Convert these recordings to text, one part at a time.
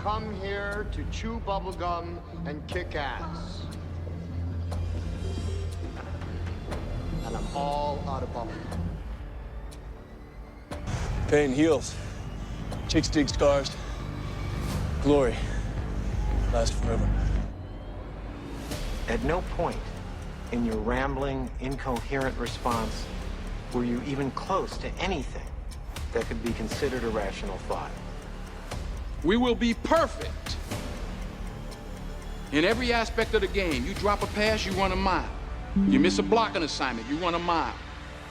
come here to chew bubblegum and kick ass. And I'm all out of bubblegum. Pain heals. Chicks dig scars. Glory lasts forever. At no point in your rambling, incoherent response were you even close to anything that could be considered a rational thought. We will be perfect in every aspect of the game. You drop a pass, you run a mile. You miss a blocking assignment, you run a mile.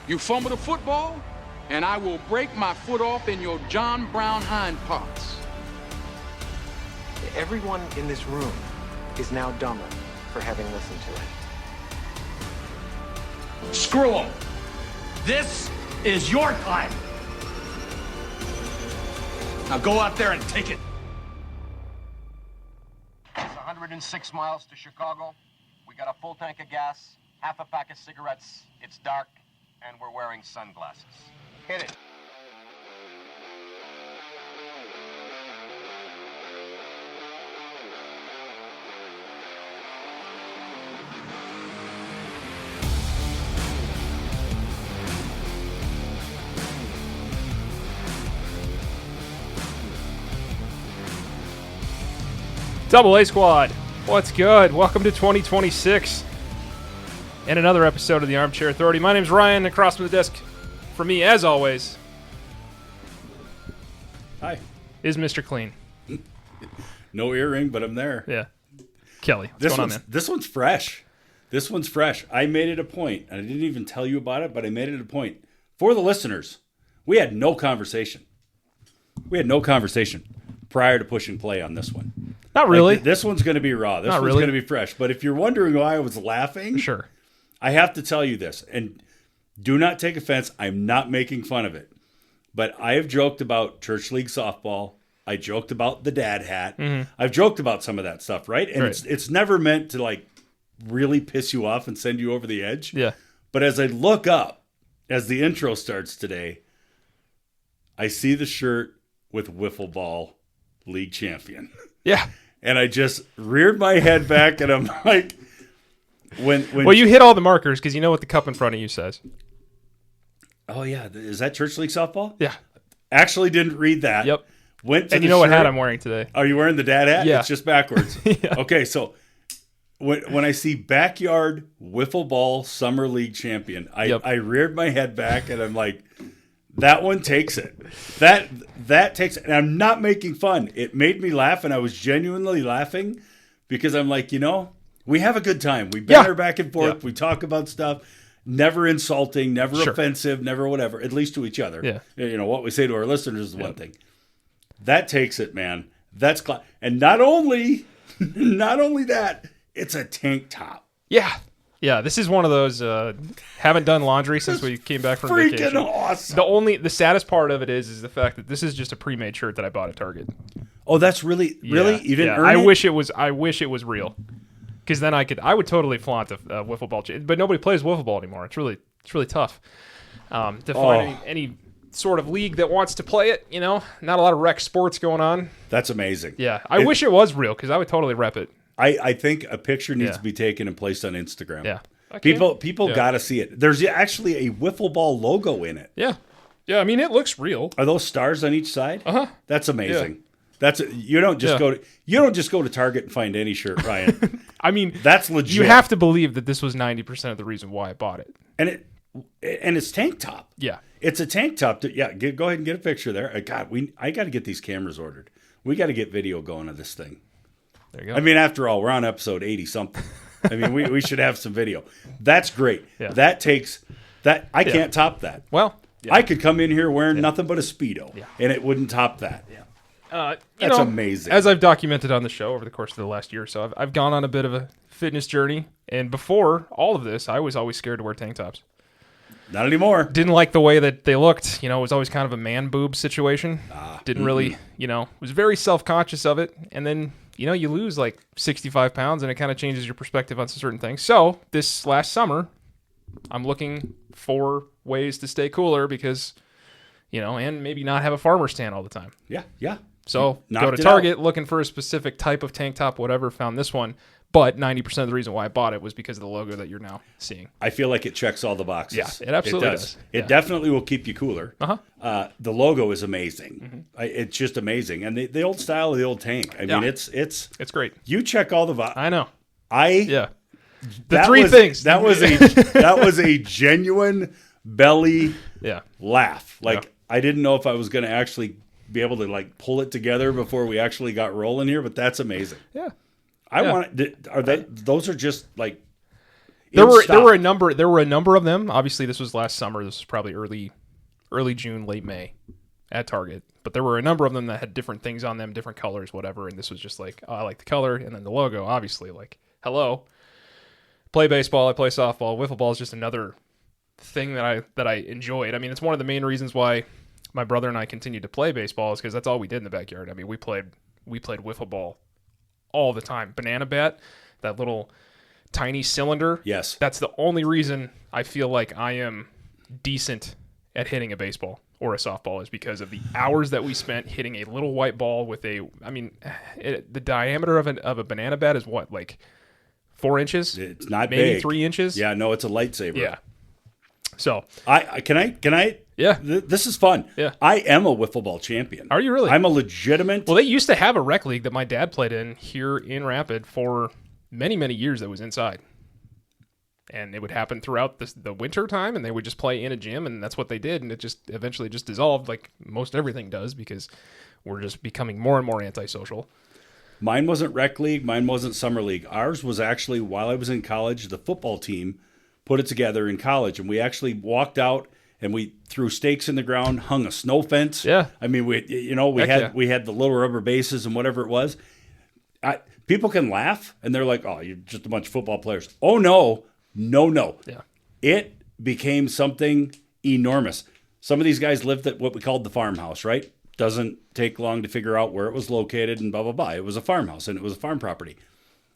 You fumble the football, and I will break my foot off in your John Brown hind parts. Everyone in this room is now dumber for having listened to it. Screw them. This is your time. Now go out there and take it. It's 106 miles to Chicago. We got a full tank of gas, half a pack of cigarettes. It's dark, and we're wearing sunglasses. Hit it. Double A Squad, what's good? Welcome to 2026 and another episode of the Armchair Authority. My name's Ryan. Across from the desk, for me, as always, hi, is Mr. Clean. No earring, but I'm there. Yeah, Kelly, what's going on, man? This one's fresh. This one's fresh. I made it a point, and I didn't even tell you about it, but I made it a point for the listeners. We had no conversation. Prior to pushing play on this one. Not really. Like, this one's going to be raw. This one's going to be fresh. But if you're wondering why I was laughing, sure, I have to tell you this, and do not take offense. I'm not making fun of it. But I have joked about church league softball. I joked about the dad hat. Mm-hmm. I've joked about some of that stuff, right? And it's never meant to like really piss you off and send you over the edge. Yeah. But as I look up, as the intro starts today, I see the shirt with wiffle ball league champion. Yeah. And I just reared my head back and I'm like, when well, you hit all the markers because you know what the cup in front of you says. Oh, yeah. Is that church league softball? Yeah. Actually didn't read that. Yep. Went to and you know what hat I'm wearing today. Are you wearing the dad hat? Yeah. It's just backwards. Yeah. Okay, so when I see backyard wiffle ball summer league champion, I reared my head back and I'm like, that one takes it. That takes it. And I'm not making fun. It made me laugh, and I was genuinely laughing because I'm like, we have a good time. We banter back and forth. Yeah. We talk about stuff. Never insulting, never offensive, never whatever, at least to each other. Yeah. What we say to our listeners is one thing. That takes it, man. That's and not only that, it's a tank top. Yeah. Yeah, this is one of those haven't done laundry since we came back from vacation. Freaking awesome. The saddest part of it is the fact that this is just a pre-made shirt that I bought at Target. Oh, that's really you didn't earn I it? wish it was real. Cuz then I would totally flaunt a wiffle ball, but nobody plays wiffle ball anymore. It's really tough. To find any sort of league that wants to play it, not a lot of rec sports going on. That's amazing. Yeah, I wish it was real cuz I would totally rep it. I think a picture needs to be taken and placed on Instagram. Yeah. People got to see it. There's actually a wiffle ball logo in it. Yeah. Yeah, I mean it looks real. Are those stars on each side? Uh-huh. That's amazing. Yeah. You don't just go to Target and find any shirt, Ryan. I mean, that's legit. You have to believe that this was 90% of the reason why I bought it. And it's tank top. Yeah. It's a tank top. Go ahead and get a picture there. God, I got to get these cameras ordered. We got to get video going of this thing. There you go. I mean, after all, we're on episode 80-something. I mean, we should have some video. That's great. Yeah. That takes that. I can't top that. Well, I could come in here wearing nothing but a Speedo, and it wouldn't top that. Yeah. That's amazing. As I've documented on the show over the course of the last year or so, I've gone on a bit of a fitness journey. And before all of this, I was always scared to wear tank tops. Not anymore. Didn't like the way that they looked. It was always kind of a man boob situation. Didn't really, was very self-conscious of it. And then, you lose like 65 pounds and it kind of changes your perspective on certain things. So this last summer, I'm looking for ways to stay cooler because, and maybe not have a farmer's tan all the time. Yeah. So Knocked go to it Target looking for a specific type of tank top, whatever, found this one. But 90% of the reason why I bought it was because of the logo that you're now seeing. I feel like it checks all the boxes. Yeah, it absolutely does. It definitely will keep you cooler. Uh-huh. The logo is amazing. It's just amazing. And the old style of the old tank. I mean, it's great. You check all the boxes. I know. The things. That was a genuine belly laugh. Like, I didn't know if I was going to actually be able to like pull it together before we actually got rolling here, but that's amazing. Yeah. Those are just like there were a number of them. Obviously this was last summer. This was probably early June, late May at Target. But there were a number of them that had different things on them, different colors, whatever, and this was just like, oh, I like the color, and then the logo, obviously, like, hello. Play baseball, I play softball. Wiffle ball is just another thing that I enjoyed. I mean, it's one of the main reasons why my brother and I continued to play baseball is because that's all we did in the backyard. I mean, we played wiffle ball all the time. Banana bat, that little tiny cylinder. Yes. That's the only reason I feel like I am decent at hitting a baseball or a softball is because of the hours that we spent hitting a little white ball with the diameter of a banana bat is what, like 4 inches? It's not maybe big. 3 inches? Yeah, no, it's a lightsaber. Yeah. So Can I? Yeah. This is fun. Yeah. I am a wiffle ball champion. Are you really? I'm a legitimate. Well, they used to have a rec league that my dad played in here in Rapid for many, many years that was inside. And it would happen throughout the winter time, and they would just play in a gym, and that's what they did. And it just eventually just dissolved like most everything does because we're just becoming more and more antisocial. Mine wasn't rec league. Mine wasn't summer league. Ours was actually, while I was in college, the football team put it together in college, and we actually walked out and we threw stakes in the ground, hung a snow fence. Yeah. I mean, we had the little rubber bases and whatever it was. People can laugh, and they're like, oh, you're just a bunch of football players. Oh, no. Yeah. It became something enormous. Some of these guys lived at what we called the farmhouse, right? Doesn't take long to figure out where it was located and blah, blah, blah. It was a farmhouse, and it was a farm property.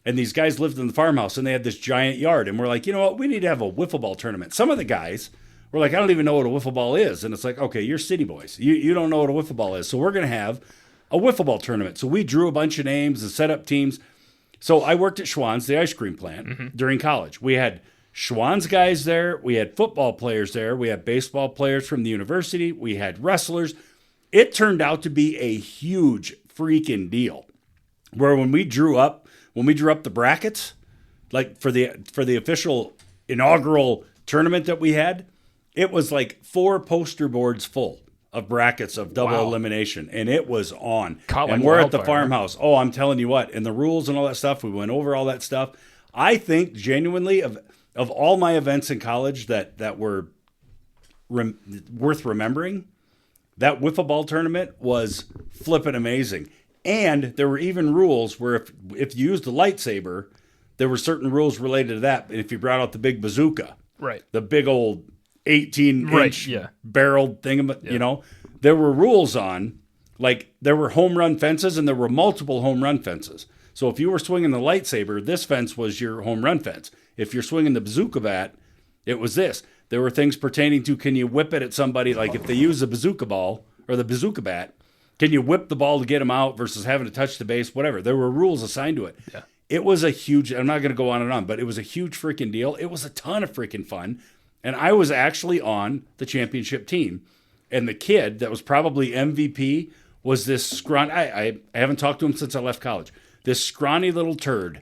And these guys lived in the farmhouse, and they had this giant yard. And we're like, you know what? We need to have a wiffle ball tournament. Some of the guys were like, I don't even know what a wiffle ball is. And it's like, okay, you're city boys. You don't know what a wiffle ball is. So we're going to have a wiffle ball tournament. So we drew a bunch of names and set up teams. So I worked at Schwann's, the ice cream plant, during college. We had Schwann's guys there. We had football players there. We had baseball players from the university. We had wrestlers. It turned out to be a huge freaking deal. Where when we drew up the brackets, like for the official inaugural tournament that we had, it was like 4 poster boards full of brackets of double elimination, and it was on. And we're at the farmhouse. Oh, I'm telling you what, and the rules and all that stuff, we went over all that stuff. I think genuinely of all my events in college that were worth remembering, that wiffle ball tournament was flippin' amazing. And there were even rules where if you used a lightsaber, there were certain rules related to that. And if you brought out the big bazooka, right, the big old 18-inch barreled thing, there were rules on, like there were home run fences and there were multiple home run fences. So if you were swinging the lightsaber, this fence was your home run fence. If you're swinging the bazooka bat, it was this. There were things pertaining to, can you whip it at somebody? Like if they use the bazooka ball or the bazooka bat, can you whip the ball to get them out versus having to touch the base, whatever. There were rules assigned to it. Yeah. It was a huge, I'm not going to go on and on, but it was a huge freaking deal. It was a ton of freaking fun. And I was actually on the championship team. And the kid that was probably MVP was this scrawny, I haven't talked to him since I left college, this scrawny little turd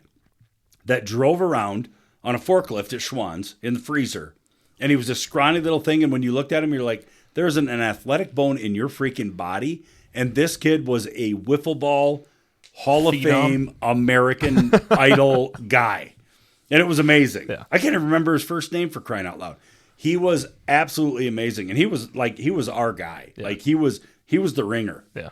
that drove around on a forklift at Schwann's in the freezer. And he was a scrawny little thing. And when you looked at him, you're like, there's an athletic bone in your freaking body. And this kid was a wiffle ball Hall of Fame American Idol guy. And it was amazing. Yeah. I can't even remember his first name, for crying out loud. He was absolutely amazing. And he was our guy. Yeah. Like he was the ringer. Yeah.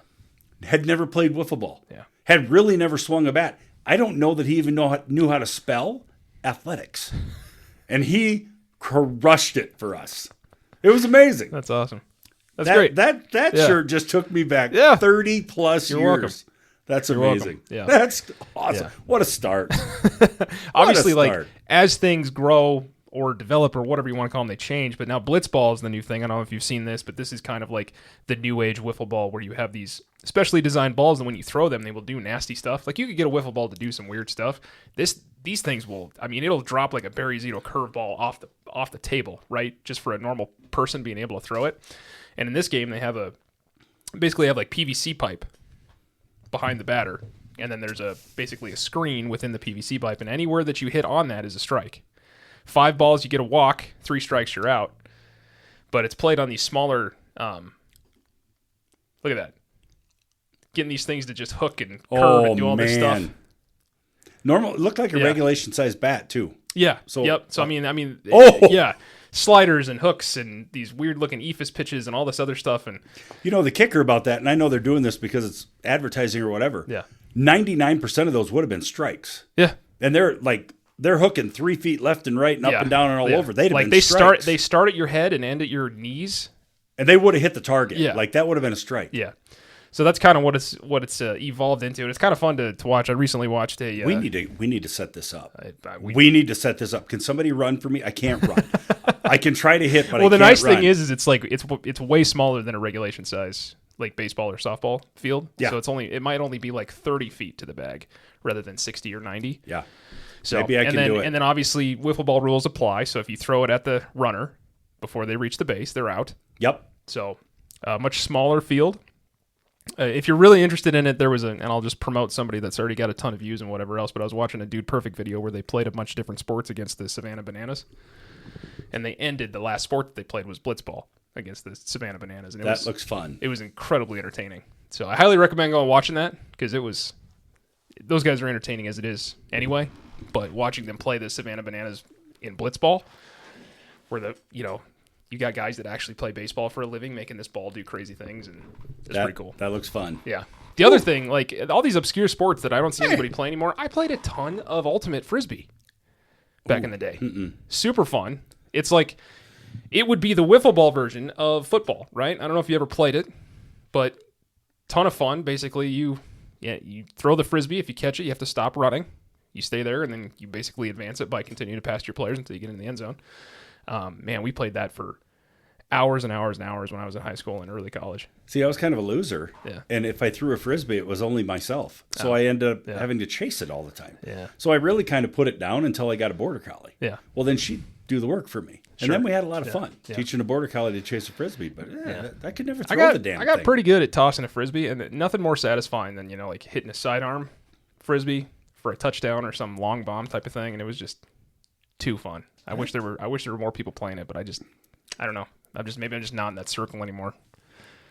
Had never played wiffle ball. Yeah. Had really never swung a bat. I don't know that he even knew how to spell athletics. And he crushed it for us. It was amazing. That's awesome. That's great. That sure just took me back 30 plus years. Welcome. That's You're amazing. Yeah. That's awesome. Yeah. What a start. Obviously, like as things grow or develop or whatever you want to call them, they change. But now blitzball is the new thing. I don't know if you've seen this, but this is kind of like the new age wiffle ball where you have these specially designed balls, and when you throw them, they will do nasty stuff. Like you could get a wiffle ball to do some weird stuff. These things will, I mean, it'll drop like a Barry Zito curveball off the table, right? Just for a normal person being able to throw it. And in this game, they basically have like PVC pipe behind the batter. And then there's basically a screen within the PVC pipe, and anywhere that you hit on that is a strike. 5 balls, you get a walk. 3 strikes, you're out. But it's played on these smaller. Look at that, getting these things to just hook and curve and do all this stuff. Normal, it looked like a regulation size bat too. Yeah. So yep. So I mean, yeah, sliders and hooks and these weird looking ephus pitches and all this other stuff. And the kicker about that, and I know they're doing this because it's advertising or whatever. Yeah. 99% of those would have been strikes. Yeah. And they're hooking 3 feet left and right and up and down and all over. They'd have been strikes. They start at your head and end at your knees. And they would have hit the target. Yeah. Like that would have been a strike. Yeah. So that's kind of what it's evolved into. And it's kind of fun to watch. I recently watched a. We need to set this up. We need to set this up. Can somebody run for me? I can't run. I can try to hit, but I can't run. Well, the nice thing is it's like it's way smaller than a regulation size like baseball or softball field. Yeah. So it might only be like 30 feet to the bag rather than 60 or 90. Yeah. So maybe I can do it. And then obviously wiffle ball rules apply. So if you throw it at the runner before they reach the base, they're out. Yep. So much smaller field. If you're really interested in it, there was and I'll just promote somebody that's already got a ton of views and whatever else, but I was watching a Dude Perfect video where they played a bunch of different sports against the Savannah Bananas. And they ended, the last sport that they played was blitzball against the Savannah Bananas. And that looks fun. It was incredibly entertaining. So I highly recommend going watching that because those guys are entertaining as it is anyway. But watching them play the Savannah Bananas in blitzball, where you got guys that actually play baseball for a living making this ball do crazy things, and it's pretty cool. That looks fun. Yeah. The other thing, like all these obscure sports that I don't see anybody play anymore, I played a ton of ultimate frisbee back in the day. Super fun. It's like it would be the wiffle ball version of football, right? I don't know if you ever played it, but ton of fun. Basically, you throw the frisbee. If you catch it, you have to stop running. You stay there, and then you basically advance it by continuing to pass your players until you get in the end zone. Man, we played that for hours and hours and hours when I was in high school and early college. See, I was kind of a loser. Yeah. And if I threw a frisbee, it was only myself. So I ended up having to chase it all the time. Yeah. So I really kind of put it down until I got a border collie. Yeah. Well, then she'd do the work for me. And then we had a lot of fun Yeah. teaching a border collie to chase a frisbee. But I could never throw the damn thing. I got pretty good at tossing a frisbee, and nothing more satisfying than, like hitting a sidearm frisbee for a touchdown or some long bomb type of thing, and it was just too fun. I wish there were more people playing it, but I don't know. Maybe I'm just not in that circle anymore.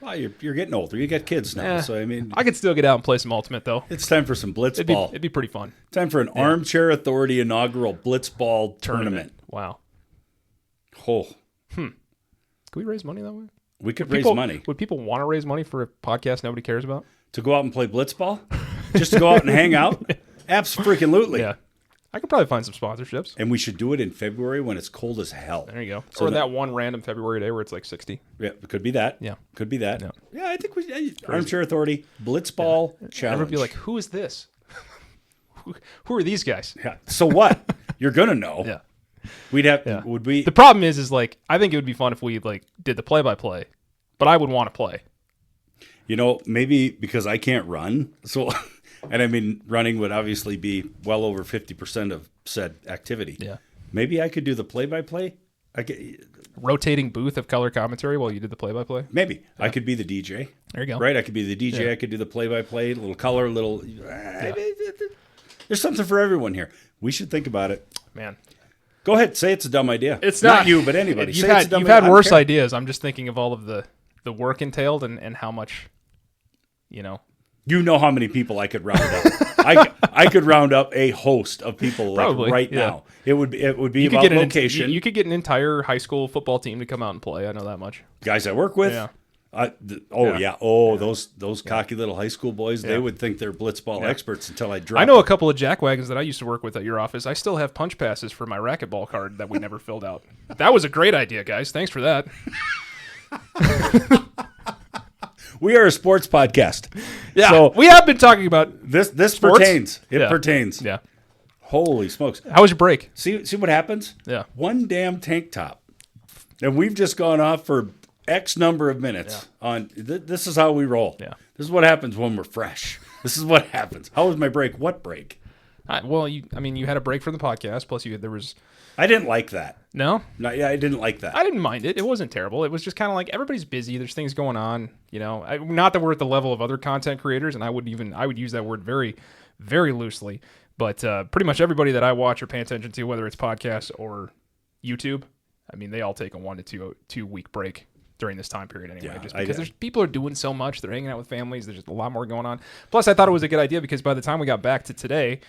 Well, you're getting older. You got kids now, so I mean, I could still get out and play some Ultimate though. It's time for some blitzball. It'd be pretty fun. Time for an Armchair Authority inaugural blitzball tournament. Wow. Oh. Can we raise money that way? We could raise money. Would people want to raise money for a podcast nobody cares about? To go out and play blitzball? Just to go out and hang out? Absolutely. Yeah. I could probably find some sponsorships. And we should do it in February when it's cold as hell. There you go. So or that one random February day where it's like 60. Yeah, it could be that. Yeah. Could be that. Yeah, I think Armchair Authority, Blitzball Challenge. Everyone would be like, who is this? Who are these guys? Yeah. So what? You're going to know. Yeah. We'd have, would we? The problem is like, I think it would be fun if we like did the play-by-play, but I would want to play. Maybe because I can't run. So, and I mean, running would obviously be well over 50% of said activity. Yeah. Maybe I could do the play-by-play. Rotating booth of color commentary while you did the play-by-play? Maybe. Yeah. I could be the DJ. There you go. Right? I could be the DJ. Yeah. I could do the play-by-play, little color, little... There's something for everyone here. We should think about it. Man. Go ahead. Say it's a dumb idea. It's not you, but anybody. You've had worse ideas. I'm just thinking of all of the work entailed and how much, You know how many people I could round up. I could round up a host of people now. It would be about location. You could get an entire high school football team to come out and play. I know that much. Guys I work with. Yeah. Those cocky little high school boys. They would think they're blitzball experts until I drop. I know a couple of jackwagons that I used to work with at your office. I still have punch passes for my racquetball card that we never filled out. That was a great idea, guys. Thanks for that. We are a sports podcast. Yeah, so we have been talking about this sports? pertains. It pertains. Yeah. Holy smokes. How was your break? See what happens? Yeah. One damn tank top. And we've just gone off for X number of minutes on this is how we roll. Yeah. This is what happens when we're fresh. This is what happens. How was my break? What break? Well, you had a break from the podcast. Plus, there was. I didn't like that. No? I didn't like that. I didn't mind it. It wasn't terrible. It was just kind of like everybody's busy. There's things going on. Not that we're at the level of other content creators, and I would use that word very, very loosely. But pretty much everybody that I watch or pay attention to, whether it's podcasts or YouTube, they all take a 1 to 2 week break during this time period anyway. Just because people are doing so much. They're hanging out with families. There's just a lot more going on. Plus, I thought it was a good idea because by the time we got back to today,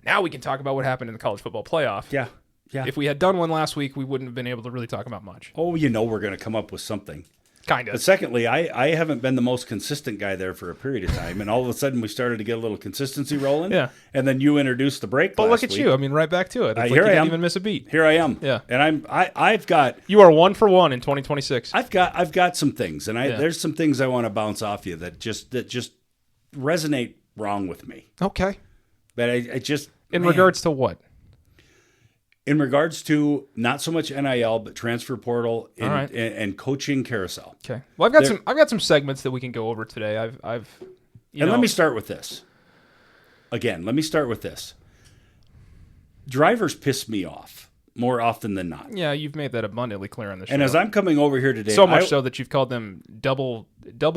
now we can talk about what happened in the college football playoff. Yeah. Yeah. If we had done one last week, we wouldn't have been able to really talk about much. Oh, we're going to come up with something. Kind of. But secondly, I haven't been the most consistent guy there for a period of time, and all of a sudden we started to get a little consistency rolling. Yeah. And then you introduced the break. But last look at week. you. Right back to it. It's Here like I you am. didn't even miss a beat. Here I am. Yeah. And I've got. You are 1 for 1 in 2026. I've got some things, and there's some things I want to bounce off you that just resonate wrong with me. Okay. But I just in regards to what? In regards to not so much NIL, but transfer portal right. and coaching carousel. Okay. Well, I've got some segments that we can go over today. Let me start with this. Again, let me start with this. Drivers piss me off more often than not. Yeah, you've made that abundantly clear on the show. And as I'm coming over here today, so much so that you've called them double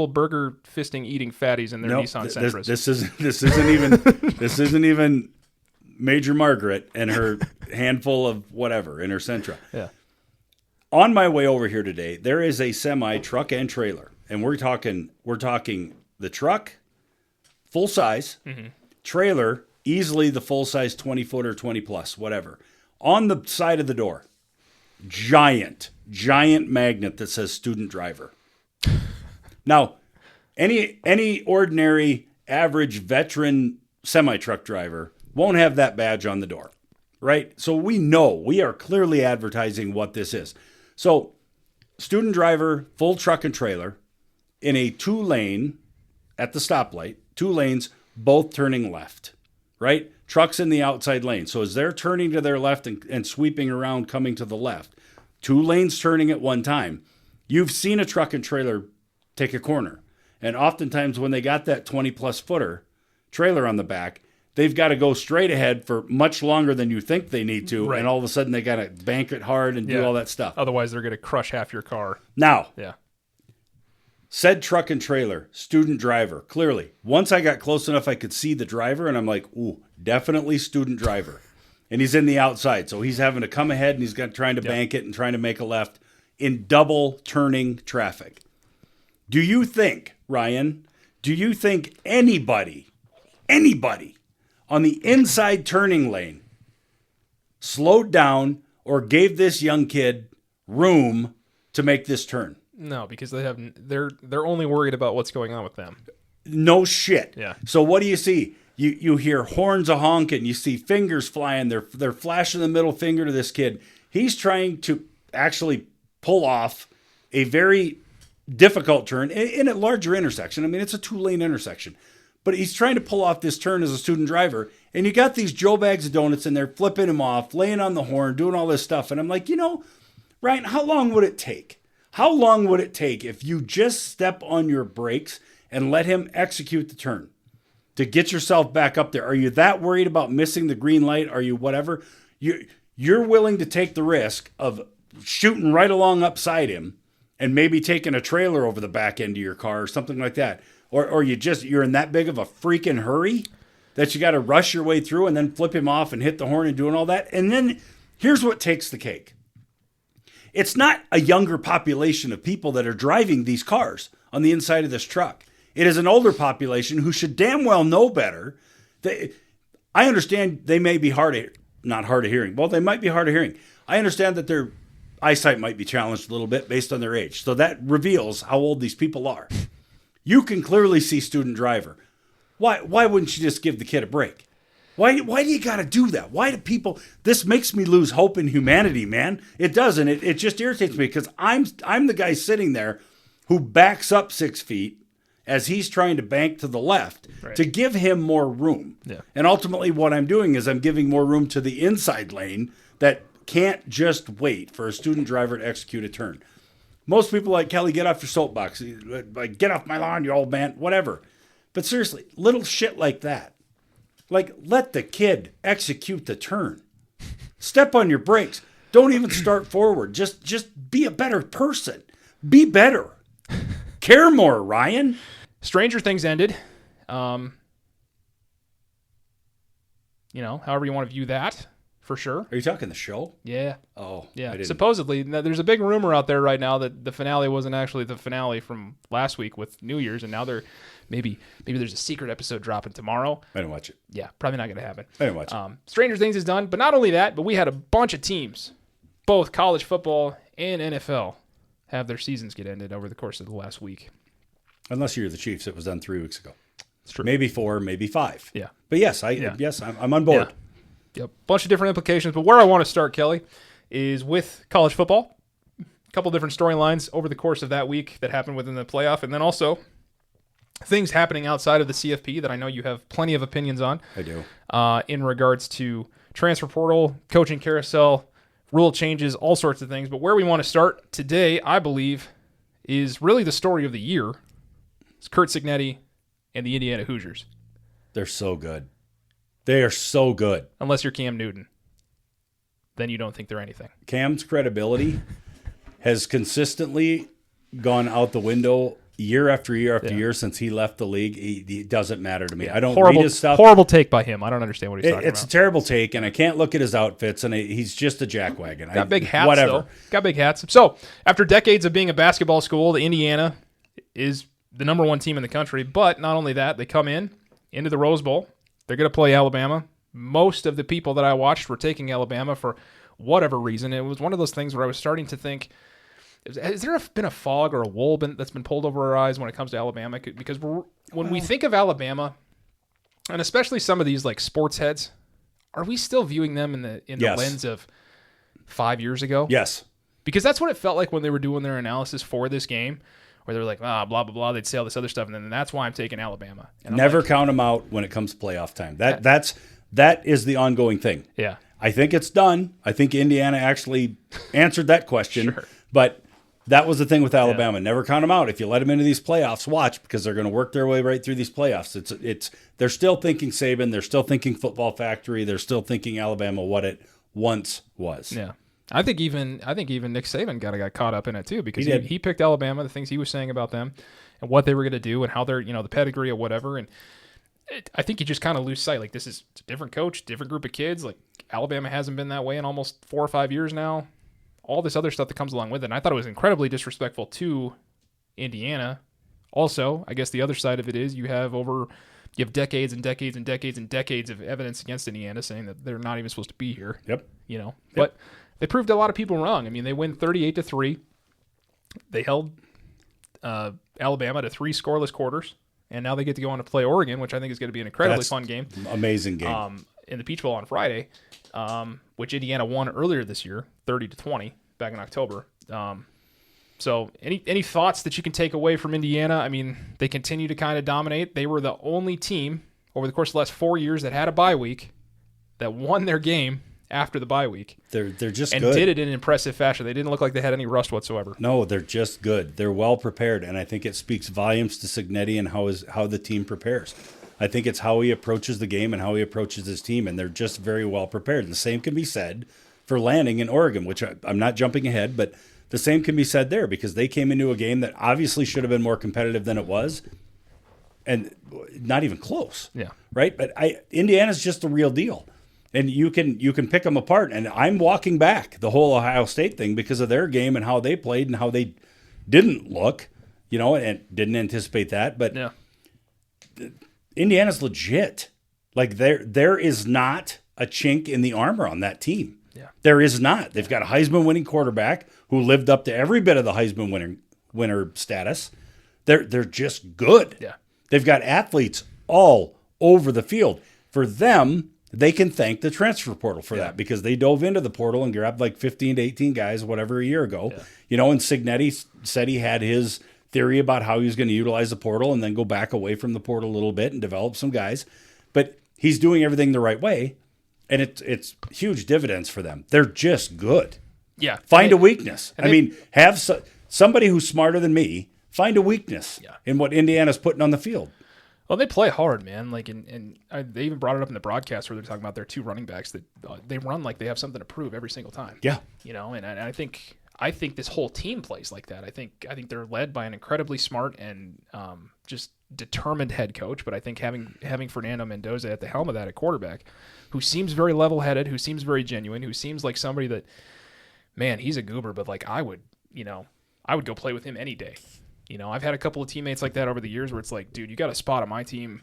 burger fisting eating fatties in their Nissan Sentras. This isn't even Major Margaret and her handful of whatever in her Sentra. Yeah. On my way over here today, there is a semi truck and trailer, and we're talking the truck, full size, trailer, easily the full size 20-footer, 20 plus, whatever. On the side of the door, giant magnet that says student driver. Now, any ordinary average veteran semi truck driver won't have that badge on the door, right? So we are clearly advertising what this is. So student driver, full truck and trailer in a 2-lane at the stoplight, 2 lanes, both turning left, right? Trucks in the outside lane. So as they're turning to their left and sweeping around, coming to the left, 2 lanes turning at one time, you've seen a truck and trailer take a corner. And oftentimes when they got that 20-plus footer trailer on the back, they've got to go straight ahead for much longer than you think they need to, right. And all of a sudden they got to bank it hard and do all that stuff. Otherwise, they're going to crush half your car. Now, yeah. Said truck and trailer, student driver, clearly. Once I got close enough, I could see the driver, and I'm like, ooh, definitely student driver. And he's in the outside, so he's having to come ahead, and he's trying to bank it and trying to make a left in double turning traffic. Do you think, Ryan, anybody on the inside turning lane slowed down or gave this young kid room to make this turn? No, because they're only worried about what's going on with them. No shit. Yeah. So what do you see? You hear horns a honking. You see fingers flying. They're flashing the middle finger to this kid. He's trying to actually pull off a very difficult turn in a larger intersection. I mean, it's a 2-lane intersection. But he's trying to pull off this turn as a student driver, and you got these Joe Bags of Donuts in there flipping him off, laying on the horn, doing all this stuff. And I'm like, Ryan, how long would it take? How long would it take if you just step on your brakes and let him execute the turn to get yourself back up there? Are you that worried about missing the green light? Are you whatever? You're willing to take the risk of shooting right along upside him and maybe taking a trailer over the back end of your car or something like that. Or you're in that big of a freaking hurry that you got to rush your way through and then flip him off and hit the horn and doing all that. And then here's what takes the cake. It's not a younger population of people that are driving these cars on the inside of this truck. It is an older population who should damn well know better. I understand they may be not hard of hearing. Well, they might be hard of hearing. I understand that their eyesight might be challenged a little bit based on their age. So that reveals how old these people are. You can clearly see student driver. Why wouldn't you just give the kid a break? Why do you got to do that? Why do people? This makes me lose hope in humanity, man. It doesn't. It just irritates me because I'm the guy sitting there who backs up 6 feet as he's trying to bank to the left to give him more room. Yeah. And ultimately what I'm doing is I'm giving more room to the inside lane that can't just wait for a student driver to execute a turn. Most people like, Kelly, get off your soapbox. Like, get off my lawn, you old man, whatever. But seriously, little shit like that. Like, let the kid execute the turn. Step on your brakes. Don't even start forward. Just be a better person. Be better. Care more, Ryan. Stranger things ended. However you want to view that, for sure. Are you talking the show? Yeah. Oh, yeah. Supposedly, there's a big rumor out there right now that the finale wasn't actually the finale from last week with New Year's, and now maybe there's a secret episode dropping tomorrow. I didn't watch it. Yeah, probably not going to happen. I didn't watch it. Stranger Things is done, but not only that, but we had a bunch of teams, both college football and NFL, have their seasons get ended over the course of the last week. Unless you're the Chiefs, it was done 3 weeks ago. It's true. Maybe 4, maybe 5. Yeah. But yes, I'm on board. Yeah. Yep. Bunch of different implications, but where I want to start, Kelly, is with college football. A couple different storylines over the course of that week that happened within the playoff, and then also things happening outside of the CFP that I know you have plenty of opinions on. I do. In regards to transfer portal, coaching carousel, rule changes, all sorts of things. But where we want to start today, I believe, is really the story of the year. It's Curt Cignetti and the Indiana Hoosiers. They're so good. They are so good. Unless you're Cam Newton. Then you don't think they're anything. Cam's credibility has consistently gone out the window year after year after year since he left the league. It doesn't matter to me. I don't read his stuff. Horrible take by him. I don't understand what he's talking It's about. a terrible take, and I can't look at his outfits, and he's just a jackwagon. Got big hats, whatever. though. Got big hats. So, after decades of being a basketball school, the Indiana is the number one team in the country. But not only that, they come into the Rose Bowl. They're going to play Alabama. Most of the people that I watched were taking Alabama for whatever reason. It was one of those things where I was starting to think, has there been a fog or a wool that's been pulled over our eyes when it comes to Alabama? Because when we think of Alabama, and especially some of these like sports heads, are we still viewing them in the lens of 5 years ago? Yes. Because that's what it felt like when they were doing their analysis for this game, where they're like, blah, blah, blah. They'd say all this other stuff, and then that's why I'm taking Alabama. And Never count them out when it comes to playoff time. That is the ongoing thing. Yeah. I think it's done. I think Indiana actually answered that question. Sure. But that was the thing with Alabama. Never count them out. If you let them into these playoffs, watch, because they're going to work their way right through these playoffs. They're still thinking Saban. They're still thinking Football Factory. They're still thinking Alabama what it once was. Yeah. I think even Nick Saban got caught up in it too, because he picked Alabama, the things he was saying about them and what they were going to do and how they're, the pedigree or whatever. And I think you just kind of lose sight. Like, this is a different coach, different group of kids. Like, Alabama hasn't been that way in almost 4 or 5 years now. All this other stuff that comes along with it. And I thought it was incredibly disrespectful to Indiana. Also, I guess the other side of it is you have decades and decades and decades and decades of evidence against Indiana saying that they're not even supposed to be here. Yep. But they proved a lot of people wrong. I mean, they win 38-3. They held Alabama to 3 scoreless quarters, and now they get to go on to play Oregon, which I think is going to be an incredibly fun game. Amazing game. In the Peach Bowl on Friday, which Indiana won earlier this year, 30-20, back in October. So any thoughts that you can take away from Indiana? I mean, they continue to kind of dominate. They were the only team over the course of the last 4 years that had a bye week that won their game after the bye week. They're just and good. Did it in impressive fashion. They didn't look like they had any rust whatsoever. No, they're just good. They're well prepared, and I think it speaks volumes to Cignetti and how the team prepares. I think it's how he approaches the game and how he approaches his team, and they're just very well prepared. And the same can be said for Lanning in Oregon, which I'm not jumping ahead, but the same can be said there, because they came into a game that obviously should have been more competitive than it was, and not even close. Yeah. Right? But Indiana's just the real deal. And you can pick them apart. And I'm walking back the whole Ohio State thing because of their game and how they played and how they didn't look, and didn't anticipate that. But Indiana's legit. Like, there is not a chink in the armor on that team. Yeah. There is not. They've got a Heisman-winning quarterback who lived up to every bit of the Heisman winner status. They're just good. Yeah. They've got athletes all over the field. For them, they can thank the transfer portal for that, because they dove into the portal and grabbed like 15 to 18 guys, whatever, a year ago. Yeah. And Cignetti said he had his theory about how he's going to utilize the portal and then go back away from the portal a little bit and develop some guys. But he's doing everything the right way, and it's huge dividends for them. They're just good. Yeah. Find a weakness. Have somebody who's smarter than me find a weakness in what Indiana's putting on the field. Well, they play hard, man. Like, they even brought it up in the broadcast where they're talking about their 2 running backs that they run like they have something to prove every single time. Yeah. And I think this whole team plays like that. I think they're led by an incredibly smart and just determined head coach. But I think having Fernando Mendoza at the helm of that at quarterback, who seems very level-headed, who seems very genuine, who seems like somebody that, man, he's a goober. But like I would go play with him any day. I've had a couple of teammates like that over the years where it's like, dude, you got a spot on my team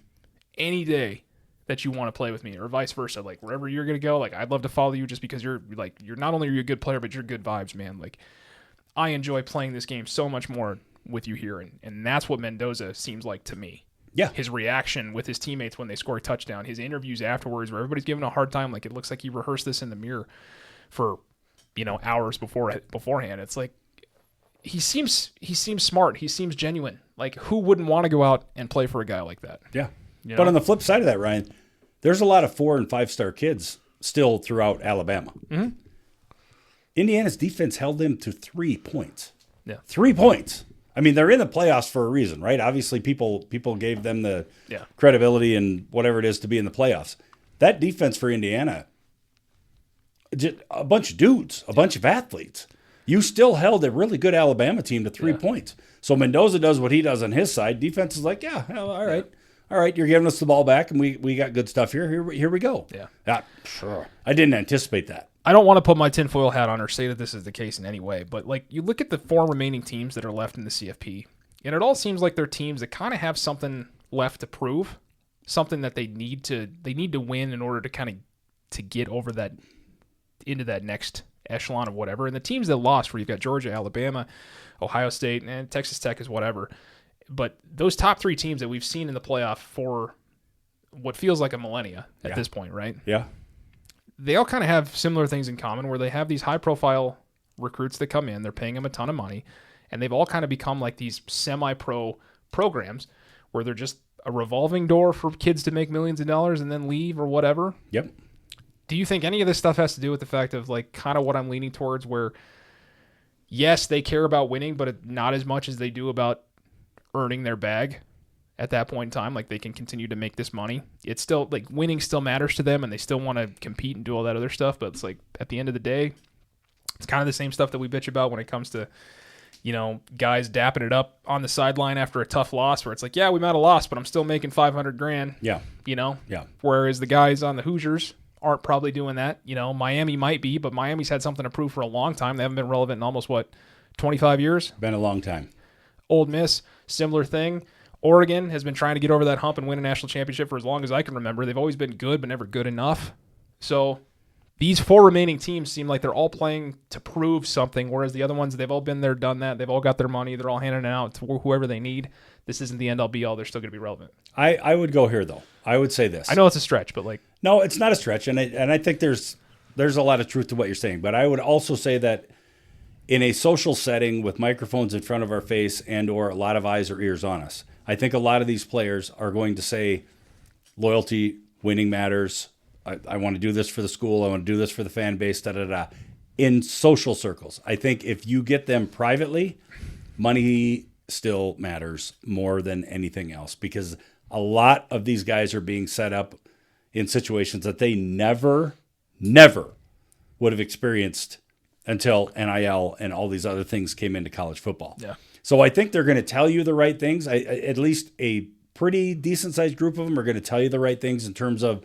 any day that you want to play with me, or vice versa. Like wherever you're going to go, like I'd love to follow you just because you're not only are you a good player, but you're good vibes, man. Like I enjoy playing this game so much more with you here. And that's what Mendoza seems like to me. Yeah. His reaction with his teammates when they score a touchdown, his interviews afterwards where everybody's giving a hard time. Like it looks like he rehearsed this in the mirror for, hours beforehand. It's like, he seems smart. He seems genuine. Like, who wouldn't want to go out and play for a guy like that? Yeah. But on the flip side of that, Ryan, there's a lot of 4- and 5-star kids still throughout Alabama. Mm-hmm. Indiana's defense held them to 3 points. Yeah. 3 points. They're in the playoffs for a reason, right? Obviously, people gave them the credibility and whatever it is to be in the playoffs. That defense for Indiana, just a bunch of dudes, a bunch of athletes. You still held a really good Alabama team to 3 points. So Mendoza does what he does on his side. Defense is like, all right. All right, you're giving us the ball back, and we got good stuff here. Here we go. Yeah. I didn't anticipate that. I don't want to put my tinfoil hat on or say that this is the case in any way, but like you look at the 4 remaining teams that are left in the CFP, and it all seems like they're teams that kind of have something left to prove, something that they need to win in order to kind of to get over that into that next echelon of whatever. And the teams that lost, where you've got Georgia, Alabama, Ohio State, and Texas Tech is whatever. But those top 3 teams that we've seen in the playoff for what feels like a millennia at this point, right? Yeah. They all kind of have similar things in common where they have these high-profile recruits that come in. They're paying them a ton of money, and they've all kind of become like these semi-pro programs where they're just a revolving door for kids to make millions of dollars and then leave or whatever. Yep. Do you think any of this stuff has to do with the fact of like kind of what I'm leaning towards where, yes, they care about winning, but not as much as they do about earning their bag at that point in time? Like they can continue to make this money. It's still like winning still matters to them and they still want to compete and do all that other stuff. But it's like at the end of the day, it's kind of the same stuff that we bitch about when it comes to, guys dapping it up on the sideline after a tough loss where it's like, yeah, we might have lost, but I'm still making $500,000. Yeah. Yeah. Whereas the guys on the Hoosiers aren't probably doing that. Miami might be, but Miami's had something to prove for a long time. They haven't been relevant in almost 25 years? Been a long time. Ole Miss, similar thing. Oregon has been trying to get over that hump and win a national championship for as long as I can remember. They've always been good, but never good enough. So these 4 remaining teams seem like they're all playing to prove something, whereas the other ones, they've all been there, done that. They've all got their money. They're all handing it out to whoever they need. This isn't the end-all be-all. They're still going to be relevant. I would go here, though. I would say this. I know it's a stretch, but like... No, it's not a stretch, and I think there's a lot of truth to what you're saying. But I would also say that in a social setting with microphones in front of our face and or a lot of eyes or ears on us, I think a lot of these players are going to say loyalty, winning matters. I want to do this for the school. I want to do this for the fan base, da-da-da. In social circles. I think if you get them privately, money still matters more than anything else because a lot of these guys are being set up in situations that they never would have experienced until NIL and all these other things came into college football. Yeah. So I think they're going to tell you the right things. At least a pretty decent-sized group of them are going to tell you the right things in terms of,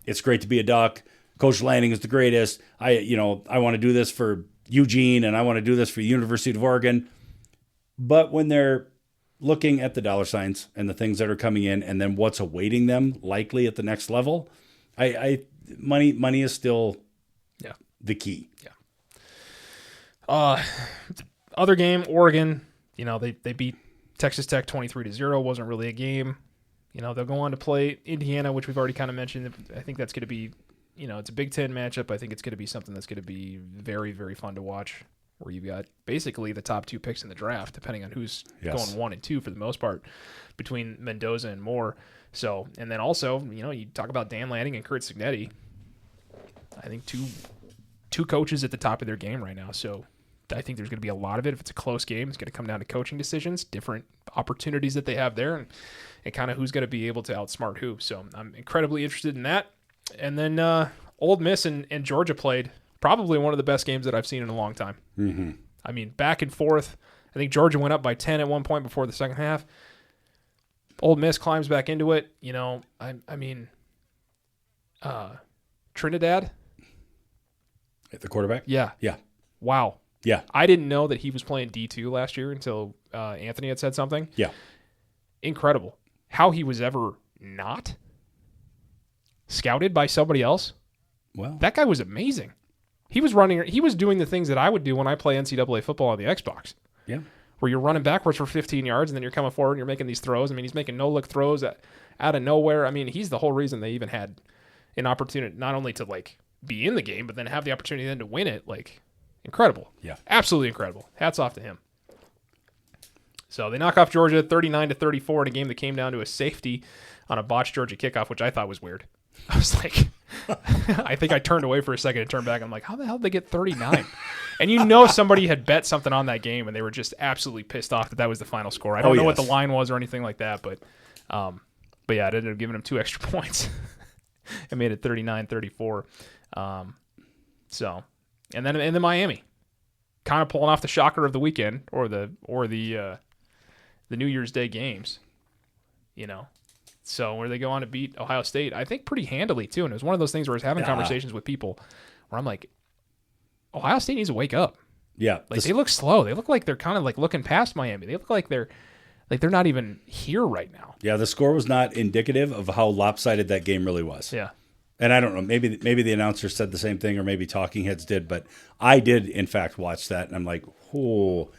it's great to be a Duck. Coach Lanning is the greatest. I want to do this for Eugene and I want to do this for University of Oregon. But when they're looking at the dollar signs and the things that are coming in and then what's awaiting them likely at the next level, money is still the key. Yeah. Other game, Oregon, they beat Texas Tech 23-0. Wasn't really a game. They'll go on to play Indiana, which we've already kind of mentioned. I think that's going to be, it's a Big Ten matchup. I think it's going to be something that's going to be very, very fun to watch. where you've got basically the top 2 picks in the draft, depending on who's Yes. going 1 and 2 for the most part, between Mendoza and Moore. So, and then also, you talk about Dan Lanning and Kurt Signetti. I think two coaches at the top of their game right now. So I think there's going to be a lot of it. If it's a close game, it's going to come down to coaching decisions, different opportunities that they have there, and kind of who's going to be able to outsmart who. So I'm incredibly interested in that. And then Ole Miss and Georgia played probably one of the best games that I've seen in a long time. Mm-hmm. I mean, back and forth. I think Georgia went up by 10 at one point before the second half. Ole Miss climbs back into it. Trinidad. At the quarterback? Yeah. Yeah. Wow. Yeah. I didn't know that he was playing D2 last year until Anthony had said something. Yeah. Incredible. How he was ever not scouted by somebody else. Well, That guy was amazing. He was doing the things that I would do when I play NCAA football on the Xbox. yeah. Where you're running backwards for 15 yards and then you're coming forward and you're making these throws. I mean, he's making no-look throws out of nowhere. I mean, he's the whole reason they even had an opportunity not only to, be in the game, but then have the opportunity then to win it. Incredible. Yeah. Absolutely incredible. Hats off to him. So they knock off Georgia 39-34 in a game that came down to a safety on a botched Georgia kickoff, which I thought was weird. I was like, I think I turned away for a second and turned back. I'm like, how the hell did they get 39? And somebody had bet something on that game, and they were just absolutely pissed off that was the final score. I don't know what the line was or anything like that, but yeah, it ended up giving them 2 extra points. It made it 39-34. And then Miami, kind of pulling off the shocker of the weekend or the New Year's Day games, So where they go on to beat Ohio State, I think pretty handily too. And it was one of those things where I was having conversations with people where I'm like, Ohio State needs to wake up. Yeah. They look slow. They look like they're kind of looking past Miami. They look like they're not even here right now. Yeah, the score was not indicative of how lopsided that game really was. Yeah. And I don't know, maybe the announcer said the same thing, or maybe Talking Heads did, but I did in fact watch that, and I'm like, oh,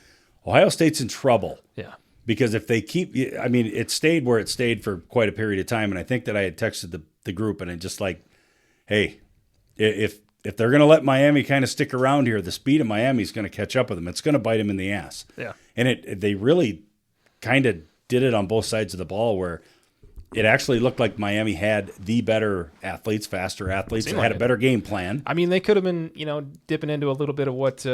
Ohio State's in trouble. Yeah. Because if they keep, it stayed where it stayed for quite a period of time, and I think that I had texted the group, and I just like, hey, if they're going to let Miami kind of stick around here, the speed of Miami is going to catch up with them. It's going to bite them in the ass. Yeah. And they really kind of did it on both sides of the ball, where it actually looked like Miami had the better athletes, faster athletes, and had a better game plan. I mean, they could have been, dipping into a little bit of what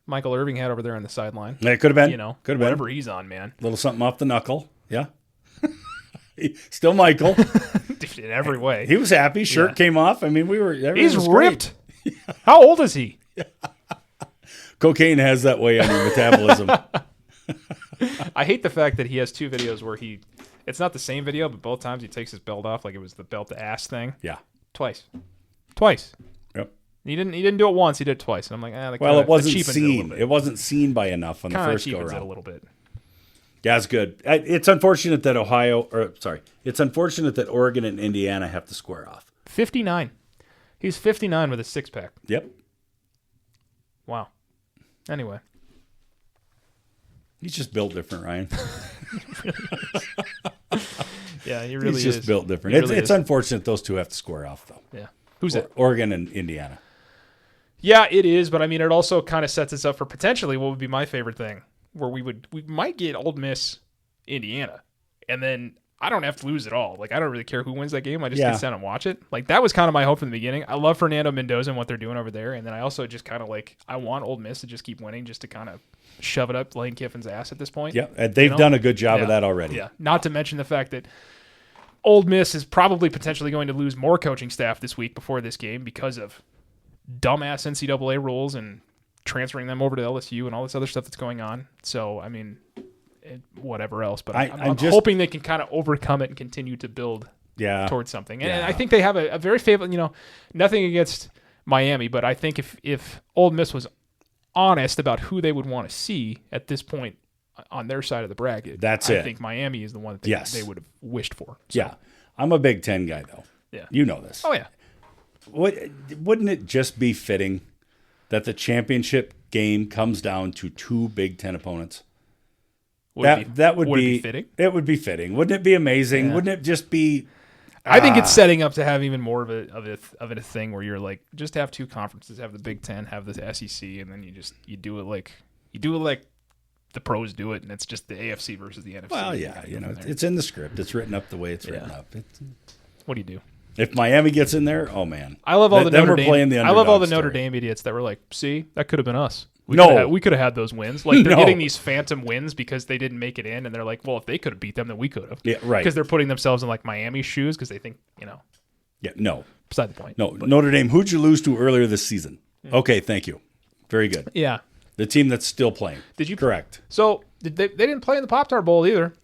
Michael Irving had over there on the sideline. It could have been. Could have been. Whatever he's on, man. A little something off the knuckle. Yeah. Still Michael. In every way. He was happy. Shirt came off. I mean, he's ripped. How old is he? Cocaine has that way on your metabolism. I hate the fact that he has 2 videos where it's not the same video, but both times he takes his belt off like it was the belt to ass thing. Yeah. Twice. Yep. He didn't do it once. He did it twice, and I'm like, it wasn't seen. It wasn't seen by enough on the first go around. It a little bit. Yeah, it's good. It's unfortunate that it's unfortunate that Oregon and Indiana have to square off. 59. He's 59 with a 6-pack. Yep. Wow. Anyway. He's just built different, Ryan. Yeah, he really is. He's just built different. It's unfortunate those two have to square off, though. Yeah. Who's it? Oregon and Indiana. Yeah, it is, but it also kind of sets us up for potentially what would be my favorite thing, where we might get Ole Miss, Indiana, and then I don't have to lose at all. I don't really care who wins that game. I just can sit and watch it. That was kind of my hope from the beginning. I love Fernando Mendoza and what they're doing over there, and then I also just kind of I want Ole Miss to just keep winning, just to kind of shove it up Lane Kiffin's ass at this point. Yeah, they've done a good job of that already. Yeah, not to mention the fact that Ole Miss is probably potentially going to lose more coaching staff this week before this game because of dumbass NCAA rules and transferring them over to LSU and all this other stuff that's going on. So, whatever else. But I'm just hoping they can kind of overcome it and continue to build towards something. And I think they have a very favorable, nothing against Miami, but I think if Ole Miss was honest about who they would want to see at this point on their side of the bracket, I think Miami is the one that they would have wished for. So. Yeah. I'm a Big Ten guy, though. Yeah. You know this. Oh, yeah. Wouldn't it just be fitting that the championship game comes down to 2 Big Ten opponents? That would be fitting. It would be fitting. Wouldn't it be amazing? Yeah. Wouldn't it just be I think it's setting up to have even more of a thing where you're like, just have two conferences, have the Big Ten, have the SEC, and then you do it like the pros do it, and it's just the AFC versus the NFC. Well, yeah, it's in the script. It's written up the way it's written up. What do you do? If Miami gets in there, oh man, I love all the Notre Dame. Playing the I love all the underdog Notre story. Dame idiots that were like, "See, that could have been us. We could have had those wins. Like they're getting these phantom wins because they didn't make it in, and they're like, well, if they could have beat them, then we could have. Yeah, right. Because they're putting themselves in like Miami's shoes because they think, Yeah, no. Beside the point. No, but Notre Dame. Who'd you lose to earlier this season? Okay, thank you. Very good. Yeah. The team that's still playing. Did you correct? So they didn't play in the Pop-Tart Bowl either.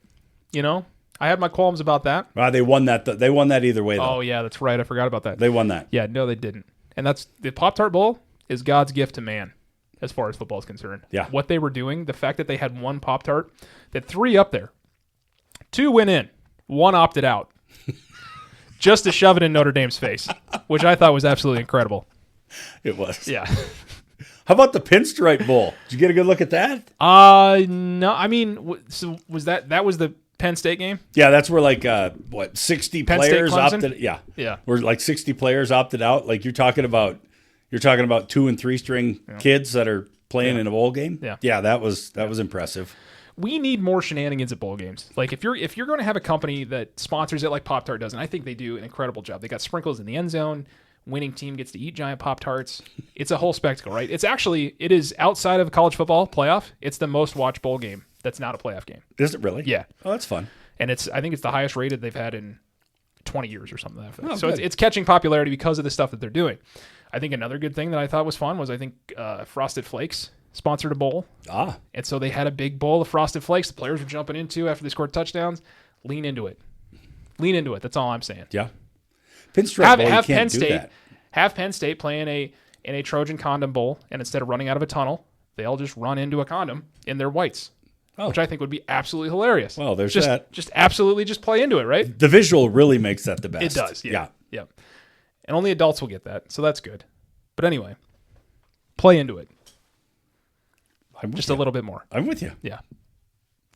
I had my qualms about that. They won that. They won that either way, though. Oh yeah, that's right. I forgot about that. They won that. Yeah, no, they didn't. And that's the Pop-Tart Bowl is God's gift to man, as far as football is concerned. Yeah. What they were doing, the fact that they had one Pop-Tart, that 3 up there, 2 went in, 1 opted out, just to shove it in Notre Dame's face, which I thought was absolutely incredible. It was. Yeah. How about the Pinstripe Bowl? Did you get a good look at that? No. I mean, so was that was the Penn State game? Yeah, that's where 60 Penn players State, Clemson? opted. Yeah, Yeah. Where 60 players opted out. Like you're talking about 2 and 3 string kids that are playing in a bowl game. Yeah. Yeah, that was impressive. We need more shenanigans at bowl games. Like if you're going to have a company that sponsors it like Pop-Tart does, and I think they do an incredible job. They got sprinkles in the end zone. Winning team gets to eat giant Pop-Tarts. It's a whole spectacle, right? It is outside of college football playoff. It's the most watched bowl game that's not a playoff game. Is it really? Yeah. Oh, that's fun. And I think it's the highest rated they've had in 20 years or something like that. Oh, so good. it's catching popularity because of the stuff that they're doing. I think another good thing that I thought was fun was Frosted Flakes sponsored a bowl. And so they had a big bowl of Frosted Flakes the players were jumping into after they scored touchdowns. Lean into it. That's all I'm saying. Yeah. Pinstripe Bowl, you can't Penn do State that. have Penn State play in a Trojan condom bowl, and instead of running out of a tunnel, they all just run into a condom in their whites, which I think would be absolutely hilarious. Well, there's just, that. Just absolutely just play into it, right? The visual really makes that the best. It does. Yeah. And only adults will get that, so that's good. But anyway, play into it. Just a little bit more. I'm with you. Yeah.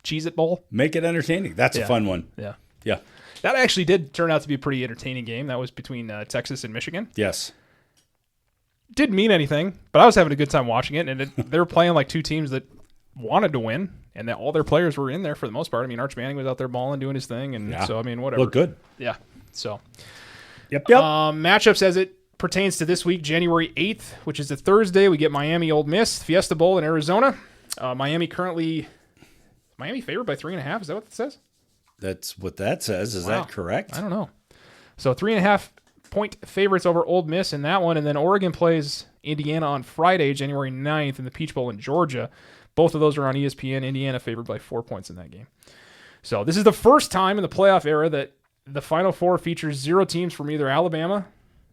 Cheez-It Bowl. Make it entertaining. That's a fun one. Yeah. Yeah. That actually did turn out to be a pretty entertaining game. That was between Texas and Michigan. Yes. Didn't mean anything, but I was having a good time watching it. And they were playing like 2 teams that wanted to win, and that all their players were in there for the most part. I mean, Arch Manning was out there balling, doing his thing, and so I mean, whatever. Look good. Yeah. So. Yep. Matchups as it pertains to this week, January 8th, which is a Thursday. We get Miami Ole Miss Fiesta Bowl in Arizona. Miami favored by 3.5. Is that what it says? That's what that says. Is that correct? I don't know. So 3.5 point favorites over Ole Miss in that one. And then Oregon plays Indiana on Friday, January 9th in the Peach Bowl in Georgia. Both of those are on ESPN. Indiana favored by 4 points in that game. So this is the first time in the playoff era that the Final Four features 0 teams from either Alabama,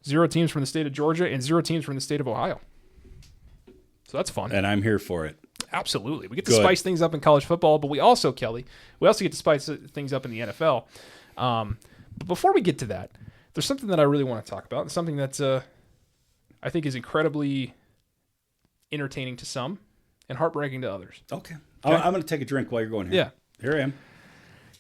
0 teams from the state of Georgia, and 0 teams from the state of Ohio. So that's fun. And I'm here for it. Absolutely. We get to spice things up in college football, but we also, Kelly, get to spice things up in the NFL. But before we get to that, there's something that I really want to talk about, and something that I think is incredibly entertaining to some and heartbreaking to others. Okay. I'm going to take a drink while you're going here. Yeah. Here I am.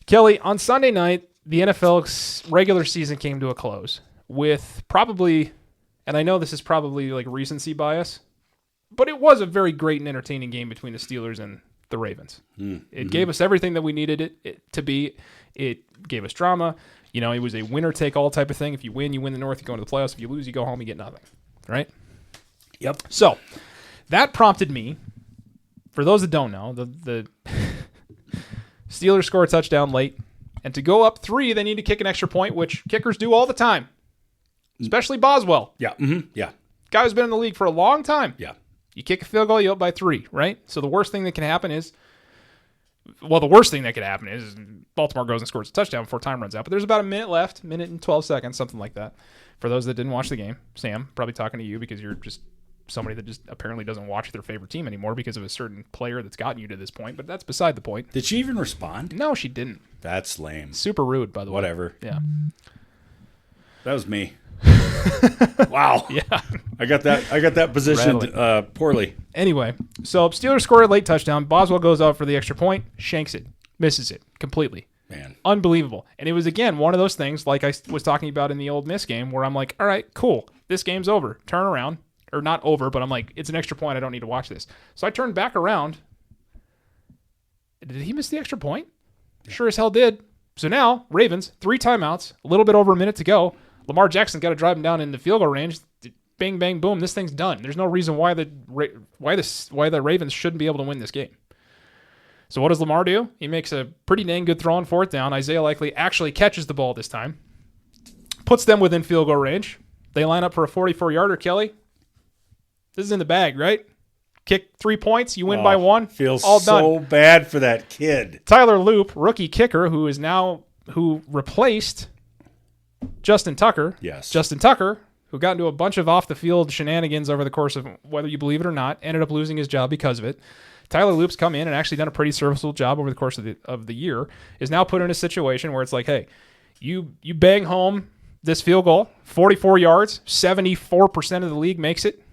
Kelly, on Sunday night, the NFL regular season came to a close with probably, and I know this is probably like recency bias, but it was a very great and entertaining game between the Steelers and the Ravens. It gave us everything that we needed it to be. It gave us drama. It was a winner-take-all type of thing. If you win, you win the North, you go into the playoffs. If you lose, you go home, you get nothing. Right? Yep. So that prompted me, for those that don't know, the Steelers score a touchdown late, and to go up 3, they need to kick an extra point, which kickers do all the time, especially Boswell. Yeah. Mm-hmm. Yeah. Guy who's been in the league for a long time. Yeah. You kick a field goal, you up by 3, right? So the worst thing that could happen is Baltimore goes and scores a touchdown before time runs out. But there's about a minute left, minute and 12 seconds, something like that. For those that didn't watch the game, Sam, probably talking to you because you're just somebody that just apparently doesn't watch their favorite team anymore because of a certain player that's gotten you to this point. But that's beside the point. Did she even respond? No, she didn't. That's lame. Super rude, by the way. Whatever. Yeah. That was me. Wow. Yeah. I got that positioned poorly. Anyway, so Steelers score a late touchdown. Boswell goes out for the extra point, shanks it, misses it completely. Man. Unbelievable. And it was, again, one of those things like I was talking about in the Ole Miss game where I'm like, all right, cool. This game's over. Turn around. Or not over, but I'm like, it's an extra point. I don't need to watch this. So I turned back around. Did he miss the extra point? Yeah. Sure as hell did. So now, Ravens, 3 timeouts, a little bit over a minute to go. Lamar Jackson got to drive him down in the field goal range. Bang, bang, boom. This thing's done. There's no reason why the Ravens shouldn't be able to win this game. So what does Lamar do? He makes a pretty dang good throw on 4th down. Isaiah Likely actually catches the ball this time. Puts them within field goal range. They line up for a 44-yarder, Kelly. This is in the bag, right? Kick 3 points, you win by 1. Feels all done. So bad for that kid. Tyler Loop, rookie kicker, who replaced Justin Tucker. Yes. Justin Tucker, who got into a bunch of off-the-field shenanigans over the course of, whether you believe it or not, ended up losing his job because of it. Tyler Loop's come in and actually done a pretty serviceable job over the course of the year, is now put in a situation where it's like, hey, you bang home this field goal, 44 yards, 74% of the league makes it,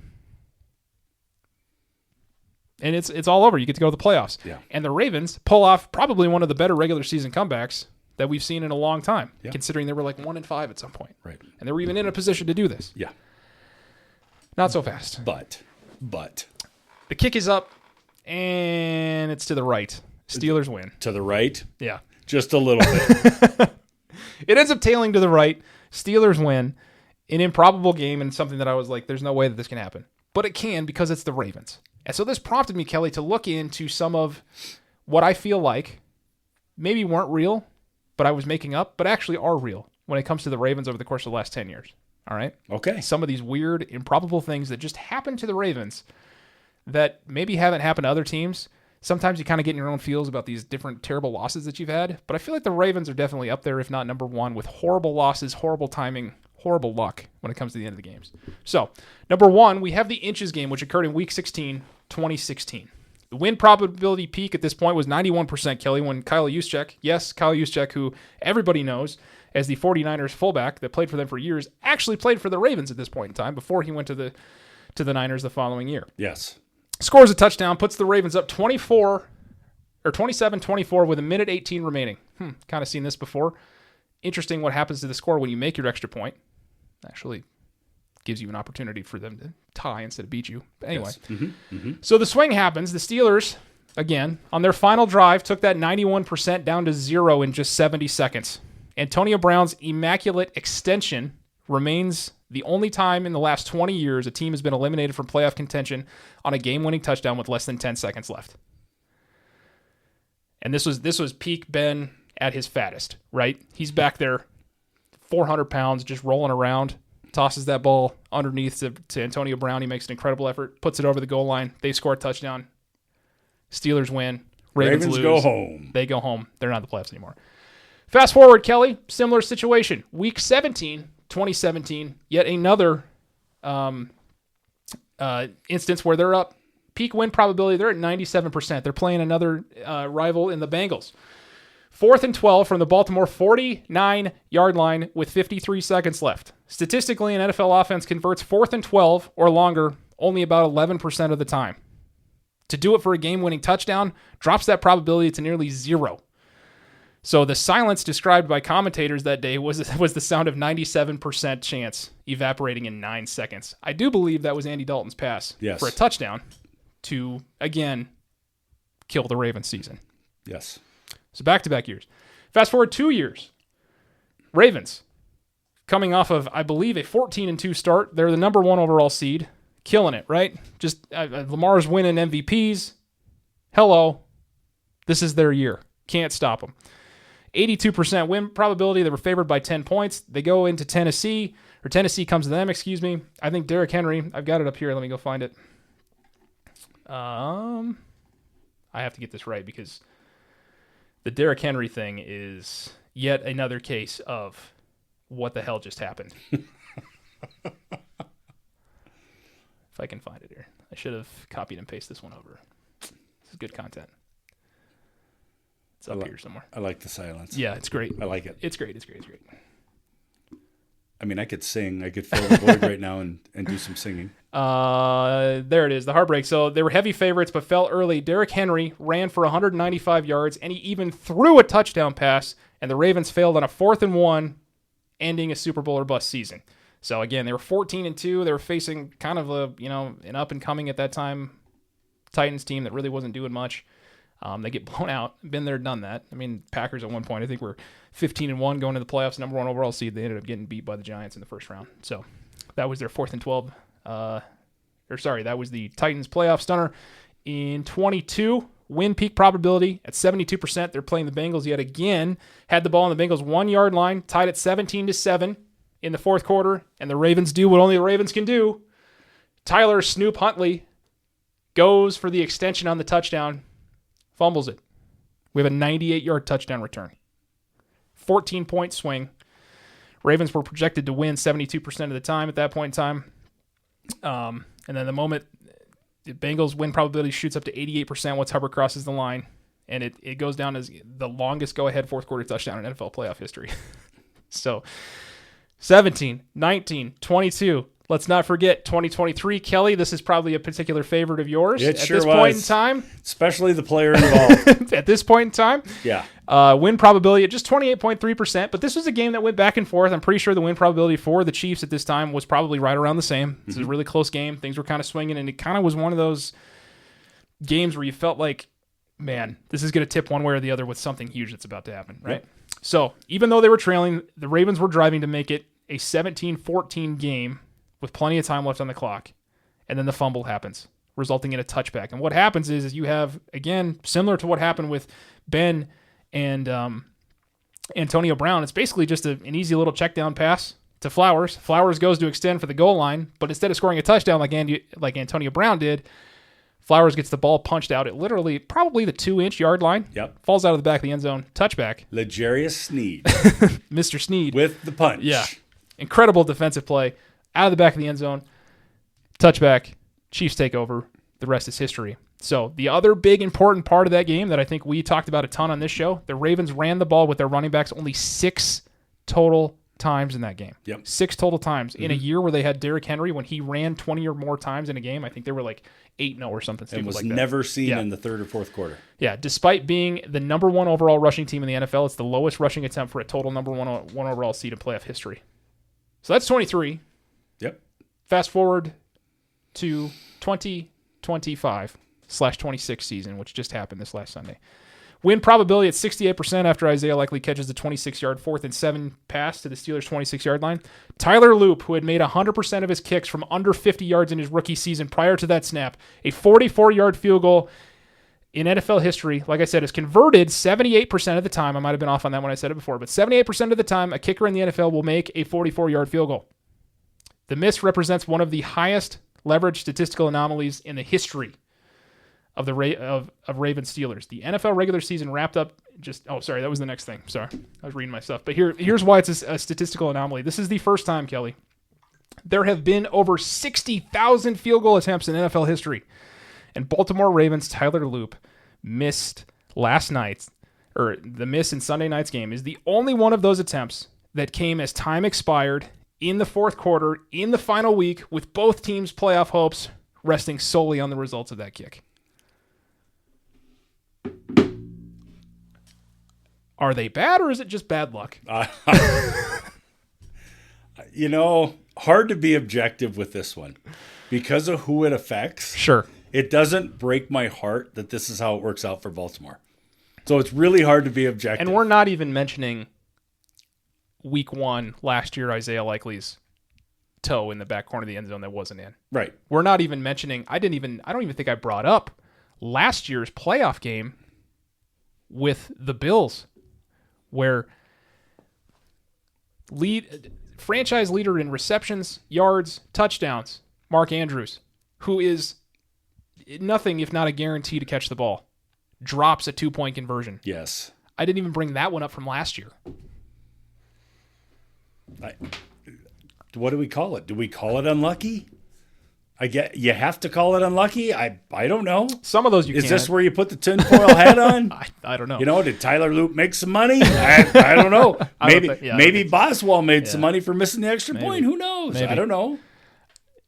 and it's all over. You get to go to the playoffs. Yeah. And the Ravens pull off probably one of the better regular season comebacks that we've seen in a long time, considering they were like 1-5 at some point. Right. And they were even in a position to do this. Yeah. Not so fast. But. The kick is up, and it's to the right. Steelers win. To the right? Yeah. Just a little bit. It ends up tailing to the right. Steelers win. An improbable game and something that I was like, there's no way that this can happen. But it can because it's the Ravens. And so this prompted me, Kelly, to look into some of what I feel like maybe weren't real, but I was making up, but actually are real when it comes to the Ravens over the course of the last 10 years. All right? Okay. Some of these weird, improbable things that just happened to the Ravens that maybe haven't happened to other teams. Sometimes you kind of get in your own feels about these different terrible losses that you've had, but I feel like the Ravens are definitely up there, if not number one, with horrible losses, horrible timing, horrible luck when it comes to the end of the games. So, number one, we have the inches game, which occurred in Week 16, 2016. The win probability peak at this point was 91%, Kelly, when Kyle Juszczyk, who everybody knows as the 49ers fullback that played for them for years, actually played for the Ravens at this point in time before he went to the Niners the following year. Yes. Scores a touchdown, puts the Ravens up 27-24 with a minute 18 remaining. Kind of seen this before. Interesting what happens to the score when you make your extra point. Actually gives you an opportunity for them to tie instead of beat you. But anyway, yes. So the swing happens. The Steelers, again, on their final drive, took that 91% down to 0 in just 70 seconds. Antonio Brown's immaculate extension remains the only time in the last 20 years a team has been eliminated from playoff contention on a game-winning touchdown with less than 10 seconds left. And this was peak Ben at his fattest, right? He's back there, 400 pounds, just rolling around, tosses that ball underneath to Antonio Brown. He makes an incredible effort, puts it over the goal line. They score a touchdown. Steelers win. Ravens lose. Go home. They go home. They're not in the playoffs anymore. Fast forward, Kelly, similar situation. Week 17, 2017, yet another instance where they're up. Peak win probability, they're at 97%. They're playing another rival in the Bengals. 4th and 12 from the Baltimore 49-yard line with 53 seconds left. Statistically, an NFL offense converts 4th and 12 or longer only about 11% of the time. To do it for a game-winning touchdown drops that probability to nearly 0. So the silence described by commentators that day was the sound of 97% chance evaporating in 9 seconds. I do believe that was Andy Dalton's pass for a touchdown to, again, kill the Ravens season. Yes. So back-to-back years. Fast forward 2 years. Ravens, coming off of, I believe, a 14-2 start. They're the number 1 overall seed. Killing it, right? Just Lamar's winning MVPs. Hello. This is their year. Can't stop them. 82% win probability. They were favored by 10 points. They go into Tennessee, or Tennessee comes to them, excuse me. I think Derrick Henry, I've got it up here. Let me go find it. I have to get this right because the Derrick Henry thing is yet another case of what the hell just happened. If I can find it here. I should have copied and pasted this one over. This is good content. It's up here somewhere. I like the silence. Yeah, it's great. I like it. It's great. I mean, I could sing. I could fill the void right now and do some singing. There it is, the heartbreak. So they were heavy favorites, but fell early. Derrick Henry ran for 195 yards, and he even threw a touchdown pass, and the Ravens failed on a 4th and 1, ending a Super Bowl or bust season. So again, they were 14-2. They were facing kind of an up and coming at that time Titans team that really wasn't doing much. They get blown out. Been there, done that. I mean, Packers at one point, I think were 15-1 going to the playoffs, number 1 overall seed. They ended up getting beat by the Giants in the first round. So that was their 4th and 12. That was the Titans playoff stunner. In 22, win peak probability at 72%. They're playing the Bengals yet again. Had the ball on the Bengals 1 yard line, tied at 17-7 in the fourth quarter, and the Ravens do what only the Ravens can do. Tyler Snoop Huntley goes for the extension on the touchdown, fumbles it. We have a 98-yard touchdown return. 14-point swing. Ravens were projected to win 72% of the time at that point in time. And then the moment the Bengals win probability shoots up to 88% once Hubbard crosses the line, and it goes down as the longest go-ahead fourth quarter touchdown in NFL playoff history. So 17, 19, 22. Let's not forget 2023. Kelly, this is probably a particular favorite of yours. It at sure this was. point in time. Especially the player involved. At this point in time. Yeah. Win probability at just 28.3%, but this was a game that went back and forth. I'm pretty sure the win probability for the Chiefs at this time was probably right around the same. This is a really close game. Things were kind of swinging, and it kind of was one of those games where you felt like, man, this is going to tip one way or the other with something huge that's about to happen, right? Yep. So even though they were trailing, the Ravens were driving to make it a 17-14 game with plenty of time left on the clock, and then the fumble happens, resulting in a touchback. And what happens is you have, again, similar to what happened with Ben and Antonio Brown, it's basically just an easy little check down pass to Flowers. Flowers goes to extend for the goal line, but instead of scoring a touchdown like Antonio Brown did, Flowers gets the ball punched out at literally probably the 2-inch yard line. Yep. Falls out of the back of the end zone. Touchback. L'Jarius Sneed. Mr. Sneed. With the punch. Yeah. Incredible defensive play. Out of the back of the end zone. Touchback. Chiefs take over. The rest is history. So the other big important part of that game that I think we talked about a ton on this show, the Ravens ran the ball with their running backs only 6 total times in that game. Yep. 6 total times. In a year where they had Derrick Henry, when he ran 20 or more times in a game, I think they were like 8-0 or something stupid and was like that. never seen in the third or fourth quarter. Yeah, despite being the number 1 overall rushing team in the NFL, it's the lowest rushing attempt for a total number 1 overall seed in playoff history. So that's 23. Yep. Fast forward to 2025/26 season, which just happened this last Sunday. Win probability at 68% after Isaiah likely catches the 26-yard 4th and 7 pass to the Steelers' 26-yard line. Tyler Loop, who had made 100% of his kicks from under 50 yards in his rookie season prior to that snap, a 44-yard field goal in NFL history, like I said, is converted 78% of the time. I might have been off on that when I said it before, but 78% of the time, a kicker in the NFL will make a 44-yard field goal. The miss represents one of the highest leverage statistical anomalies in the history of the Raven Steelers. The NFL regular season wrapped up that was the next thing. Sorry, I was reading my stuff. But here's why it's a statistical anomaly. This is the first time, Kelly, there have been over 60,000 field goal attempts in NFL history. And Baltimore Ravens Tyler Loop missed last night, or the miss in Sunday night's game, is the only one of those attempts that came as time expired in the fourth quarter, in the final week, with both teams' playoff hopes resting solely on the results of that kick. Are they bad, or is it just bad luck? Hard to be objective with this one because of who it affects. Sure. It doesn't break my heart that this is how it works out for Baltimore. So it's really hard to be objective. And we're not even mentioning week 1 last year, Isaiah Likely's toe in the back corner of the end zone that wasn't in. Right. We're not even mentioning, I don't even think I brought up last year's playoff game with the Bills, where franchise leader in receptions, yards, touchdowns, Mark Andrews, who is nothing if not a guarantee to catch the ball, drops a 2-point conversion. Yes. I didn't even bring that one up from last year. What do we call it? Do we call it unlucky? You have to call it unlucky. I don't know. Some of those you Is can't. this where you put the tinfoil hat on? I don't know. Did Tyler Loop make some money? I don't know. Maybe Boswell made some money for missing the extra point. Who knows? Maybe. I don't know.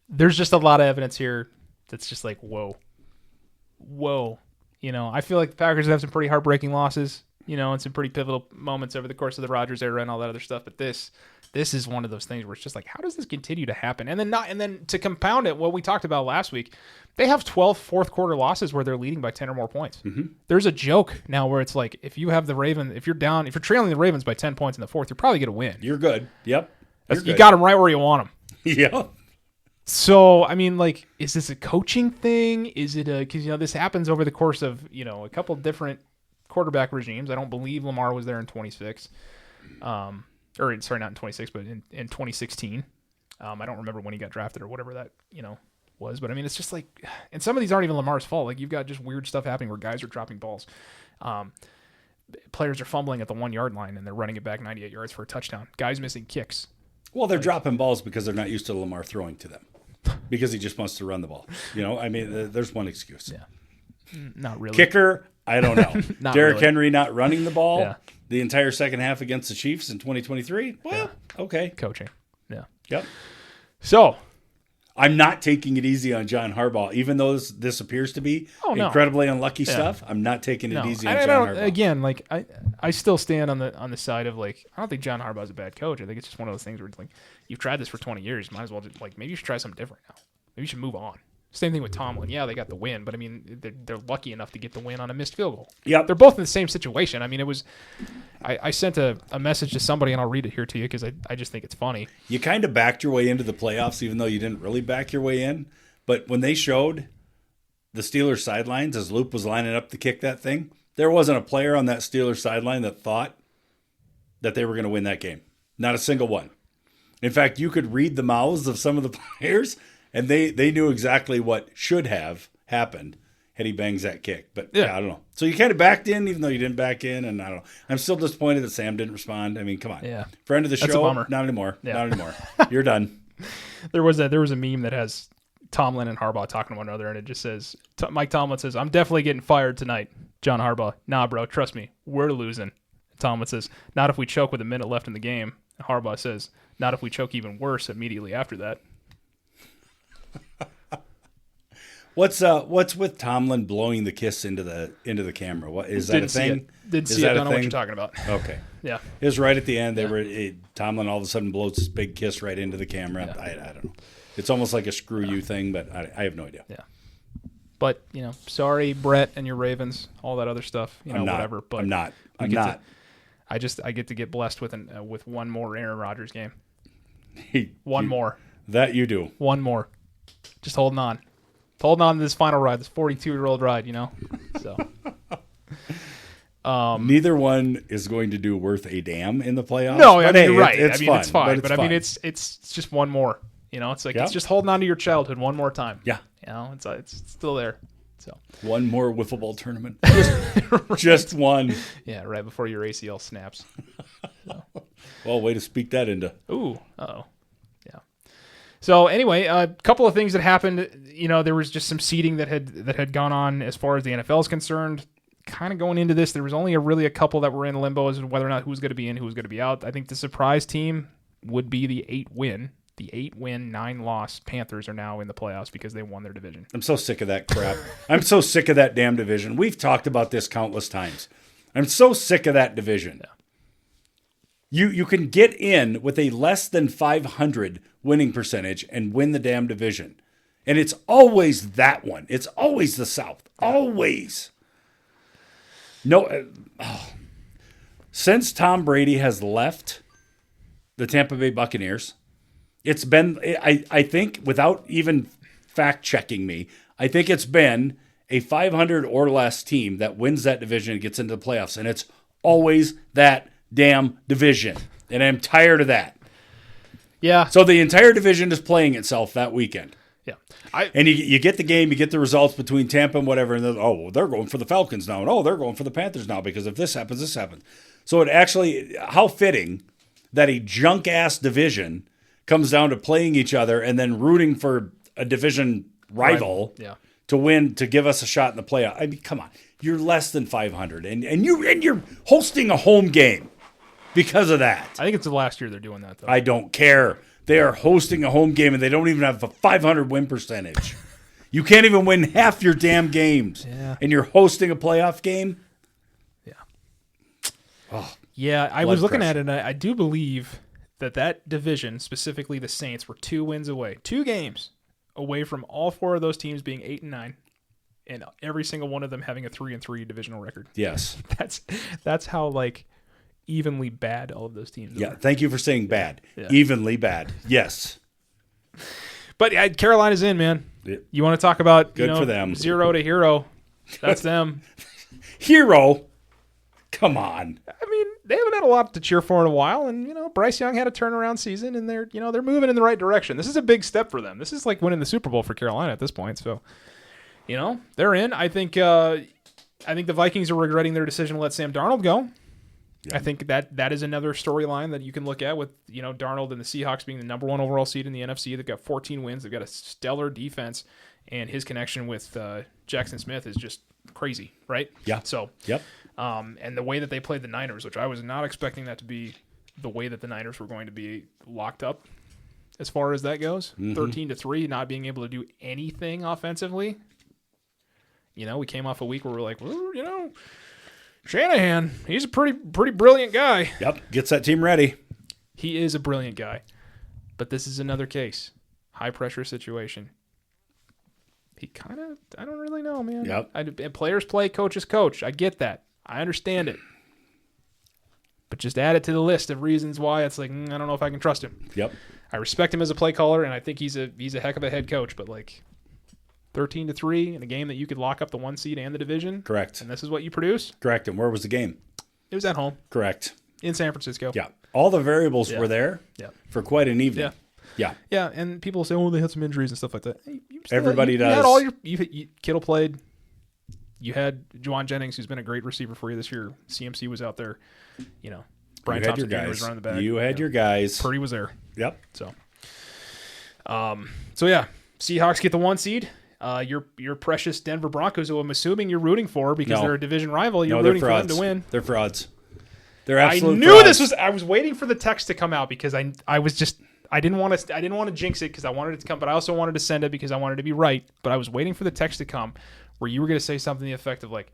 there's just a lot of evidence here that's just like, whoa. I feel like the Packers have some pretty heartbreaking losses, and some pretty pivotal moments over the course of the Rodgers era and all that other stuff. But this is one of those things where it's just like, how does this continue to happen? And then to compound it, what we talked about last week, they have 12 fourth quarter losses where they're leading by 10 or more points. Mm-hmm. There's a joke now where it's like, if you have the Ravens, if you're trailing the Ravens by 10 points in the fourth, you're probably going to win. You're good. Yep. You got them right where you want them. Yep. So, I mean, like, is this a coaching thing? Is it because, this happens over the course of, a couple different quarterback regimes. I don't believe Lamar was there in 26. Not in 26, but in 2016. I don't remember when he got drafted or whatever that, was. But, I mean, it's just like, and some of these aren't even Lamar's fault. Like, you've got just weird stuff happening where guys are dropping balls. Players are fumbling at the 1 yard line and they're running it back 98 yards for a touchdown. Guys missing kicks. Well, they're dropping balls because they're not used to Lamar throwing to them. Because he just wants to run the ball. I mean, there's one excuse. Yeah. Not really. Kicker, I don't know. Derrick really. Henry not running the ball the entire second half against the Chiefs in 2023? Well, okay. Coaching. Yeah. Yep. So, I'm not taking it easy on John Harbaugh, even though this appears to be incredibly unlucky stuff. I'm not taking it easy on John Harbaugh. Again, like I still stand on the side of like, I don't think John Harbaugh's a bad coach. I think it's just one of those things where it's like, you've tried this for 20 years, might as well just maybe you should try something different now. Maybe you should move on. Same thing with Tomlin. Yeah, they got the win, but I mean, they're lucky enough to get the win on a missed field goal. Yep. They're both in the same situation. I mean, it was. I sent a message to somebody, and I'll read it here to you because I just think it's funny. You kind of backed your way into the playoffs, even though you didn't really back your way in. But when they showed the Steelers sidelines as Loop was lining up to kick that thing, there wasn't a player on that Steelers sideline that thought that they were going to win that game. Not a single one. In fact, you could read the mouths of some of the players, and they knew exactly what should have happened had he bangs that kick. But yeah, I don't know. So you kind of backed in, even though you didn't back in, and I don't know. I'm still disappointed that Sam didn't respond. I mean, come on. Yeah. Friend of the That's show, a bummer. not anymore. Yeah. Not anymore. You're done. There was a meme that has Tomlin and Harbaugh talking to one another, and it just says, Mike Tomlin says, "I'm definitely getting fired tonight." John Harbaugh, "Nah, bro, trust me, we're losing." Tomlin says, "Not if we choke with a minute left in the game." And Harbaugh says, "Not if we choke even worse immediately after that." What's with Tomlin blowing the kiss into the camera? What is that a thing? Didn't see it. Don't know what you're talking about. Okay. Yeah. It was right at the end. Tomlin all of a sudden blows this big kiss right into the camera. Yeah. I don't know. It's almost like a screw you thing, but I have no idea. Yeah. But, sorry, Brett and your Ravens, all that other stuff, whatever. But I'm not. I get to get blessed with one more Aaron Rodgers game. One more. That you do. One more. Just holding on. Holding on to this final ride, this 42-year-old ride, So. Neither one is going to do worth a damn in the playoffs. No, I mean, you're right. It's fun, it's fine. But I mean, fun. it's just one more. It's like it's just holding on to your childhood one more time. Yeah. It's still there. So one more wiffle ball tournament. Just one. Yeah, right before your ACL snaps. So. Well, way to speak that into. Ooh. Uh-oh. Yeah. So anyway, a couple of things that happened. There was just some seeding that had gone on as far as the NFL is concerned. Kind of going into this, there was only really a couple that were in limbo as to whether or not who's going to be in, who's going to be out. I think the surprise team would be the 8-win. The 8-win, 9-loss Panthers are now in the playoffs because they won their division. I'm so sick of that crap. I'm so sick of that damn division. We've talked about this countless times. I'm so sick of that division. Yeah. You can get in with a less than 500 winning percentage and win the damn division. And it's always that one. It's always the South. Always. No. Since Tom Brady has left the Tampa Bay Buccaneers, it's been, I think, without even fact-checking me, I think it's been a 500 or less team that wins that division and gets into the playoffs. And it's always that damn division. And I'm tired of that. Yeah. So the entire division is playing itself that weekend. Yeah. And you get the game, you get the results between Tampa and whatever, and they're going for the Falcons now, and they're going for the Panthers now, because if this happens, this happens. So it actually, how fitting that a junk-ass division comes down to playing each other and then rooting for a division rival to win, to give us a shot in the playoff. I mean, come on. You're less than 500, and you're hosting a home game because of that. I think it's the last year they're doing that, though. I don't care. They are hosting a home game, and they don't even have a 500 win percentage. You can't even win half your damn games, and you're hosting a playoff game? Yeah. Oh, yeah, I was looking pressure. at it, and I do believe that division, specifically the Saints, were 2 wins away, 2 games away from all 4 of those teams being 8-9, and every single one of them having a 3-3 divisional record. Yes. That's how, like, evenly bad all of those teams are. Yeah, thank you for saying bad. Yeah. Evenly bad. Yes. But Carolina's in, man. Yeah. You want to talk about Good for them. 0 to hero? That's them. Hero? Come on. I mean, they haven't had a lot to cheer for in a while, and Bryce Young had a turnaround season, and they're moving in the right direction. This is a big step for them. This is like winning the Super Bowl for Carolina at this point. So, they're in. I think the Vikings are regretting their decision to let Sam Darnold go. Yeah. I think that is another storyline that you can look at with Darnold and the Seahawks being the number 1 overall seed in the NFC. They've got 14 wins. They've got a stellar defense, and his connection with Jackson Smith is just crazy, right? Yeah. So, yep. And the way that they played the Niners, which I was not expecting that to be the way that the Niners were going to be locked up as far as that goes. 13-3, not being able to do anything offensively. We came off a week where we're like, well, Shanahan, he's a pretty brilliant guy. Yep, gets that team ready. He is a brilliant guy. But this is another case. High-pressure situation. He kind of, I don't really know, man. Yep. Players play, coaches coach. I get that. I understand it. But just add it to the list of reasons why it's like, I don't know if I can trust him. Yep. I respect him as a play caller, and I think he's a heck of a head coach, but like 13-3 in a game that you could lock up the 1 seed and the division. Correct. And this is what you produce? Correct. And where was the game? It was at home. Correct. In San Francisco. Yeah. All the variables were there for quite an evening. Yeah. Yeah. Yeah, and people say, they had some injuries and stuff like that. Everybody does. You had all your Kittle played. You had Juwan Jennings, who's been a great receiver for you this year. CMC was out there. Brian Thompson Jr. was running the back. You had your guys. Purdy was there. Yep. So yeah, Seahawks get the 1 seed. Your precious Denver Broncos, who I'm assuming you're rooting for because they're a division rival. You're rooting for them to win. They're frauds. They're absolute I knew frauds. this was. I was waiting for the text to come out because I was just. I didn't want to jinx it because I wanted it to come, but I also wanted to send it because I wanted to be right. But I was waiting for the text to come where you were going to say something to the effect of like,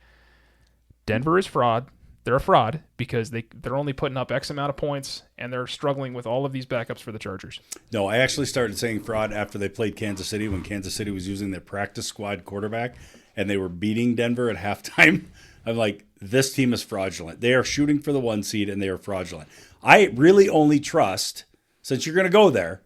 Denver is fraud. They're a fraud because they're only putting up X amount of points and they're struggling with all of these backups for the Chargers. No, I actually started saying fraud after they played Kansas City when Kansas City was using their practice squad quarterback and they were beating Denver at halftime. I'm like, this team is fraudulent. They are shooting for the 1 seed and they are fraudulent. I really only trust, since you're going to go there,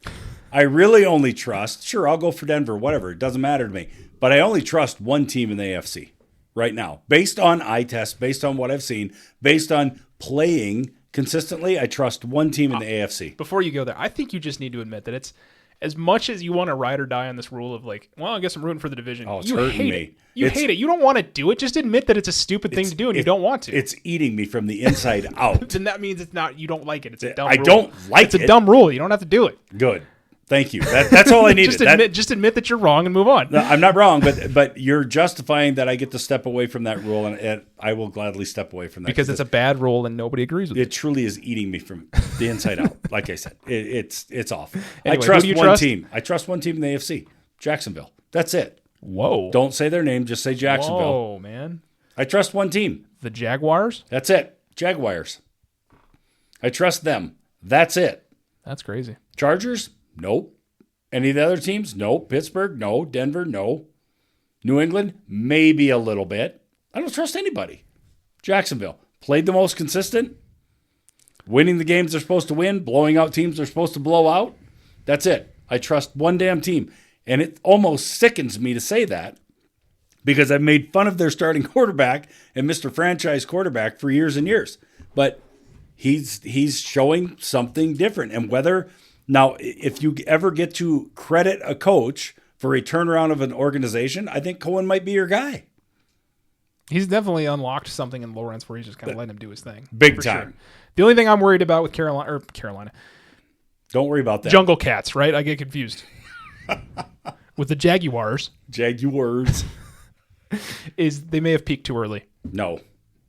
I really only trust, sure, I'll go for Denver, whatever. It doesn't matter to me. But I only trust 1 team in the AFC right now. Based on eye test, based on what I've seen, based on playing consistently, I trust 1 team in the AFC. Before you go there, I think you just need to admit that it's, as much as you want to ride or die on this rule of like, well, I guess I'm rooting for the division. Oh, it's you hurting hate me. It. You hate it. You don't want to do it. Just admit that it's a stupid thing to do and you don't want to. It's eating me from the inside out. Then that means it's not. You don't like it. It's a dumb rule. I don't like it. It's a dumb rule. You don't have to do it. Good. Thank you. That's all I needed. Just admit that you're wrong and move on. No, I'm not wrong, but you're justifying that I get to step away from that rule, and I will gladly step away from that. Because it's a bad rule and nobody agrees with it. It truly is eating me from the inside out. Like I said, it's awful. Anyway, I trust who do you one trust? team. I trust 1 team in the AFC, Jacksonville. That's it. Whoa. Don't say their name. Just say Jacksonville. Whoa, man. I trust 1 team. The Jaguars? That's it. Jaguars. I trust them. That's it. That's crazy. Chargers? Nope. Any of the other teams? No. Pittsburgh? No. Denver? No. New England? Maybe a little bit. I don't trust anybody. Jacksonville. Played the most consistent. Winning the games they're supposed to win. Blowing out teams they're supposed to blow out. That's it. I trust 1 damn team. And it almost sickens me to say that because I've made fun of their starting quarterback and Mr. Franchise quarterback for years and years. But he's showing something different. And whether... Now, if you ever get to credit a coach for a turnaround of an organization, I think Cohen might be your guy. He's definitely unlocked something in Lawrence where he's just kind of letting him do his thing. Big time. Sure. The only thing I'm worried about with Carolina. Don't worry about that. Jungle Cats, right? I get confused. With the Jaguars. Is they may have peaked too early. No.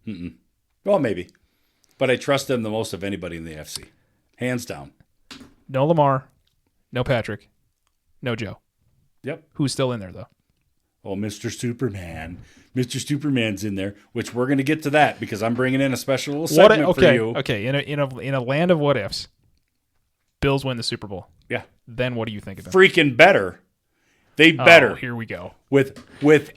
Mm-mm. Well, maybe. But I trust them the most of anybody in the AFC. Hands down. No Lamar. No Patrick. No Joe. Yep. Who's still in there, though? Oh, Mr. Superman. Mr. Superman's in there, which we're going to get to that because I'm bringing in a special little segment for you. Okay, in a land of what ifs, Bills win the Super Bowl. Yeah. Then what do you think of them? Freaking better. They better. Oh, here we go. With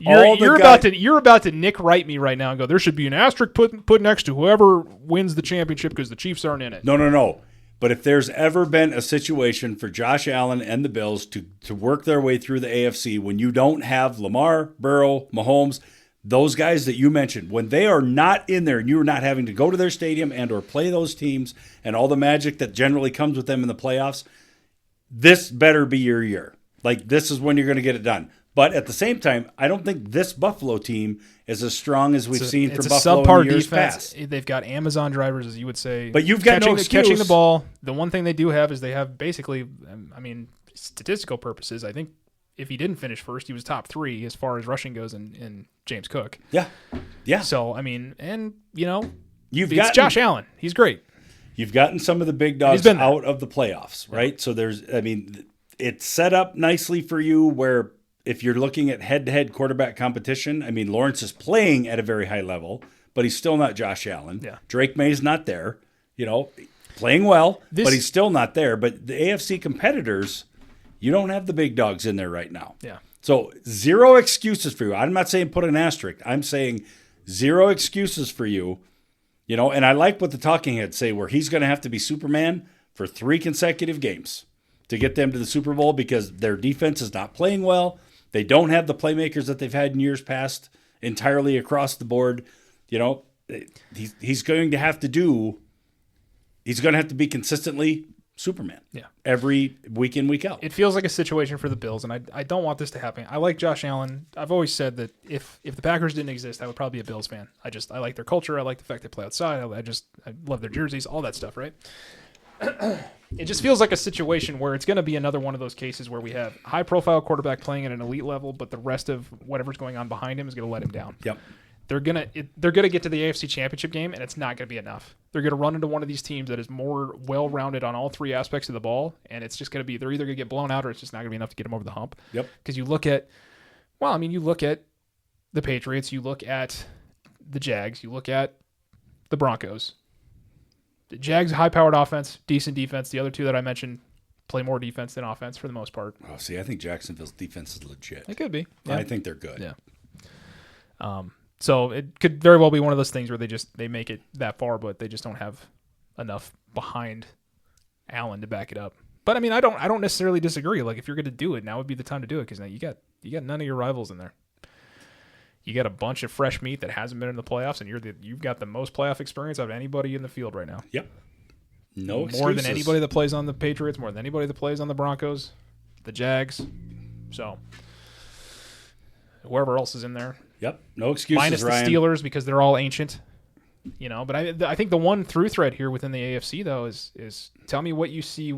all the guys. You're about to Nick Wright me right now and go, there should be an asterisk put next to whoever wins the championship because the Chiefs aren't in it. No. But if there's ever been a situation for Josh Allen and the Bills to work their way through the AFC when you don't have Lamar, Burrow, Mahomes, those guys that you mentioned, when they are not in there and you're not having to go to their stadium and or play those teams and all the magic that generally comes with them in the playoffs, this better be your year. Like, this is when you're going to get it done. But at the same time, I don't think this Buffalo team is as strong as we've seen from Buffalo in the years past. They've got Amazon drivers, as you would say. But you've got no excuse. Catching the ball. The one thing they do have is they have basically, I mean, statistical purposes, I think if he didn't finish first, he was top 3 as far as rushing goes in James Cook. Yeah. So, I mean, and, you know, it's Josh Allen. He's great. You've gotten some of the big dogs out of the playoffs, right? So it's set up nicely for you where if you're looking at head-to-head quarterback competition, I mean, Lawrence is playing at a very high level, but he's still not Josh Allen. Yeah. Drake May's not there, playing well, but he's still not there. But the AFC competitors, you don't have the big dogs in there right now. Yeah. So 0 excuses for you. I'm not saying put an asterisk. I'm saying 0 excuses for you. And I like what the talking heads say, where he's going to have to be Superman for 3 consecutive games to get them to the Super Bowl because their defense is not playing well. They don't have the playmakers that they've had in years past entirely across the board. He's going to have to be consistently Superman. Yeah. Every week in, week out. It feels like a situation for the Bills, and I don't want this to happen. I like Josh Allen. I've always said that if the Packers didn't exist, I would probably be a Bills fan. I like their culture. I like the fact they play outside. I love their jerseys, all that stuff, right? It just feels like a situation where it's going to be another one of those cases where we have high-profile quarterback playing at an elite level, but the rest of whatever's going on behind him is going to let him down. Yep. They're gonna get to the AFC Championship game, and it's not going to be enough. They're going to run into one of these teams that is more well-rounded on all 3 aspects of the ball, and it's just going to be they're either going to get blown out or it's just not going to be enough to get them over the hump. Yep. Because you look at the Patriots, you look at the Jags, you look at the Broncos. The Jags, high-powered offense, decent defense. The other 2 that I mentioned play more defense than offense for the most part. Oh, see, I think Jacksonville's defense is legit. It could be. Yeah. I think they're good. Yeah. So it could very well be one of those things where they make it that far, but they just don't have enough behind Allen to back it up. But I mean, I don't necessarily disagree. Like, if you're going to do it, now would be the time to do it because now you got none of your rivals in there. You got a bunch of fresh meat that hasn't been in the playoffs, and you've got the most playoff experience out of anybody in the field right now. Yep. No excuses. More than anybody that plays on the Patriots, more than anybody that plays on the Broncos, the Jags. So whoever else is in there. Yep. No excuses, minus Ryan. the Steelers because they're all ancient. But I think the one through thread here within the AFC though is tell me what you see.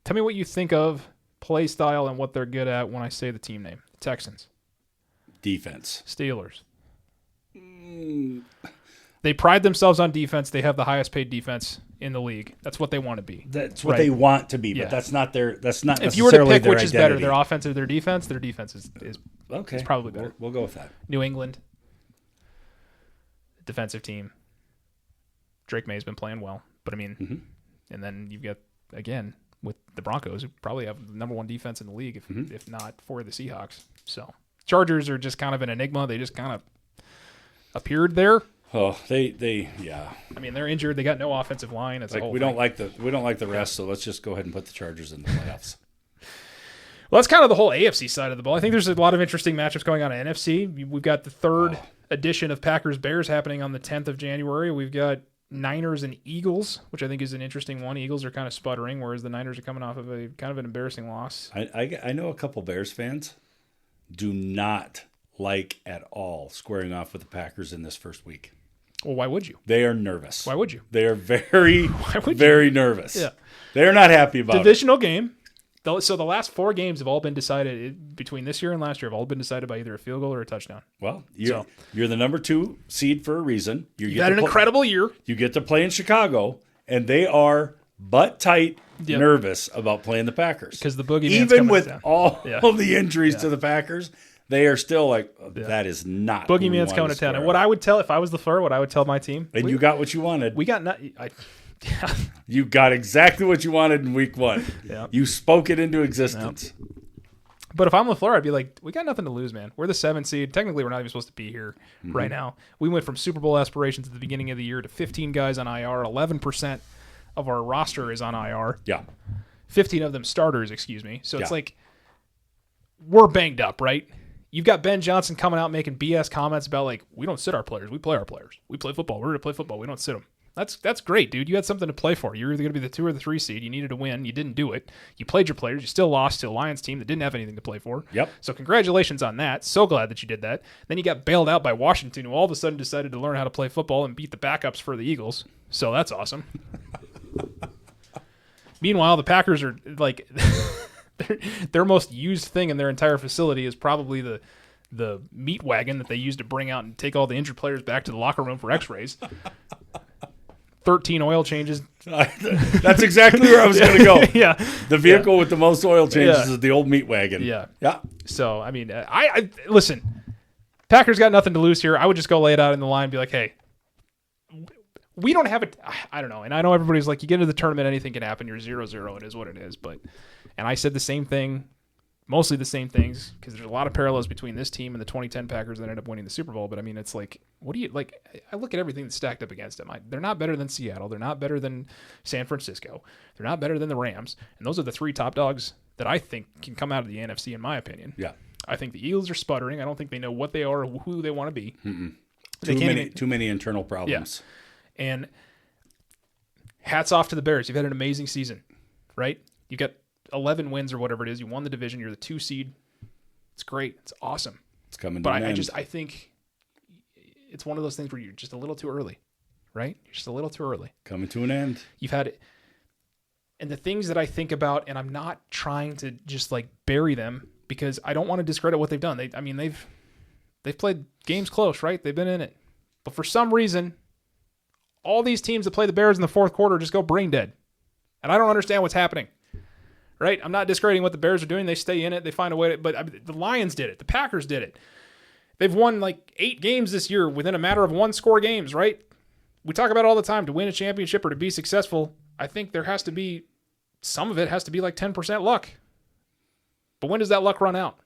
Tell me what you think of play style and what they're good at when I say the team name. Texans. Defense. Steelers. They pride themselves on defense. They have the highest paid defense in the league. That's what they want to be. That's what they want to be, but that's not necessarily if you were to pick their which is identity. better, their offense or their defense is okay. Is probably better. We'll go with that. New England. Defensive team. Drake May's been playing well. But I mean, and then you've got, again, with the Broncos, who probably have the number 1 defense in the league, if not for the Seahawks. So Chargers are just kind of an enigma. They just kind of appeared there. Oh, yeah. I mean, they're injured. They got no offensive line. It's like we don't like the rest, so let's just go ahead and put the Chargers in the playoffs. Well, that's kind of the whole AFC side of the ball. I think there's a lot of interesting matchups going on in NFC. We've got the 3rd edition of Packers-Bears happening on the 10th of January. We've got Niners and Eagles, which I think is an interesting one. Eagles are kind of sputtering, whereas the Niners are coming off of a kind of an embarrassing loss. I know a couple Bears fans do not like at all squaring off with the Packers in this first week. Well, why would you? They are nervous. Why would you? They are very nervous. Yeah. They're not happy about Divisional game. So the last 4 games have all been decided between this year and last year have all been decided by either a field goal or a touchdown. Well, you're the number 2 seed for a reason. You had an incredible year. You get to play in Chicago, and they are butt tight nervous about playing the Packers. Because the boogeyman's even coming with down. all the injuries to the Packers, they are still like, that is not who we Boogeyman's want coming to town. square And what up. I would tell, if I was LaFleur, what I would tell my team. And you got what you wanted. We got You got exactly what you wanted in week 1. Yeah. You spoke it into existence. But if I'm LaFleur, I'd be like, we got nothing to lose, man. We're the 7th seed. Technically, we're not even supposed to be here right now. We went from Super Bowl aspirations at the beginning of the year to 15 guys on IR. 11% of our roster is on IR. Yeah. 15 of them starters, excuse me. So it's like, we're banged up, right? You've got Ben Johnson coming out making BS comments about, like, we don't sit our players. We play our players. We play football. We're going to play football. We don't sit them. That's great, dude. You had something to play for. You were either going to be the 2 or the 3 seed. You needed to win. You didn't do it. You played your players. You still lost to a Lions team that didn't have anything to play for. Yep. So congratulations on that. So glad that you did that. Then you got bailed out by Washington, who all of a sudden decided to learn how to play football and beat the backups for the Eagles. So that's awesome. Meanwhile, the Packers are like their most used thing in their entire facility is probably the meat wagon that they use to bring out and take all the injured players back to the locker room for x-rays. 13 oil changes. That's exactly where I was going to go. Yeah. The vehicle with the most oil changes is the old meat wagon. Yeah. Yeah. So, I mean, I listen, Packers got nothing to lose here. I would just go lay it out in the line and be like, hey, we don't have it. I don't know. And I know everybody's like, you get into the tournament, anything can happen. You're 0-0. It is what it is. And I said the same thing, mostly the same things, because there's a lot of parallels between this team and the 2010 Packers that ended up winning the Super Bowl. But I mean, it's like, what do you like? I look at everything that's stacked up against them. They're not better than Seattle. They're not better than San Francisco. They're not better than the Rams. And those are the 3 top dogs that I think can come out of the NFC, in my opinion. Yeah. I think the Eagles are sputtering. I don't think they know what they are or who they want to be. Too many internal problems. Yeah. And hats off to the Bears. You've had an amazing season, right? You've got 11 wins or whatever it is. You won the division. You're the 2 seed. It's great. It's awesome. It's coming to But an end. I think it's one of those things where you're just a little too early, right? You're just a little too early. Coming to an end. You've had it. And the things that I think about, and I'm not trying to just like bury them because I don't want to discredit what they've done. They've played games close, right? They've been in it. But for some reason, all these teams that play the Bears in the fourth quarter just go brain dead. And I don't understand what's happening. Right? I'm not discrediting what the Bears are doing. They stay in it. They find a way to, but I mean, the Lions did it. The Packers did it. They've won like 8 games this year within a matter of 1-score games, right? We talk about it all the time. To win a championship or to be successful, I think there has to be, some of it has to be like 10% luck. But when does that luck run out?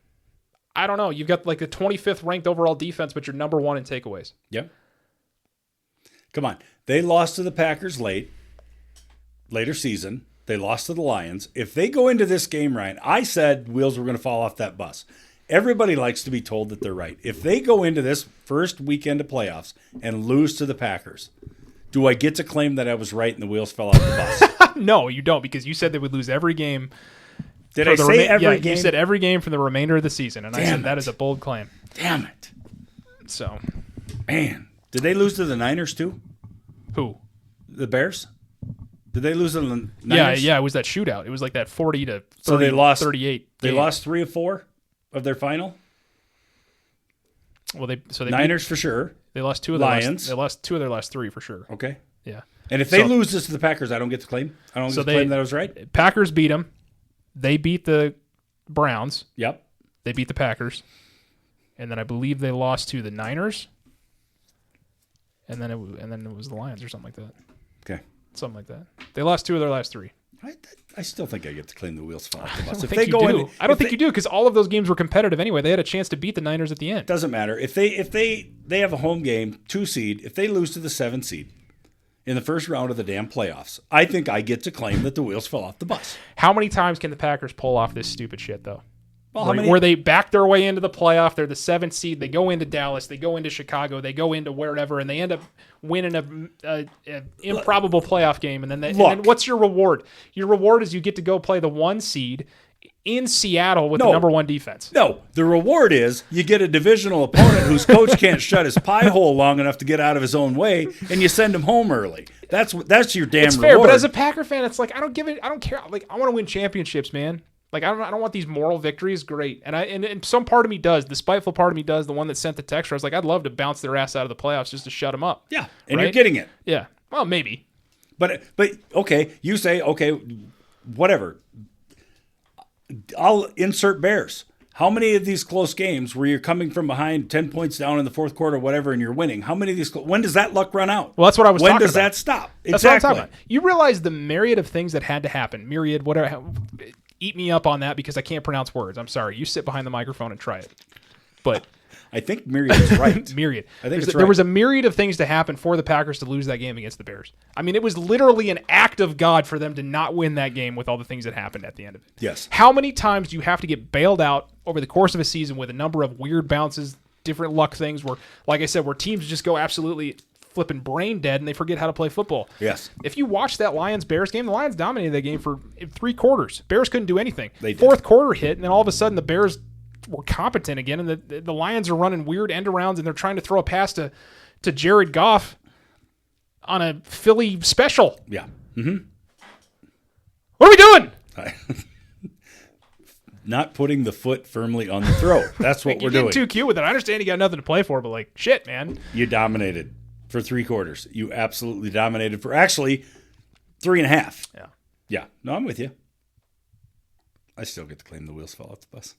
I don't know. You've got like the 25th ranked overall defense, but you're number 1 in takeaways. Yep. Come on. They lost to the Packers later season. They lost to the Lions. If they go into this game, Ryan, I said wheels were going to fall off that bus. Everybody likes to be told that they're right. If they go into this first weekend of playoffs and lose to the Packers, do I get to claim that I was right and the wheels fell off the bus? No, you don't, because you said they would lose every game. Did I say every game? You said every game for the remainder of the season, and I said that is a bold claim. Damn it. So, man, did they lose to the Niners too? Who? The Bears? Did they lose to the Niners? Yeah, it was that shootout. It was like that 40 to 30, so they lost 38. They lost 3 of 4 of their final? Well, they Niners for sure. They lost 2 of Lions. they lost 2 of their last 3 for sure. Okay. Yeah. And if they lose this to the Packers, I don't get to claim. I don't get to claim that I was right. Packers beat them. They beat the Browns. Yep. They beat the Packers. And then I believe they lost to the Niners. And then it was the Lions or something like that. Okay. Something like that. They lost 2 of their last 3. I still think I get to claim the wheels fall off the bus. I don't think you do, because all of those games were competitive anyway. They had a chance to beat the Niners at the end. Doesn't matter. If they have a home game, 2 seed, if they lose to the 7 seed in the first round of the damn playoffs, I think I get to claim that the wheels fell off the bus. How many times can the Packers pull off this stupid shit, though? Well, where they back their way into the playoff, they're the 7th seed, they go into Dallas, they go into Chicago, they go into wherever, and they end up winning a improbable playoff game. And then what's your reward? Your reward is you get to go play the 1 seed in Seattle with the number 1 defense. No, the reward is you get a divisional opponent whose coach can't shut his pie hole long enough to get out of his own way, and you send him home early. That's your damn it's fair, reward. but as a Packer fan, it's like I don't care. Like I want to win championships, man. Like I don't want these moral victories. Great, and some part of me does. The spiteful part of me does. The one that sent the text where I was like, I'd love to bounce their ass out of the playoffs just to shut them up. Yeah, and right? you're getting it. Yeah, well, maybe. But okay, you say okay. whatever. I'll insert Bears. How many of these close games where you're coming from behind 10 points down in the fourth quarter, whatever, and you're winning? How many of these? When does that luck run out? Well, that's what I was talking about. When does that stop? That's what I'm talking about. You realize the myriad of things that had to happen. Myriad, whatever. Eat me up on that because I can't pronounce words. I'm sorry. You sit behind the microphone and try it. But I think myriad is right. Myriad. I think there was a myriad of things to happen for the Packers to lose that game against the Bears. I mean, it was literally an act of God for them to not win that game with all the things that happened at the end of it. Yes. How many times do you have to get bailed out over the course of a season with a number of weird bounces, different luck things where, like I said, where teams just go absolutely flipping brain dead and they forget how to play football? Yes. If you watch that Lions-Bears game, the Lions dominated that game for 3 quarters. Bears couldn't do anything. They did. Fourth quarter hit, and then all of a sudden the Bears were competent again, and the Lions are running weird end arounds, and they're trying to throw a pass to Jared Goff on a Philly special. Yeah. Mm-hmm. What are we doing? Not putting the foot firmly on the throat. That's what we're doing. You're getting too cute with it. I understand you got nothing to play for, but like, shit, man. You dominated for 3 quarters. You absolutely dominated for actually 3.5. Yeah. Yeah. No, I'm with you. I still get to claim the wheels fall off the bus.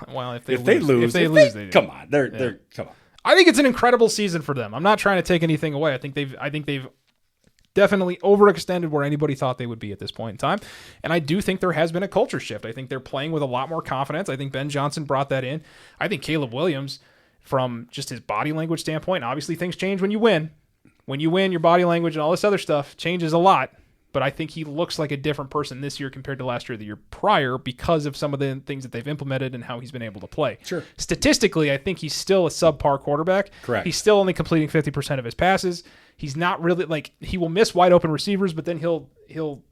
Well, if they lose, they do. Come on. Come on. I think it's an incredible season for them. I'm not trying to take anything away. I think they've definitely overextended where anybody thought they would be at this point in time. And I do think there has been a culture shift. I think they're playing with a lot more confidence. I think Ben Johnson brought that in. I think Caleb Williams, from just his body language standpoint, obviously things change when you win. When you win, your body language and all this other stuff changes a lot. But I think he looks like a different person this year compared to last year, the year prior, because of some of the things that they've implemented and how he's been able to play. Sure. Statistically, I think he's still a subpar quarterback. Correct. He's still only completing 50% of his passes. He's not really he will miss wide open receivers, but then he'll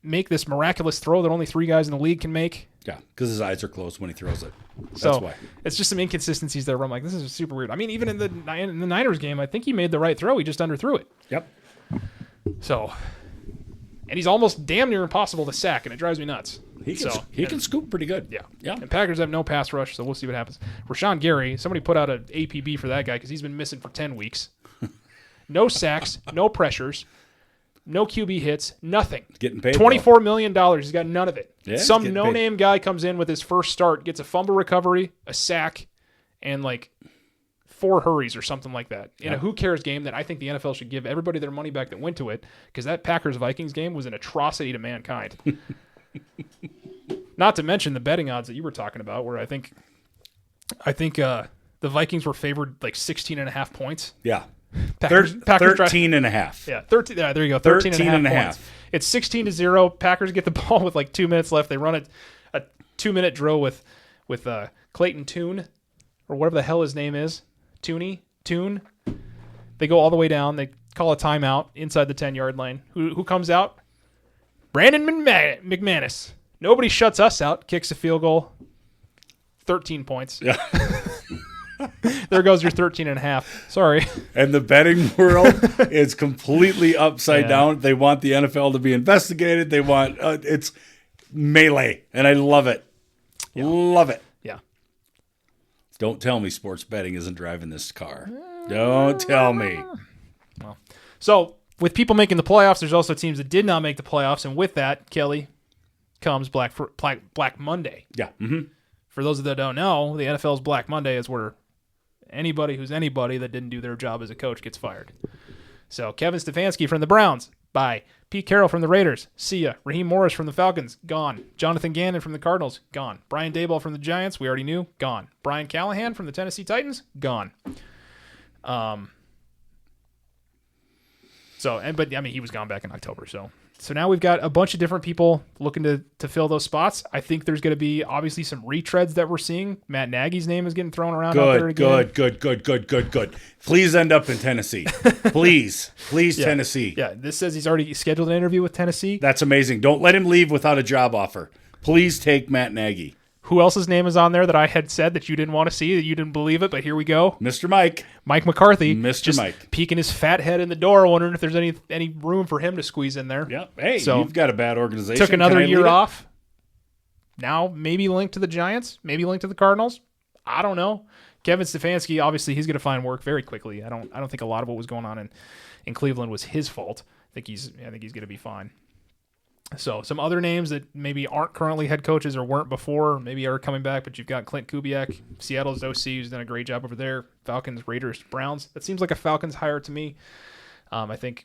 make this miraculous throw that only 3 guys in the league can make. Yeah, because his eyes are closed when he throws it. That's so why. It's just some inconsistencies there where I'm like, this is super weird. I mean, even in the Niners game, I think he made the right throw. He just underthrew it. Yep. So... And he's almost damn near impossible to sack, and it drives me nuts. He can scoop pretty good. Yeah. Yeah. And Packers have no pass rush, so we'll see what happens. Rashawn Gary, somebody put out an APB for that guy because he's been missing for 10 weeks. No sacks, no pressures, no QB hits, nothing. Getting paid. $24 million. He's got none of it. Yeah, some no-name guy comes in with his first start, gets a fumble recovery, a sack, and 4 hurries or something like that in a who cares game that I think the NFL should give everybody their money back that went to it, because that Packers-Vikings game was an atrocity to mankind. Not to mention the betting odds that you were talking about, where I think the Vikings were favored 16.5 points. Yeah. Packers 13.5. Yeah, 13. Yeah, there you go. 13.5 points. It's 16-0. Packers get the ball with 2 minutes left. They run a 2-minute drill with Clayton Tune, or whatever the hell his name is. Tune. They go all the way down. They call a timeout inside the 10-yard line. Who comes out? Brandon McManus. Nobody shuts us out. Kicks a field goal. 13 points. Yeah. There goes your 13.5. Sorry. And the betting world is completely upside down. They want the NFL to be investigated. They want it's melee, and I love it. Yeah. Love it. Yeah. Don't tell me sports betting isn't driving this car. Don't tell me. Well, so with people making the playoffs, there's also teams that did not make the playoffs, and with that, Kelly, comes Black Monday. Yeah. Mm-hmm. For those that don't know, the NFL's Black Monday is where anybody who's anybody that didn't do their job as a coach gets fired. So Kevin Stefanski from the Browns, bye. Pete Carroll from the Raiders, see ya. Raheem Morris from the Falcons, gone. Jonathan Gannon from the Cardinals, gone. Brian Daboll from the Giants, we already knew, gone. Brian Callahan from the Tennessee Titans, gone. But he was gone back in October. So now we've got a bunch of different people looking to fill those spots. I think there's going to be obviously some retreads that we're seeing. Matt Nagy's name is getting thrown around out there again. Good. Please end up in Tennessee. Please, yeah. Tennessee. Yeah, this says he's already scheduled an interview with Tennessee. That's amazing. Don't let him leave without a job offer. Please take Matt Nagy. Who else's name is on there that I had said that you didn't want to see, that you didn't believe it, but here we go. Mr. Mike. Mike McCarthy. Mr. Just Mike. peeking his fat head in the door, wondering if there's any room for him to squeeze in there. Yeah. Hey, so, you've got a bad organization. Took another year off. Now maybe linked to the Giants, maybe linked to the Cardinals. I don't know. Kevin Stefanski, obviously he's going to find work very quickly. I don't think a lot of what was going on in Cleveland was his fault. I think he's going to be fine. So some other names that maybe aren't currently head coaches or weren't before, maybe are coming back, but you've got Clint Kubiak, Seattle's OC, who's done a great job over there. Falcons, Raiders, Browns. That seems like a Falcons hire to me. I think,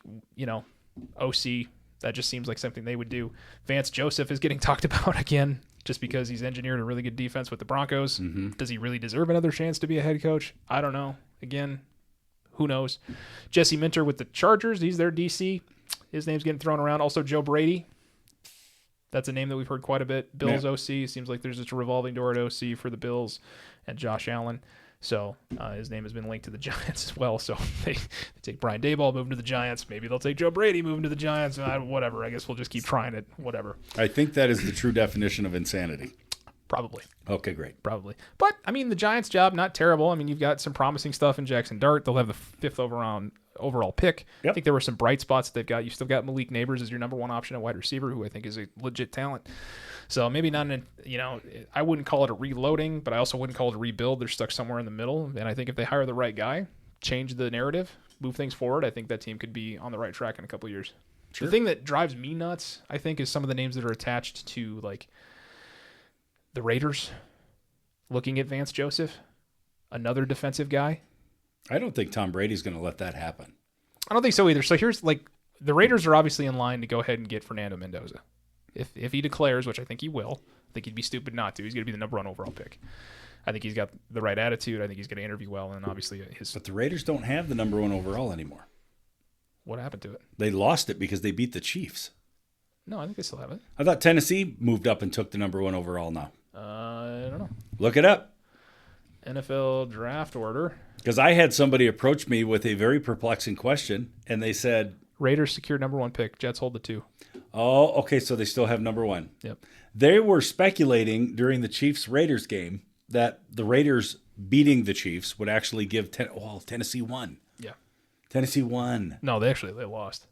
OC, that just seems like something they would do. Vance Joseph is getting talked about again just because he's engineered a really good defense with the Broncos. Mm-hmm. Does he really deserve another chance to be a head coach? I don't know. Again, who knows? Jesse Minter with the Chargers. He's their DC. His name's getting thrown around. Also, Joe Brady. That's a name that we've heard quite a bit. Bills OC. Seems like there's just a revolving door at OC for the Bills and Josh Allen. So his name has been linked to the Giants as well. So they take Brian Daboll, move him to the Giants. Maybe they'll take Joe Brady, move him to the Giants. Whatever. I guess we'll just keep trying it. Whatever. I think that is the true definition of insanity. Probably. Okay, great. Probably. But, the Giants' job, not terrible. You've got some promising stuff in Jackson Dart. They'll have the 5th overall pick. Yep. I think there were some bright spots that they've got. You've still got Malik Neighbors as your number 1 option at wide receiver, who I think is a legit talent. So maybe not I wouldn't call it a reloading, but I also wouldn't call it a rebuild. They're stuck somewhere in the middle. And I think if they hire the right guy, change the narrative, move things forward, I think that team could be on the right track in a couple of years. Sure. The thing that drives me nuts, I think, is some of the names that are attached to, the Raiders. Looking at Vance Joseph, another defensive guy. I don't think Tom Brady's going to let that happen. I don't think so either. So here's the Raiders are obviously in line to go ahead and get Fernando Mendoza. If he declares, which I think he will, I think he'd be stupid not to. He's going to be the number 1 overall pick. I think he's got the right attitude. I think he's going to interview well, and obviously But the Raiders don't have the number 1 overall anymore. What happened to it? They lost it because they beat the Chiefs. No, I think they still have it. I thought Tennessee moved up and took the number 1 overall now. I don't know. Look it up. NFL draft order. Because I had somebody approach me with a very perplexing question, and they said... Raiders secure number 1 pick. Jets hold the 2. Oh, okay, so they still have number 1. Yep. They were speculating during the Chiefs-Raiders game that the Raiders beating the Chiefs would actually give... Tennessee won. Yeah. Tennessee won. No, they lost.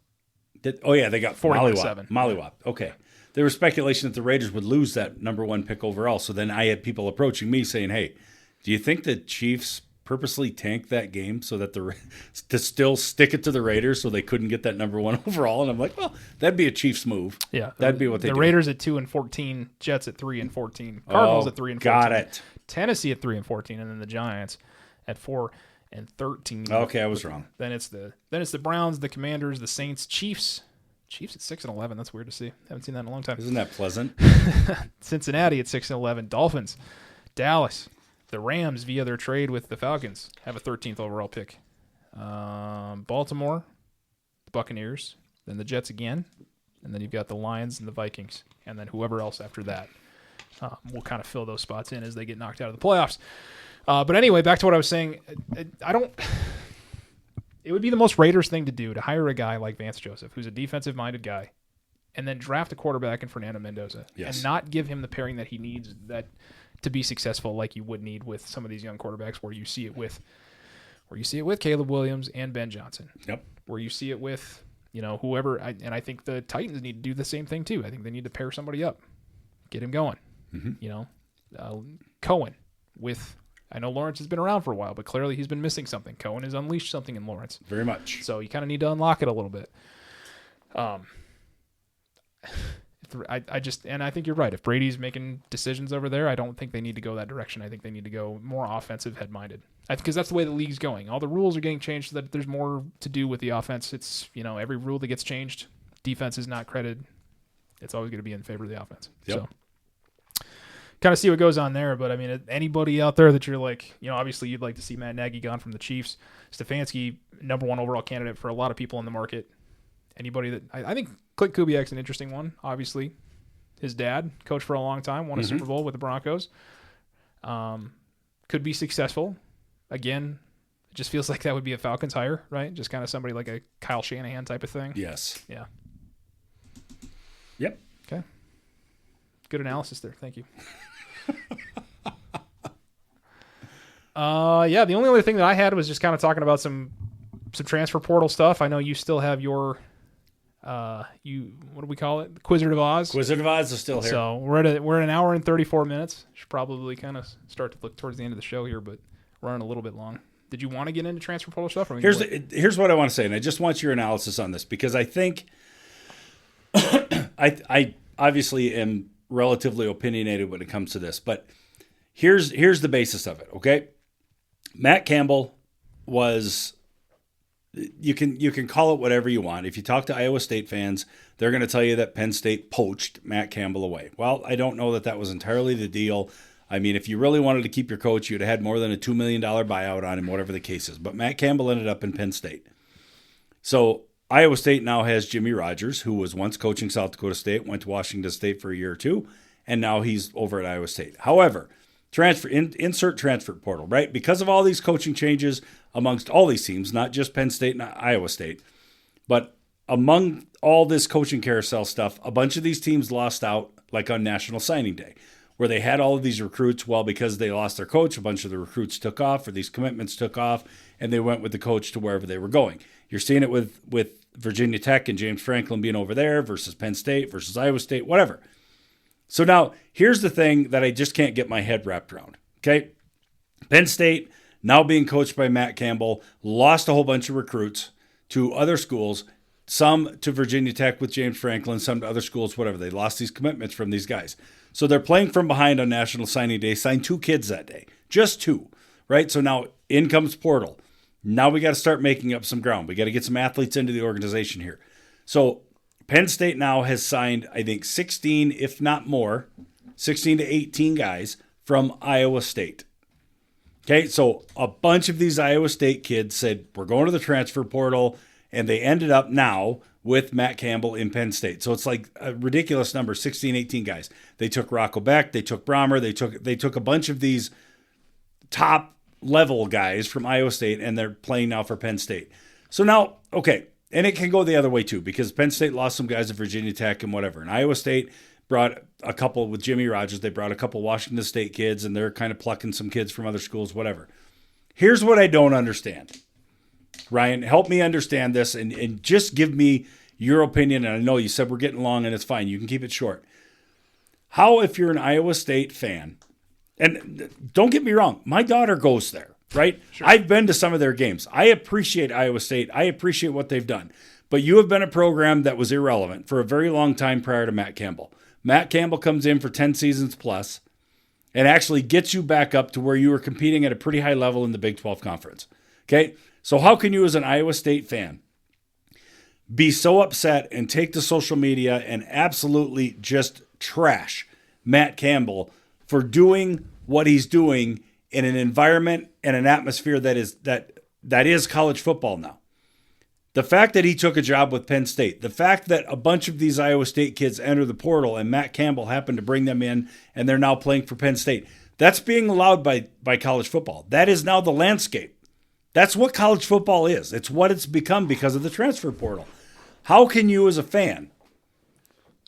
They got 41-7. Mollywop. Okay. There was speculation that the Raiders would lose that number 1 pick overall. So then I had people approaching me saying, hey, do you think the Chiefs purposely tanked that game so that to still stick it to the Raiders so they couldn't get that number 1 overall? And I'm like, well, that'd be a Chiefs move. Yeah. That'd be what they do. The Raiders at 2-14, Jets at 3-14, Cardinals at 3-14. Got it. Tennessee at 3-14, and then the Giants at 4-13. Okay, I was wrong. Then it's the Browns, the Commanders, the Saints, Chiefs at 6-11. That's weird to see. Haven't seen that in a long time. Isn't that pleasant? Cincinnati at 6-11. Dolphins, Dallas, the Rams via their trade with the Falcons have a 13th overall pick. Baltimore, the Buccaneers, then the Jets again, and then you've got the Lions and the Vikings, and then whoever else after that. We'll kind of fill those spots in as they get knocked out of the playoffs. But anyway, back to what I was saying. It would be the most Raiders thing to do to hire a guy like Vance Joseph, who's a defensive-minded guy, and then draft a quarterback in Fernando Mendoza, and not give him the pairing that he needs to be successful, like you would need with some of these young quarterbacks, where you see it with Caleb Williams and Ben Johnson. Yep. Where you see it with whoever, and I think the Titans need to do the same thing too. I think they need to pair somebody up, get him going. Mm-hmm. Cohen with. I know Lawrence has been around for a while, but clearly he's been missing something. Cohen has unleashed something in Lawrence. Very much. So you kind of need to unlock it a little bit. I think you're right. If Brady's making decisions over there, I don't think they need to go that direction. I think they need to go more offensive head-minded. Because that's the way the league's going. All the rules are getting changed so that there's more to do with the offense. It's, every rule that gets changed, defense is not credited. It's always going to be in favor of the offense. Yep. So kind of see what goes on there. But, anybody out there that you're like, obviously you'd like to see Matt Nagy gone from the Chiefs. Stefanski, number 1 overall candidate for a lot of people in the market. Anybody that I think Clint Kubiak's an interesting one, obviously. His dad, coached for a long time, won a Super Bowl with the Broncos. Could be successful. Again, it just feels like that would be a Falcons hire, right? Just kind of somebody like a Kyle Shanahan type of thing. Yes. Yeah. Yep. Okay. Good analysis there. Thank you. The only other thing that I had was just kind of talking about some transfer portal stuff. I know you still have your what do we call it? Quizard of Oz. Quizard of Oz is still here. So we're at an hour and 34 minutes. Should probably kind of start to look towards the end of the show here, but we're running a little bit long. Did you want to get into transfer portal stuff? Or here's what I want to say, and I just want your analysis on this because I think I obviously am relatively opinionated when it comes to this, but here's the basis of it, okay? Matt Campbell was, you can call it whatever you want. If you talk to Iowa State fans, they're going to tell you that Penn State poached Matt Campbell away. Well, I don't know that was entirely the deal. I mean, if you really wanted to keep your coach, you'd have had more than a $2 million buyout on him, whatever the case is. But Matt Campbell ended up in Penn State. So Iowa State now has Jimmy Rogers, who was once coaching South Dakota State, went to Washington State for a year or two, and now he's over at Iowa State. However, insert transfer portal, right? Because of all these coaching changes amongst all these teams, not just Penn State and Iowa State, but among all this coaching carousel stuff, a bunch of these teams lost out, like on National Signing Day, where they had all of these recruits. Well, because they lost their coach, a bunch of the recruits took off, or these commitments took off, and they went with the coach to wherever they were going. You're seeing it with Virginia Tech and James Franklin being over there versus Penn State versus Iowa State, whatever. So now here's the thing that I just can't get my head wrapped around. Okay. Penn State, now being coached by Matt Campbell, lost a whole bunch of recruits to other schools, some to Virginia Tech with James Franklin, some to other schools, whatever. They lost these commitments from these guys. So they're playing from behind on National Signing Day, signed 2 kids that day, just 2, right? So now in comes portal. Now we got to start making up some ground. We got to get some athletes into the organization here. So Penn State now has signed, I think, 16, if not more, 16 to 18 guys from Iowa State. Okay, so a bunch of these Iowa State kids said, we're going to the transfer portal, and they ended up now with Matt Campbell in Penn State. So it's like a ridiculous number, 16, 18 guys. They took Rocco Beck, they took Brahmer, they took a bunch of these top level guys from Iowa State, and they're playing now for Penn State. So now, okay, and it can go the other way too, because Penn State lost some guys at Virginia Tech and whatever. And Iowa State brought a couple with Jimmy Rogers. They brought a couple Washington State kids, and they're kind of plucking some kids from other schools, whatever. Here's what I don't understand. Ryan, help me understand this, and just give me your opinion. And I know you said we're getting long, and it's fine. You can keep it short. How, if you're an Iowa State fan, and don't get me wrong, my daughter goes there, right? Sure. I've been to some of their games. I appreciate Iowa State. I appreciate what they've done. But you have been a program that was irrelevant for a very long time prior to Matt Campbell. Matt Campbell comes in for 10 seasons plus and actually gets you back up to where you were competing at a pretty high level in the Big 12 Conference. Okay? So how can you as an Iowa State fan be so upset and take to social media and absolutely just trash Matt Campbell for doing what he's doing in an environment and an atmosphere that is college football now? The fact that he took a job with Penn State, the fact that a bunch of these Iowa State kids enter the portal and Matt Campbell happened to bring them in and they're now playing for Penn State, that's being allowed by college football. That is now the landscape. That's what college football is. It's what it's become because of the transfer portal. How can you as a fan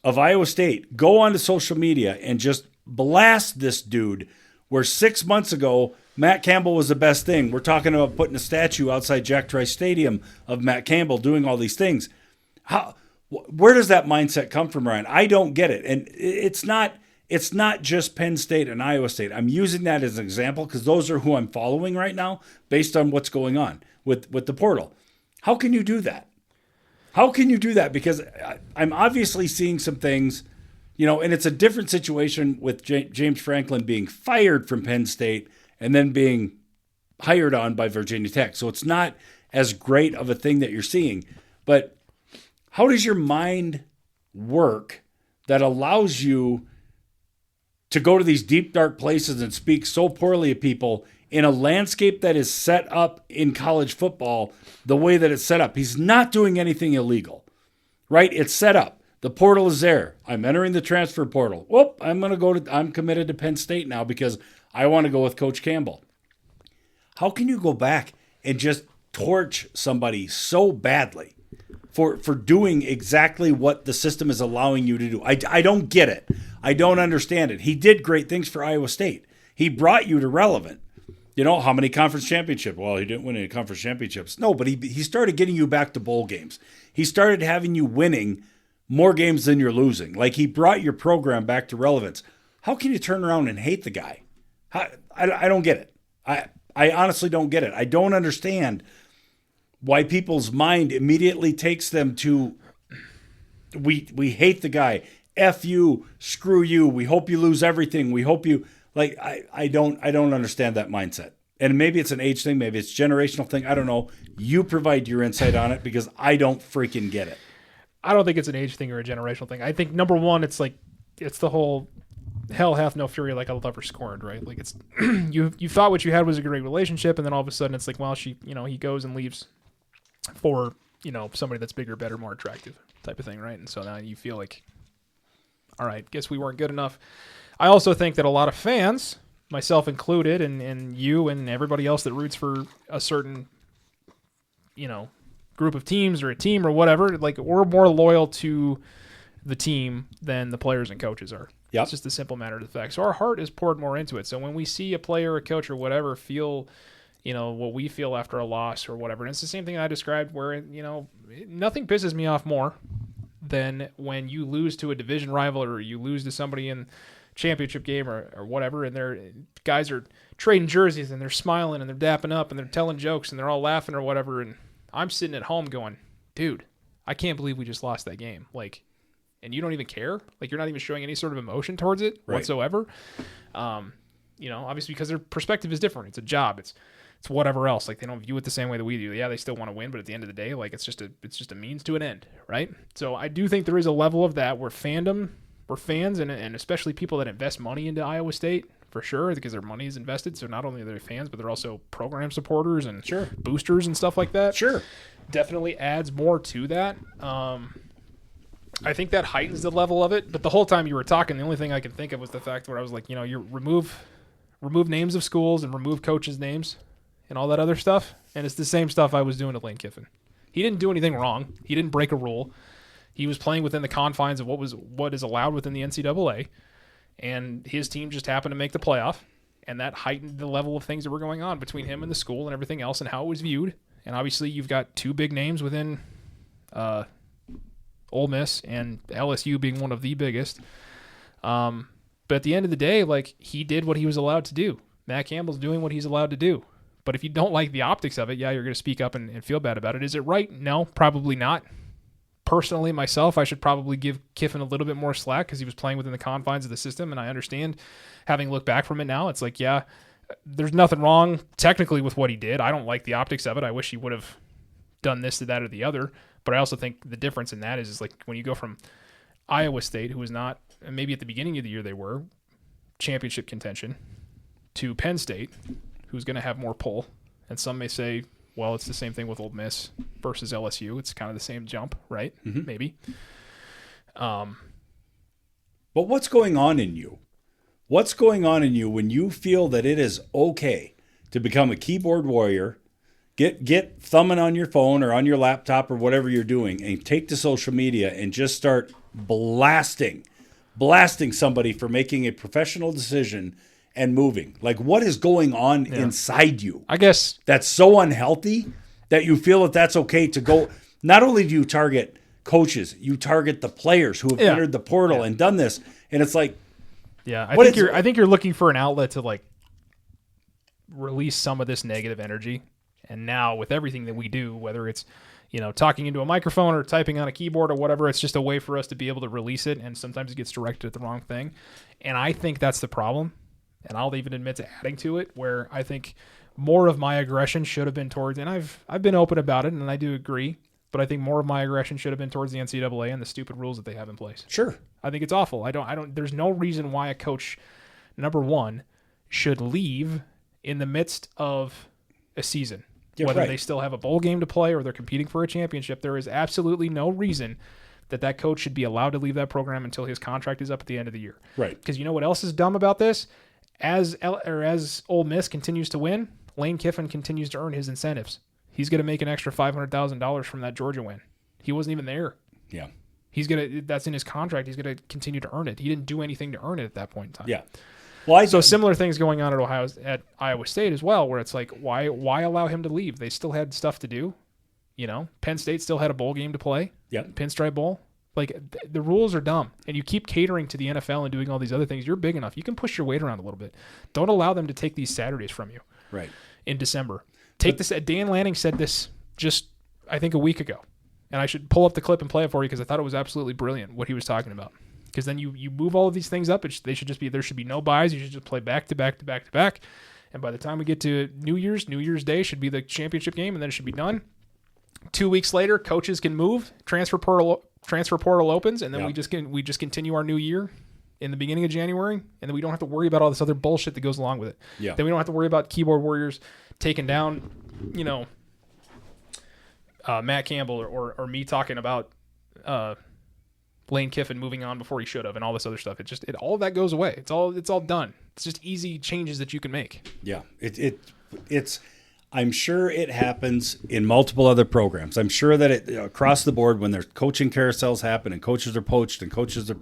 of Iowa State go onto social media and just blast this dude where 6 months ago Matt Campbell was the best thing? We're talking about putting a statue outside Jack Trice Stadium of Matt Campbell doing all these things. Where does that mindset come from, Ryan? I don't get it. And it's not just Penn State and Iowa State. I'm using that as an example because those are who I'm following right now based on what's going on with the portal. How can you do that? How can you do that? Because I'm obviously seeing some things, and it's a different situation with James Franklin being fired from Penn State and then being hired on by Virginia Tech. So it's not as great of a thing that you're seeing. But how does your mind work that allows you to go to these deep, dark places and speak so poorly of people in a landscape that is set up in college football the way that it's set up? He's not doing anything illegal, right? It's set up. The portal is there. I'm entering the transfer portal. Whoop, I'm committed to Penn State now because I want to go with Coach Campbell. How can you go back and just torch somebody so badly for doing exactly what the system is allowing you to do? I don't get it. I don't understand it. He did great things for Iowa State. He brought you to relevant. How many conference championships? Well, he didn't win any conference championships. No, but he started getting you back to bowl games. He started having you winning more games than you're losing. Like, he brought your program back to relevance. How can you turn around and hate the guy? I don't get it. I honestly don't get it. I don't understand why people's mind immediately takes them to we hate the guy. F you, screw you. We hope you lose everything. We hope you like. I don't understand that mindset. And maybe it's an age thing. Maybe it's a generational thing. I don't know. You provide your insight on it because I don't freaking get it. I don't think it's an age thing or a generational thing. I think number one, it's the whole hell hath no fury like a lover scorned, right? Like it's you thought what you had was a great relationship, and then all of a sudden it's like, well, he goes and leaves for somebody that's bigger, better, more attractive type of thing, right? And so now you feel like, all right, guess we weren't good enough. I also think that a lot of fans, myself included, and you and everybody else that roots for a certain, group of teams or a team or whatever, like we're more loyal to the team than the players and coaches are. Yep. It's just a simple matter of the fact. So our heart is poured more into it. So when we see a player, a coach, or whatever feel, what we feel after a loss or whatever, and it's the same thing I described where, nothing pisses me off more than when you lose to a division rival or you lose to somebody in championship game or whatever, and their guys are trading jerseys and they're smiling and they're dapping up and they're telling jokes and they're all laughing or whatever, and I'm sitting at home going, dude, I can't believe we just lost that game. Like, and you don't even care. Like, you're not even showing any sort of emotion towards it whatsoever. Obviously because their perspective is different. It's a job. It's whatever else. Like, they don't view it the same way that we do. Yeah, they still want to win, but at the end of the day, like, it's just a means to an end, right? So I do think there is a level of that where we're fans, and especially people that invest money into Iowa State, for sure, because their money is invested. So not only are they fans, but they're also program supporters and boosters and stuff like that. Sure. Definitely adds more to that. I think that heightens the level of it. But the whole time you were talking, the only thing I could think of was the fact where I was like, you remove names of schools and remove coaches' names and all that other stuff. And it's the same stuff I was doing to Lane Kiffin. He didn't do anything wrong. He didn't break a rule. He was playing within the confines of what is allowed within the NCAA. And his team just happened to make the playoff, and that heightened the level of things that were going on between him and the school and everything else and how it was viewed. And obviously you've got two big names within Ole Miss and LSU being one of the biggest. But at the end of the day, like, he did what he was allowed to do. Matt Campbell's doing what he's allowed to do. But if you don't like the optics of it, yeah, you're going to speak up and feel bad about it. Is it right? No, probably not. Personally, myself, I should probably give Kiffin a little bit more slack because he was playing within the confines of the system, and I understand, having looked back from it now, it's like, yeah, there's nothing wrong technically with what he did. I don't like the optics of it. I wish he would have done this to that or the other, but I also think the difference in that is like when you go from Iowa State, who was not, and maybe at the beginning of the year they were, championship contention, to Penn State, who's going to have more pull, and some may say, well, it's the same thing with Ole Miss versus LSU. It's kind of the same jump, right? Mm-hmm. Maybe. But what's going on in you? What's going on in you when you feel that it is okay to become a keyboard warrior, get thumbing on your phone or on your laptop or whatever you're doing, and take to social media and just start blasting somebody for making a professional decision and moving? Like, what is going on inside you? I guess that's so unhealthy that you feel that that's okay to go. Not only do you target coaches, you target the players who have entered the portal and done this, and it's like, I think you're looking for an outlet to like release some of this negative energy. And now with everything that we do, whether it's talking into a microphone or typing on a keyboard or whatever, it's just a way for us to be able to release it. And sometimes it gets directed at the wrong thing, and I think that's the problem. And I'll even admit to adding to it, where I think more of my aggression should have been towards, and I've been open about it, and I do agree, but I think more of my aggression should have been towards the NCAA and the stupid rules that they have in place. Sure. I think it's awful. There's no reason why a coach, number one, should leave in the midst of a season. Yeah, whether they still have a bowl game to play or they're competing for a championship, there is absolutely no reason that coach should be allowed to leave that program until his contract is up at the end of the year. Right. Because you know what else is dumb about this? As Ole Miss continues to win, Lane Kiffin continues to earn his incentives. He's going to make an extra $500,000 from that Georgia win. He wasn't even there. Yeah. That's in his contract. He's going to continue to earn it. He didn't do anything to earn it at that point in time. Yeah. Well, so similar things going on at Iowa State as well, where it's like, why allow him to leave? They still had stuff to do. Penn State still had a bowl game to play. Yeah. Pinstripe Bowl. Like, the rules are dumb, and you keep catering to the NFL and doing all these other things. You're big enough. You can push your weight around a little bit. Don't allow them to take these Saturdays from you. Right. In December. Dan Lanning said this just, I think, a week ago, And I should pull up the clip and play it for you because I thought it was absolutely brilliant what he was talking about. Because then you move all of these things up. There should be no buys. You should just play back to back to back to back. And by the time we get to New Year's Day should be the championship game, and then it should be done. 2 weeks later, coaches can move. Transfer portal opens, and then we just continue our new year in the beginning of January, and then we don't have to worry about all this other bullshit that goes along with it. Yeah. Then we don't have to worry about keyboard warriors taking down, Matt Campbell or me talking about Lane Kiffin moving on before he should have, and all this other stuff. All of that goes away. It's all done. It's just easy changes that you can make. Yeah, it's. I'm sure it happens in multiple other programs. I'm sure that across the board when there's coaching carousels happen and coaches are poached and coaches are,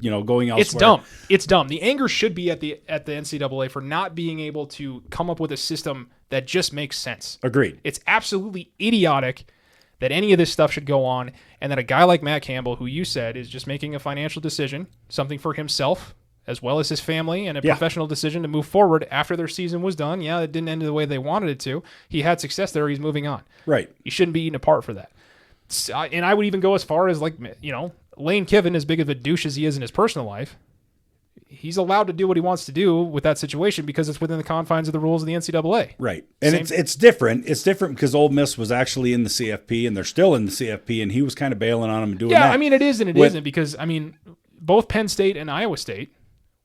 going elsewhere. It's dumb. The anger should be at the NCAA for not being able to come up with a system that just makes sense. Agreed. It's absolutely idiotic that any of this stuff should go on, and that a guy like Matt Campbell, who you said is just making a financial decision, something for himself as well as his family, and a professional decision to move forward after their season was done. Yeah, it didn't end the way they wanted it to. He had success there. He's moving on. Right. You shouldn't be eaten apart for that. And I would even go as far as, Lane Kiffin, as big of a douche as he is in his personal life, he's allowed to do what he wants to do with that situation because it's within the confines of the rules of the NCAA. Right. And it's different. It's different because Ole Miss was actually in the CFP, and they're still in the CFP, and he was kind of bailing on them and doing that. Yeah, I mean, it is and it isn't because, both Penn State and Iowa State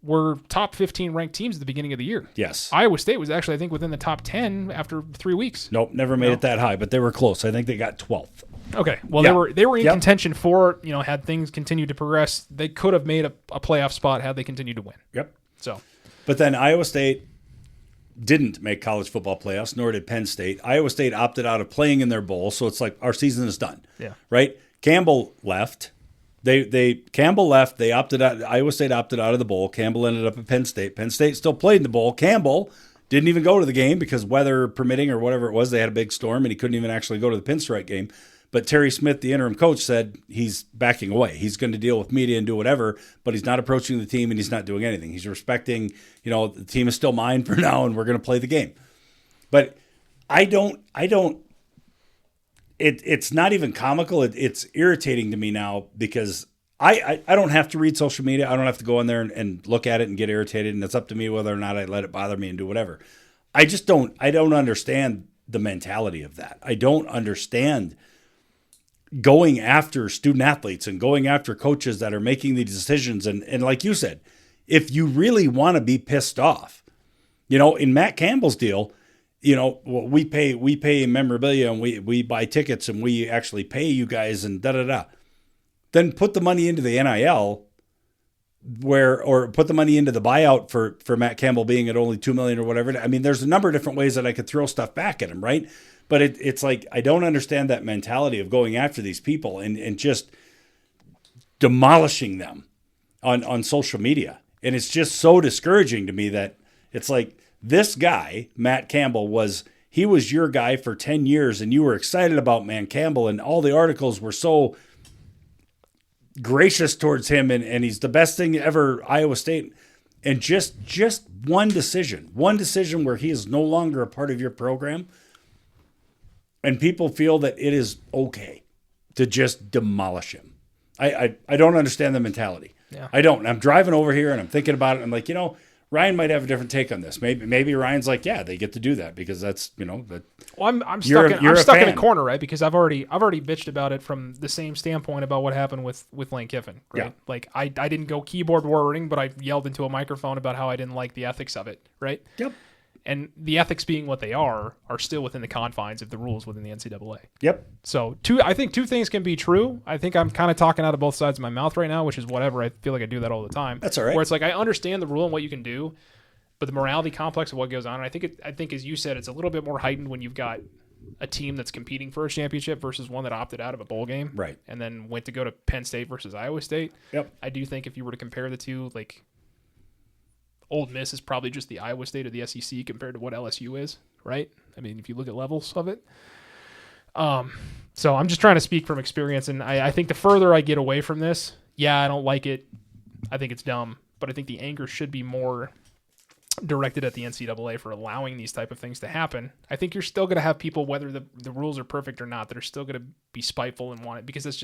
were top 15 ranked teams at the beginning of the year. Yes. Iowa State was actually, I think, within the top 10 after 3 weeks. Nope, never made it that high, but they were close. I think they got 12th. Okay. Well, they were in contention for, had things continued to progress, they could have made a playoff spot had they continued to win. Yep. So, but then Iowa State didn't make college football playoffs, nor did Penn State. Iowa State opted out of playing in their bowl, so it's like our season is done. Yeah. Right? Campbell left. Campbell left. They opted out. Iowa State opted out of the bowl. Campbell ended up at Penn State. Penn State still played in the bowl. Campbell didn't even go to the game because weather permitting or whatever it was, they had a big storm and he couldn't even actually go to the pinstripe game. But Terry Smith, the interim coach, said he's backing away. He's going to deal with media and do whatever, but he's not approaching the team and he's not doing anything. He's respecting, the team is still mine for now and we're going to play the game. But it's not even comical. It's irritating to me now because I don't have to read social media. I don't have to go in there and look at it and get irritated. And it's up to me whether or not I let it bother me and do whatever. I don't understand the mentality of that. I don't understand going after student athletes and going after coaches that are making these decisions. And like you said, if you really want to be pissed off, in Matt Campbell's deal, we pay memorabilia and we buy tickets and we actually pay you guys and da-da-da. Then put the money into the NIL or put the money into the buyout for Matt Campbell being at only $2 million or whatever. I mean, there's a number of different ways that I could throw stuff back at him, right? But it's like, I don't understand that mentality of going after these people and just demolishing them on social media. And it's just so discouraging to me that it's like, this guy, Matt Campbell, was your guy for 10 years and you were excited about Matt Campbell and all the articles were so gracious towards him and he's the best thing ever, Iowa State. And just one decision where he is no longer a part of your program and people feel that it is okay to just demolish him. I don't understand the mentality. Yeah. I don't. I'm driving over here and I'm thinking about it. I'm like, Ryan might have a different take on this. Maybe Ryan's like, yeah, they get to do that because that's that. Well, I'm stuck in a corner, right? Because I've already bitched about it from the same standpoint about what happened with Lane Kiffin, right? Yeah. Like I didn't go keyboard warring, but I yelled into a microphone about how I didn't like the ethics of it, right? Yep. And the ethics being what they are still within the confines of the rules within the NCAA. Yep. So I think two things can be true. I think I'm kind of talking out of both sides of my mouth right now, which is whatever. I feel like I do that all the time. That's all right. Where it's like I understand the rule and what you can do, but the morality complex of what goes on, and I think as you said, it's a little bit more heightened when you've got a team that's competing for a championship versus one that opted out of a bowl game, right? And then went to go to Penn State versus Iowa State. Yep. I do think if you were to compare the two, like Ole Miss is probably just the Iowa State or the SEC compared to what LSU is, right? I mean, if you look at levels of it. So I'm just trying to speak from experience, and I think the further I get away from this, I don't like it. I think it's dumb, but I think the anger should be more directed at the NCAA for allowing these type of things to happen, I think you're still going to have people, whether the rules are perfect or not, that are still going to be spiteful and want it, because that's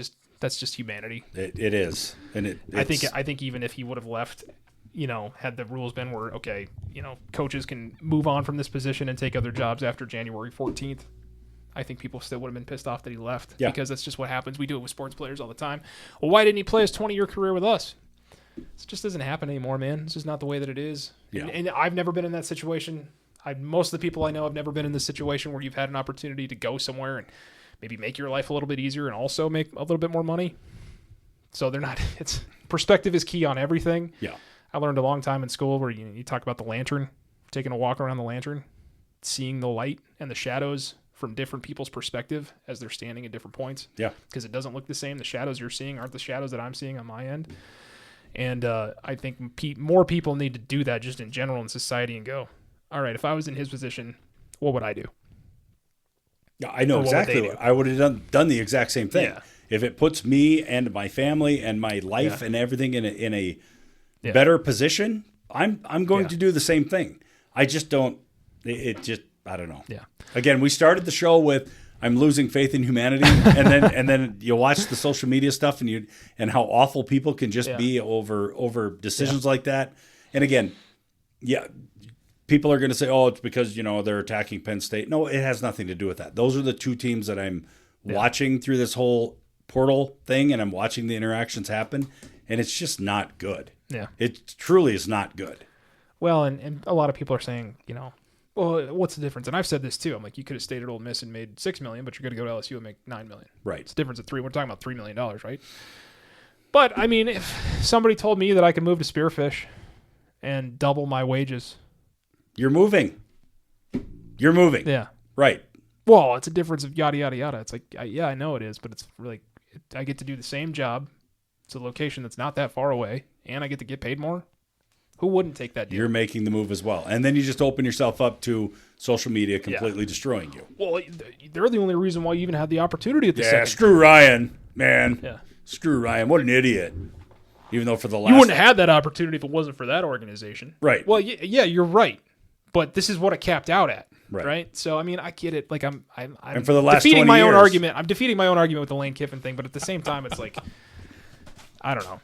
just humanity. It is, and I think even if he would have left, had the rules been where coaches can move on from this position and take other jobs after January 14th. I think people still would have been pissed off that he left, because that's just what happens. We do it with sports players all the time. Well, why didn't he play his 20-year career with us? It just doesn't happen anymore, man. It's just not the way that it is. Yeah. And I've never been in that situation. Most of the people I know have never been in this situation where you've had an opportunity to go somewhere and maybe make your life a little bit easier and also make a little bit more money. So perspective is key on everything. Yeah. I learned a long time in school where you talk about the lantern, taking a walk around the lantern, seeing the light and the shadows from different people's perspective as they're standing at different points. Yeah. Because it doesn't look the same. The shadows you're seeing aren't the shadows that I'm seeing on my end. And I think more people need to do that just in general in society and go, all right, if I was in his position, what would I do? Yeah, I know exactly. I would have done the exact same thing. Yeah. If it puts me and my family and my life and everything in a better position, I'm going to do the same thing. I just don't. I don't know. Yeah. Again, we started the show with I'm losing faith in humanity, and then you watch the social media stuff and how awful people can just be over decisions like that. And again, people are going to say, oh, it's because they're attacking Penn State. No, it has nothing to do with that. Those are the two teams that I'm watching through this whole portal thing, and I'm watching the interactions happen, and it's just not good. Yeah, it truly is not good. Well, and a lot of people are saying, well, what's the difference? And I've said this too. I'm like, you could have stayed at Ole Miss and made $6 million, but you're going to go to LSU and make $9 million. Right. It's a difference of $3. We're talking about $3 million, right? But I mean, if somebody told me that I could move to Spearfish and double my wages, you're moving. Yeah. Right. Well, it's a difference of yada yada yada. It's like, I know it is, but it's really, I get to do the same job. It's a location that's not that far away, and I get to get paid more. Who wouldn't take that deal? You're making the move as well. And then you just open yourself up to social media completely destroying you. Well, they're the only reason why you even had the opportunity at the second. Screw Ryan, man. Yeah. Screw Ryan. What an idiot. Even though for the last... You wouldn't have had that opportunity if it wasn't for that organization. Right. Well, yeah, you're right. But this is what it capped out at. Right. So, I mean, I get it. Like, I'm and for the last defeating 20 my own years. argument. I'm defeating my own argument with the Lane Kiffin thing, but at the same time, it's like, I don't know.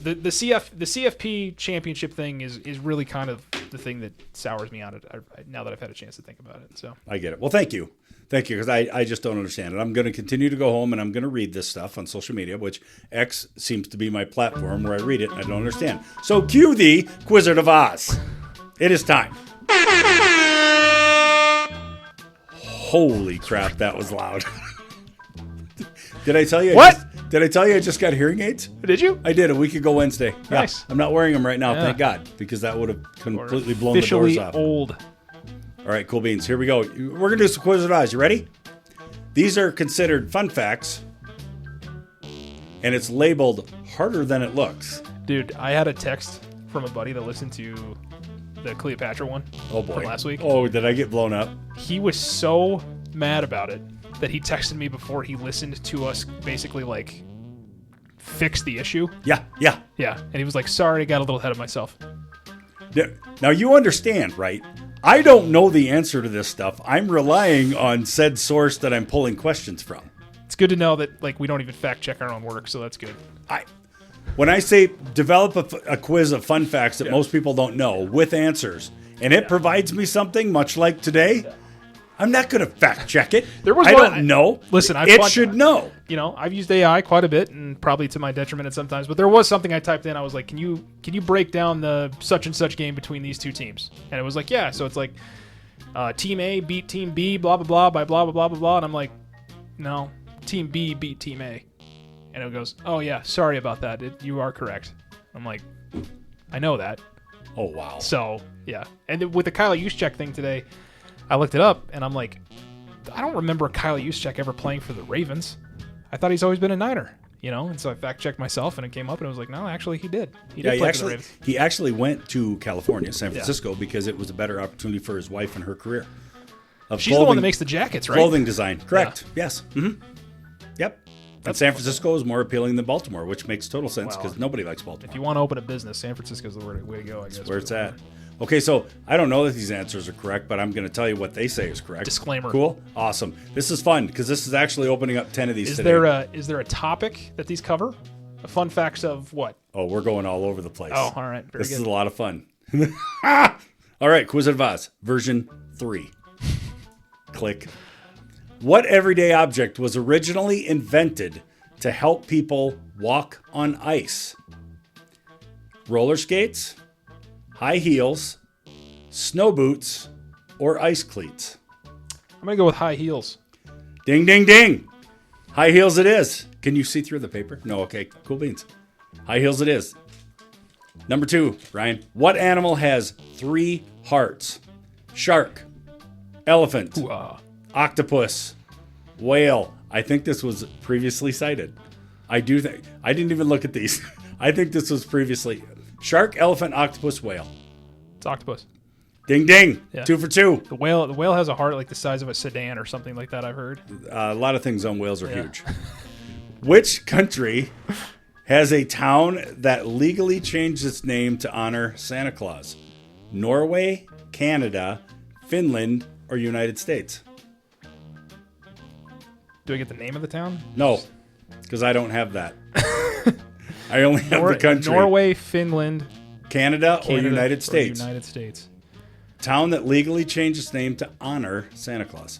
The CFP championship thing is really kind of the thing that sours me on it now that I've had a chance to think about it. So I get it. Well, thank you, because I just don't understand it. I'm going to continue to go home and I'm going to read this stuff on social media, which X seems to be my platform where I read it and I don't understand. So cue the Quizard of Oz. It is time. Holy crap, that was loud. Did I tell you? Did I tell you I just got hearing aids? Did you? I did a week ago Wednesday. Nice. Yeah, I'm not wearing them right now, thank God, because that would have completely blown the doors off. Old. All right, cool beans. Here we go. We're going to do some Quizard of Oz. You ready? These are considered fun facts, and it's labeled harder than it looks. Dude, I had a text from a buddy that listened to the Cleopatra one from last week. Oh, did I get blown up? He was so mad about it that he texted me before he listened to us basically like fix the issue. Yeah. And he was like, sorry, I got a little ahead of myself. Now you understand, right? I don't know the answer to this stuff. I'm relying on said source that I'm pulling questions from. It's good to know that like we don't even fact check our own work, so that's good. When I say develop a quiz of fun facts that most people don't know with answers, and it provides me something much like today, I'm not going to fact check it. I don't know. Listen, it should know. I've used AI quite a bit, and probably to my detriment at sometimes. But there was something I typed in. I was like, "Can you break down the such and such game between these two teams?" And it was like, "Yeah." So it's like, Team A beat Team B, blah blah blah, by blah blah blah blah blah. And I'm like, "No, Team B beat Team A." And it goes, "Oh yeah, sorry about that. You are correct." I'm like, "I know that." Oh wow. So yeah, and then with the Kyle Juszczyk thing today, I looked it up, and I'm like, I don't remember Kyle Juszczyk ever playing for the Ravens. I thought he's always been a Niner, And so I fact-checked myself, and it came up, and I was like, no, actually, he did. He did play for the Ravens. He actually went to California, San Francisco, because it was a better opportunity for his wife and her career. She's the one that makes the jackets, right? Clothing design. Correct. Yeah. Yes. Mm-hmm. Yep. And San Francisco is more appealing than Baltimore, which makes total sense because nobody likes Baltimore. If you want to open a business, San Francisco is the way to go, I guess. That's where it's at. Okay, so I don't know that these answers are correct, but I'm going to tell you what they say is correct. Disclaimer. Cool? Awesome. This is fun because this is actually opening up 10 of these today. Is there a topic that these cover? A fun facts of what? Oh, we're going all over the place. Oh, all right. Very This good. is a lot of fun. All right, Quizard of Oz, version 3. Click. What everyday object was originally invented to help people walk on ice? Roller skates, high heels, snow boots, or ice cleats? I'm going to go with high heels. Ding, ding, ding. High heels it is. Can you see through the paper? No, okay. Cool beans. High heels it is. Number 2, Ryan. What animal has 3 hearts? Shark, elephant, octopus, whale. I think this was previously cited. I didn't even look at these. I think this was previously. Shark, elephant, octopus, whale. It's octopus. Ding, ding. Yeah. 2 for 2. The whale has a heart like the size of a sedan or something like that, I've heard. A lot of things on whales are huge. Which country has a town that legally changed its name to honor Santa Claus? Norway, Canada, Finland, or United States? Do I get the name of the town? No, because I don't have that. I only have the country. Norway, Finland, Canada, or Canada, United States. United States. Town that legally changed its name to honor Santa Claus.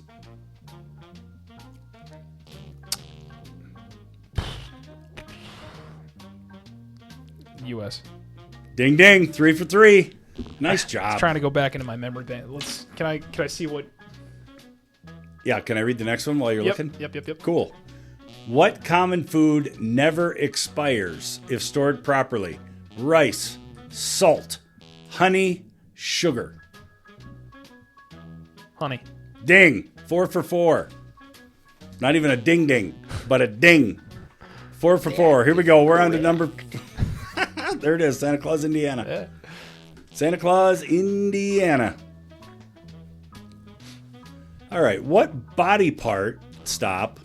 U.S. Ding, ding. 3 for 3. Nice I job. was trying to go back into my memory bank. Can I see what? Yeah, can I read the next one while you're looking? Yep. Cool. What common food never expires if stored properly? Rice, salt, honey, sugar. Honey. Ding. 4 for 4. Not even a ding ding, but a ding. 4 for 4. Here we go. We're on to number. There it is. Santa Claus, Indiana. Yeah. Santa Claus, Indiana. All right. What body part? Stop.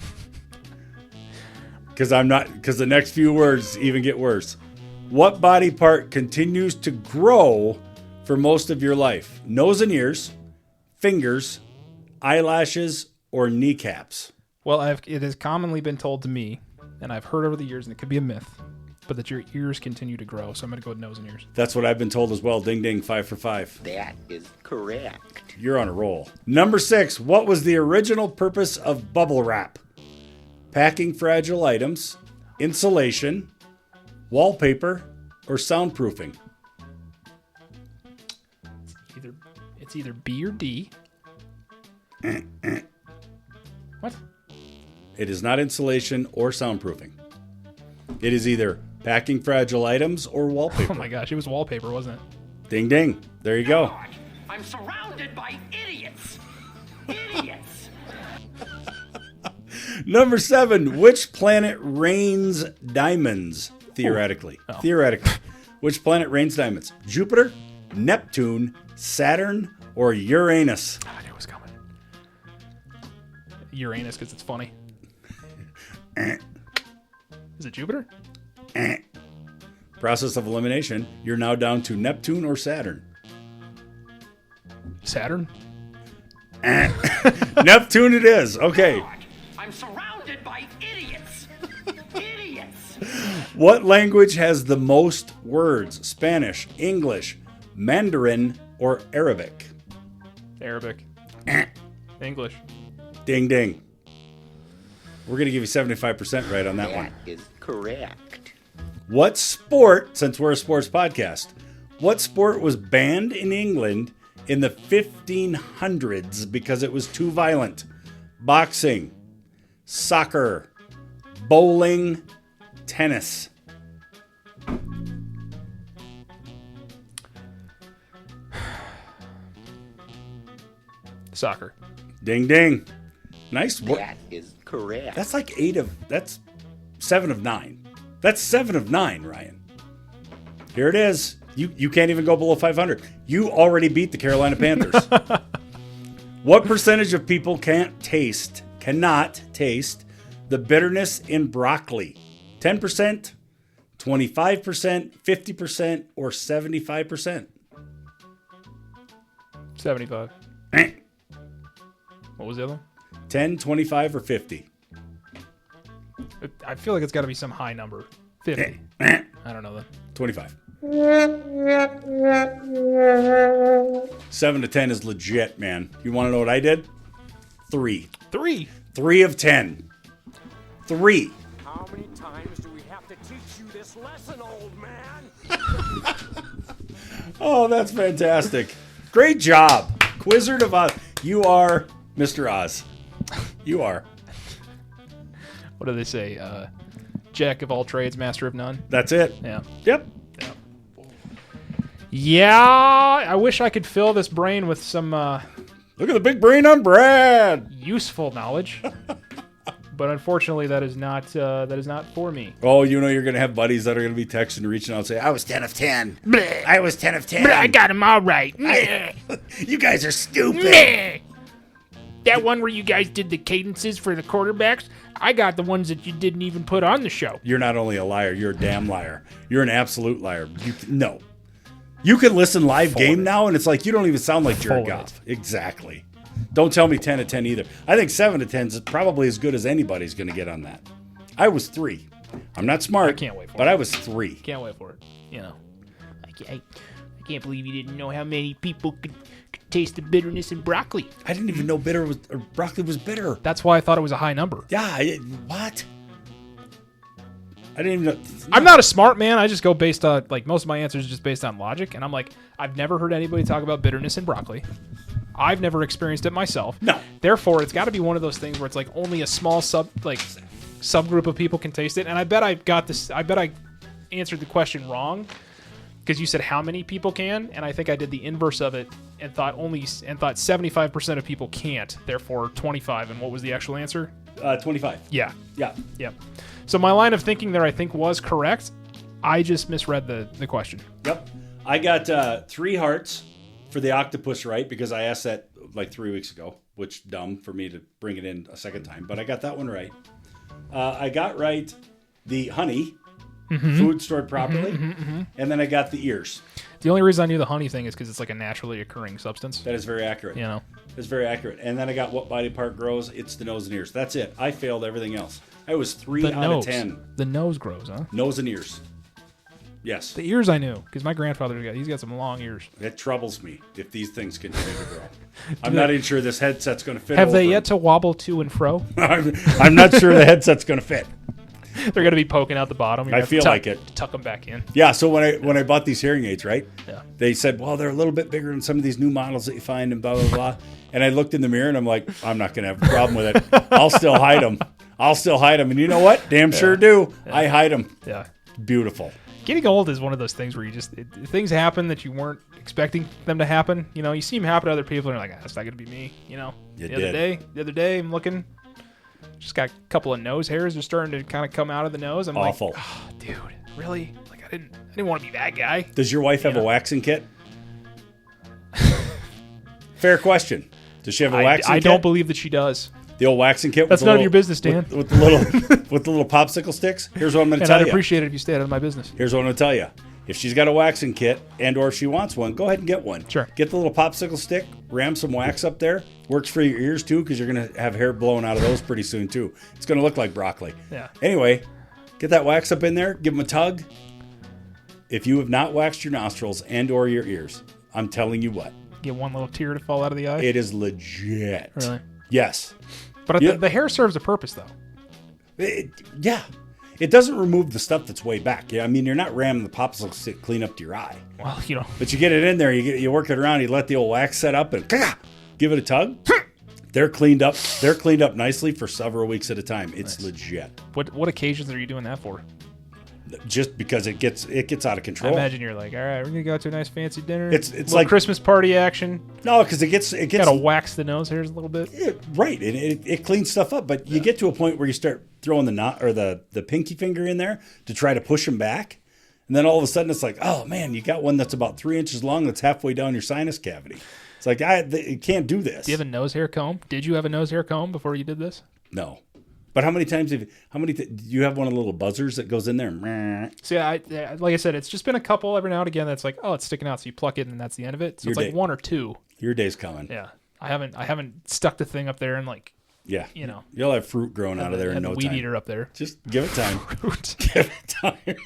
Because the next few words even get worse. What body part continues to grow for most of your life? Nose and ears, fingers, eyelashes, or kneecaps? Well, it has commonly been told to me, and I've heard over the years, and it could be a myth, but that your ears continue to grow. So I'm going to go with nose and ears. That's what I've been told as well. Ding, ding, 5 for 5. That is correct. You're on a roll. Number 6. What was the original purpose of bubble wrap? Packing fragile items, insulation, wallpaper, or soundproofing? It's either B or D. What? It is not insulation or soundproofing. It is either packing fragile items or wallpaper. Oh my gosh, it was wallpaper, wasn't it? Ding, ding. There you go. I'm surrounded by idiots. Idiots. Number 7. Which planet rains diamonds? Theoretically. Oh. Theoretically. Which planet rains diamonds? Jupiter, Neptune, Saturn, or Uranus? I knew it was coming. Uranus, because it's funny. Is it Jupiter? Process of elimination. You're now down to Neptune or Saturn. Saturn? Neptune it is. Okay. I'm surrounded by idiots. Idiots. What language has the most words? Spanish, English, Mandarin, or Arabic? Arabic. English. Ding, ding. We're going to give you 75% right on that one. That is correct. What sport, since we're a sports podcast, what sport was banned in England in the 1500s because it was too violent? Boxing, soccer, bowling, tennis. Soccer. Ding, ding. Nice work. That is correct. That's like 7 of 9. That's 7 of 9, Ryan. Here it is. You can't even go below 500. You already beat the Carolina Panthers. What percentage of people cannot taste the bitterness in broccoli? 10%, 25%, 50%, or 75%? 75. What was the other one? 10, 25, or 50? I feel like it's got to be some high number. 50. I don't know that. 25. 7 to 10 is legit, man. You want to know what I did? 3. 3. 3 of 10. 3. How many times do we have to teach you this lesson, old man? Oh, that's fantastic. Great job. Quizard of Oz. You are Mr. Oz. You are. What do they say? Jack of all trades, master of none. That's it. Yeah. Yep. Yeah, I wish I could fill this brain with some Look at the big brain on Brad. useful knowledge, but unfortunately, that is not for me. Oh, you know you're going to have buddies that are going to be texting, reaching out and say, I was 10 of 10. I was 10 of 10. I got them all right. You guys are stupid. That one where you guys did the cadences for the quarterbacks, I got the ones that you didn't even put on the show. You're not only a liar, you're a damn liar. You're an absolute liar. No. You can listen live game now, and it's like you don't even sound like Jared Goff. Exactly. Don't tell me 10 of 10 either. I think 7 to 10 is probably as good as anybody's going to get on that. I was 3. I'm not smart. I can't wait for but it. I was 3. Can't wait for it. You know, I can't believe you didn't know how many people could taste the bitterness in broccoli. I didn't even know broccoli was bitter. That's why I thought it was a high number. Yeah. What? I didn't even know. I'm not a smart man. I just go based on, like, most of my answers are just based on logic. And I'm like, I've never heard anybody talk about bitterness in broccoli. I've never experienced it myself. No. Therefore, it's got to be one of those things where it's like only a small subgroup of people can taste it. And I bet I answered the question wrong because you said how many people can, and I think I did the inverse of it and thought 75% of people can't. Therefore, 25. And what was the actual answer? 25. Yeah. Yeah. Yep. So my line of thinking there, I think, was correct. I just misread the question. Yep. I got 3 hearts for the octopus right because I asked that like 3 weeks ago, which dumb for me to bring it in a second time, but I got that one right. I got right the honey, food stored properly, and then I got the ears. The only reason I knew the honey thing is because it's like a naturally occurring substance. That is very accurate. You know. That's very accurate. And then I got what body part grows. It's the nose and ears. That's it. I failed everything else. I was 3 out of 10. The nose grows, huh? Nose and ears. Yes. The ears I knew because my grandfather he's got some long ears. It troubles me if these things continue to grow. I'm not even sure this headset's going to fit. Have they yet to wobble to and fro? I'm not sure the headset's going to fit. They're going to be poking out the bottom. I feel like it. Tuck them back in. Yeah. So when I bought these hearing aids, right? Yeah. They said, well, they're a little bit bigger than some of these new models that you find and blah blah blah. And I looked in the mirror and I'm like, I'm not going to have a problem with it. I'll still hide them. And you know what? Damn sure do. Yeah. I hide them. Yeah. Beautiful. Getting old is one of those things where you just things happen that you weren't expecting them to happen. You know, you see them happen to other people and you're like, that's not going to be me. You know, the other day I'm looking, just got a couple of nose hairs just starting to kind of come out of the nose. I'm awful. Like, oh, dude, really? Like I didn't want to be that guy. Does your wife have a waxing kit? Fair question. Does she have a waxing kit? I don't believe that she does. The old waxing kit. That's none of your business, Dan. With the little popsicle sticks. Here's what I'm going to tell you. I'd appreciate it if you stayed out of my business. Here's what I'm going to tell you. If she's got a waxing kit and/or if she wants one, go ahead and get one. Sure. Get the little popsicle stick, ram some wax up there. Works for your ears too, because you're going to have hair blown out of those pretty soon too. It's going to look like broccoli. Yeah. Anyway, get that wax up in there. Give them a tug. If you have not waxed your nostrils and/or your ears, I'm telling you what. Get one little tear to fall out of the eye. It is legit. Really? Yes. But the hair serves a purpose, though. Yeah. It doesn't remove the stuff that's way back. Yeah, I mean, you're not ramming the popsicle stick clean up to your eye. Well, you know. But you get it in there, you work it around, you let the old wax set up, and give it a tug. They're cleaned up. They're cleaned up nicely for several weeks at a time. It's legit. What occasions are you doing that for? Just because it gets out of control. I imagine you're like, all right, we're gonna go to a nice fancy dinner. It's like Christmas party action. No, because it gets gotta wax the nose hairs a little bit. Right, and it cleans stuff up. But you get to a point where you start throwing the knot or the pinky finger in there to try to push them back, and then all of a sudden it's like, oh man, you got one that's about 3 inches long that's halfway down your sinus cavity. It's like you can't do this. Do you have a nose hair comb? Did you have a nose hair comb before you did this? No. But how many times do you have one of the little buzzers that goes in there? So yeah, like I said, it's just been a couple every now and again that's like, oh, it's sticking out, so you pluck it and that's the end of it. So it's like one or two. Your day's coming. Yeah. I haven't stuck the thing up there and like, yeah, you know, you'll have fruit growing out of there in no time. Weed eater up there. Just give it time. Give it time.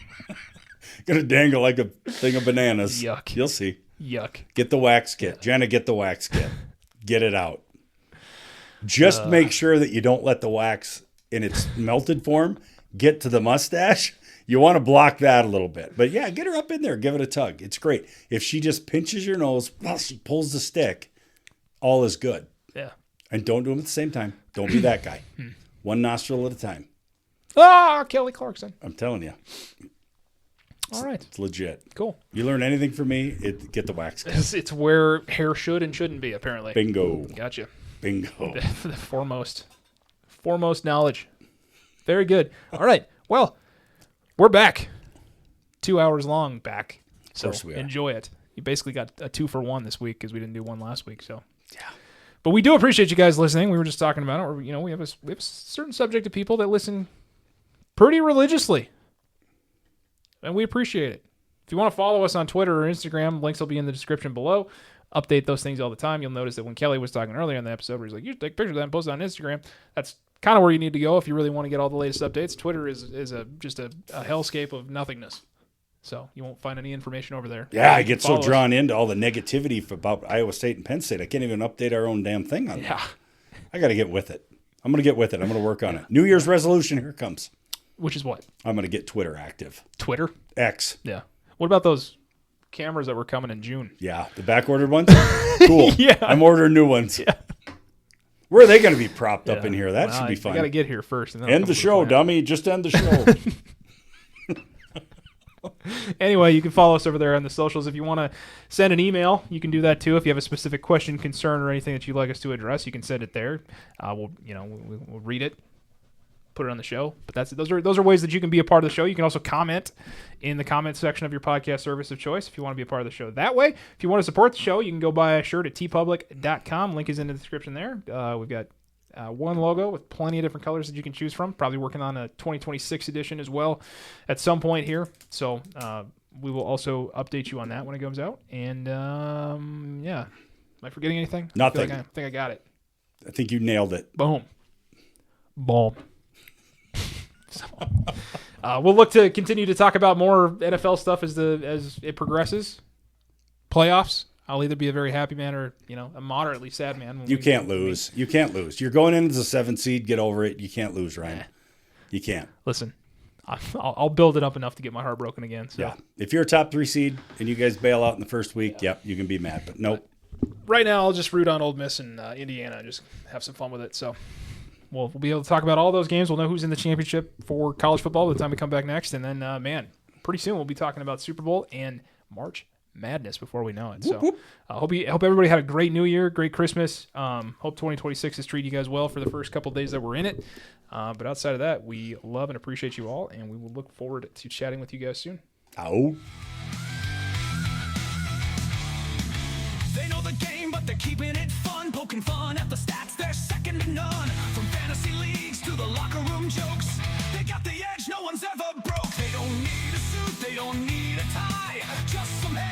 Gonna dangle like a thing of bananas. Yuck. You'll see. Yuck. Get the wax kit, Jenna. Get the wax kit. Get it out. Just make sure that you don't let the wax in its melted form get to the mustache. You want to block that a little bit. But yeah, get her up in there. Give it a tug. It's great. If she just pinches your nose, she pulls the stick, all is good. Yeah. And don't do them at the same time. Don't be that guy. One nostril at a time. Ah, Kelly Clarkson. I'm telling you. All right. It's legit. Cool. You learn anything from me, get the wax kit. It's where hair should and shouldn't be, apparently. Bingo. Gotcha. Bingo. The foremost knowledge. Very good. All right. Well, we're back. 2 hours long back. So Of course we are. Enjoy it. You basically got a 2-for-1 this week because we didn't do one last week. So yeah. But we do appreciate you guys listening. We were just talking about it. Or, you know, we have a certain subject of people that listen pretty religiously. And we appreciate it. If you want to follow us on Twitter or Instagram, links will be in the description below. Update those things all the time. You'll notice that when Kelly was talking earlier in the episode where he's like, you take pictures of that and post it on Instagram, that's kind of where you need to go if you really want to get all the latest updates. Twitter is just a hellscape of nothingness. So you won't find any information over there. Yeah, I get so Follow drawn into all the negativity about Iowa State and Penn State. I can't even update our own damn thing on that. I got to get with it. I'm going to get with it. I'm going to work on it. New Year's resolution, here it comes. Which is what? I'm going to get Twitter active. Twitter? X. Yeah. What about those cameras that were coming in June? Yeah, the back-ordered ones? Cool. Yeah. I'm ordering new ones. Yeah. Where are they going to be propped up in here? That should be fun. I got to get here first. And then End the show, dummy. Just end the show. Anyway, you can follow us over there on the socials. If you want to send an email, you can do that too. If you have a specific question, concern, or anything that you'd like us to address, you can send it there. We'll read it, put it on the show. But those are ways that you can be a part of the show. You can also comment in the comment section of your podcast service of choice if you want to be a part of the show that way. If you want to support the show, you can go buy a shirt at tpublic.com. Link is in the description there. We've got one logo with plenty of different colors that you can choose from. Probably working on a 2026 edition as well at some point here. So we will also update you on that when it comes out. And yeah, am I forgetting anything? Nothing. I think I got it. I think you nailed it. Boom. So, we'll look to continue to talk about more NFL stuff as it progresses. Playoffs. I'll either be a very happy man or, a moderately sad man. You can't lose. You can't lose. You're going into the 7th seed. Get over it. You can't lose, Ryan. You can't. Listen, I'll build it up enough to get my heart broken again. So. Yeah. If you're a top 3 seed and you guys bail out in the first week, yep, you can be mad. But nope. Right now, I'll just root on Ole Miss and Indiana. Just have some fun with it. So we'll be able to talk about all those games. We'll know who's in the championship for college football by the time we come back next. And then, man, pretty soon we'll be talking about Super Bowl and March Madness before we know it. So I hope everybody had a great New Year, great Christmas. Hope 2026 has treated you guys well for the first couple of days that we're in it. But outside of that, we love and appreciate you all, and we will look forward to chatting with you guys soon. Oh. They know the game, but they're keeping it fun, poking fun at the stats. They're second to none. From fantasy leagues to the locker room jokes, they got the edge no one's ever broke. They don't need a suit, they don't need a tie, just some hair.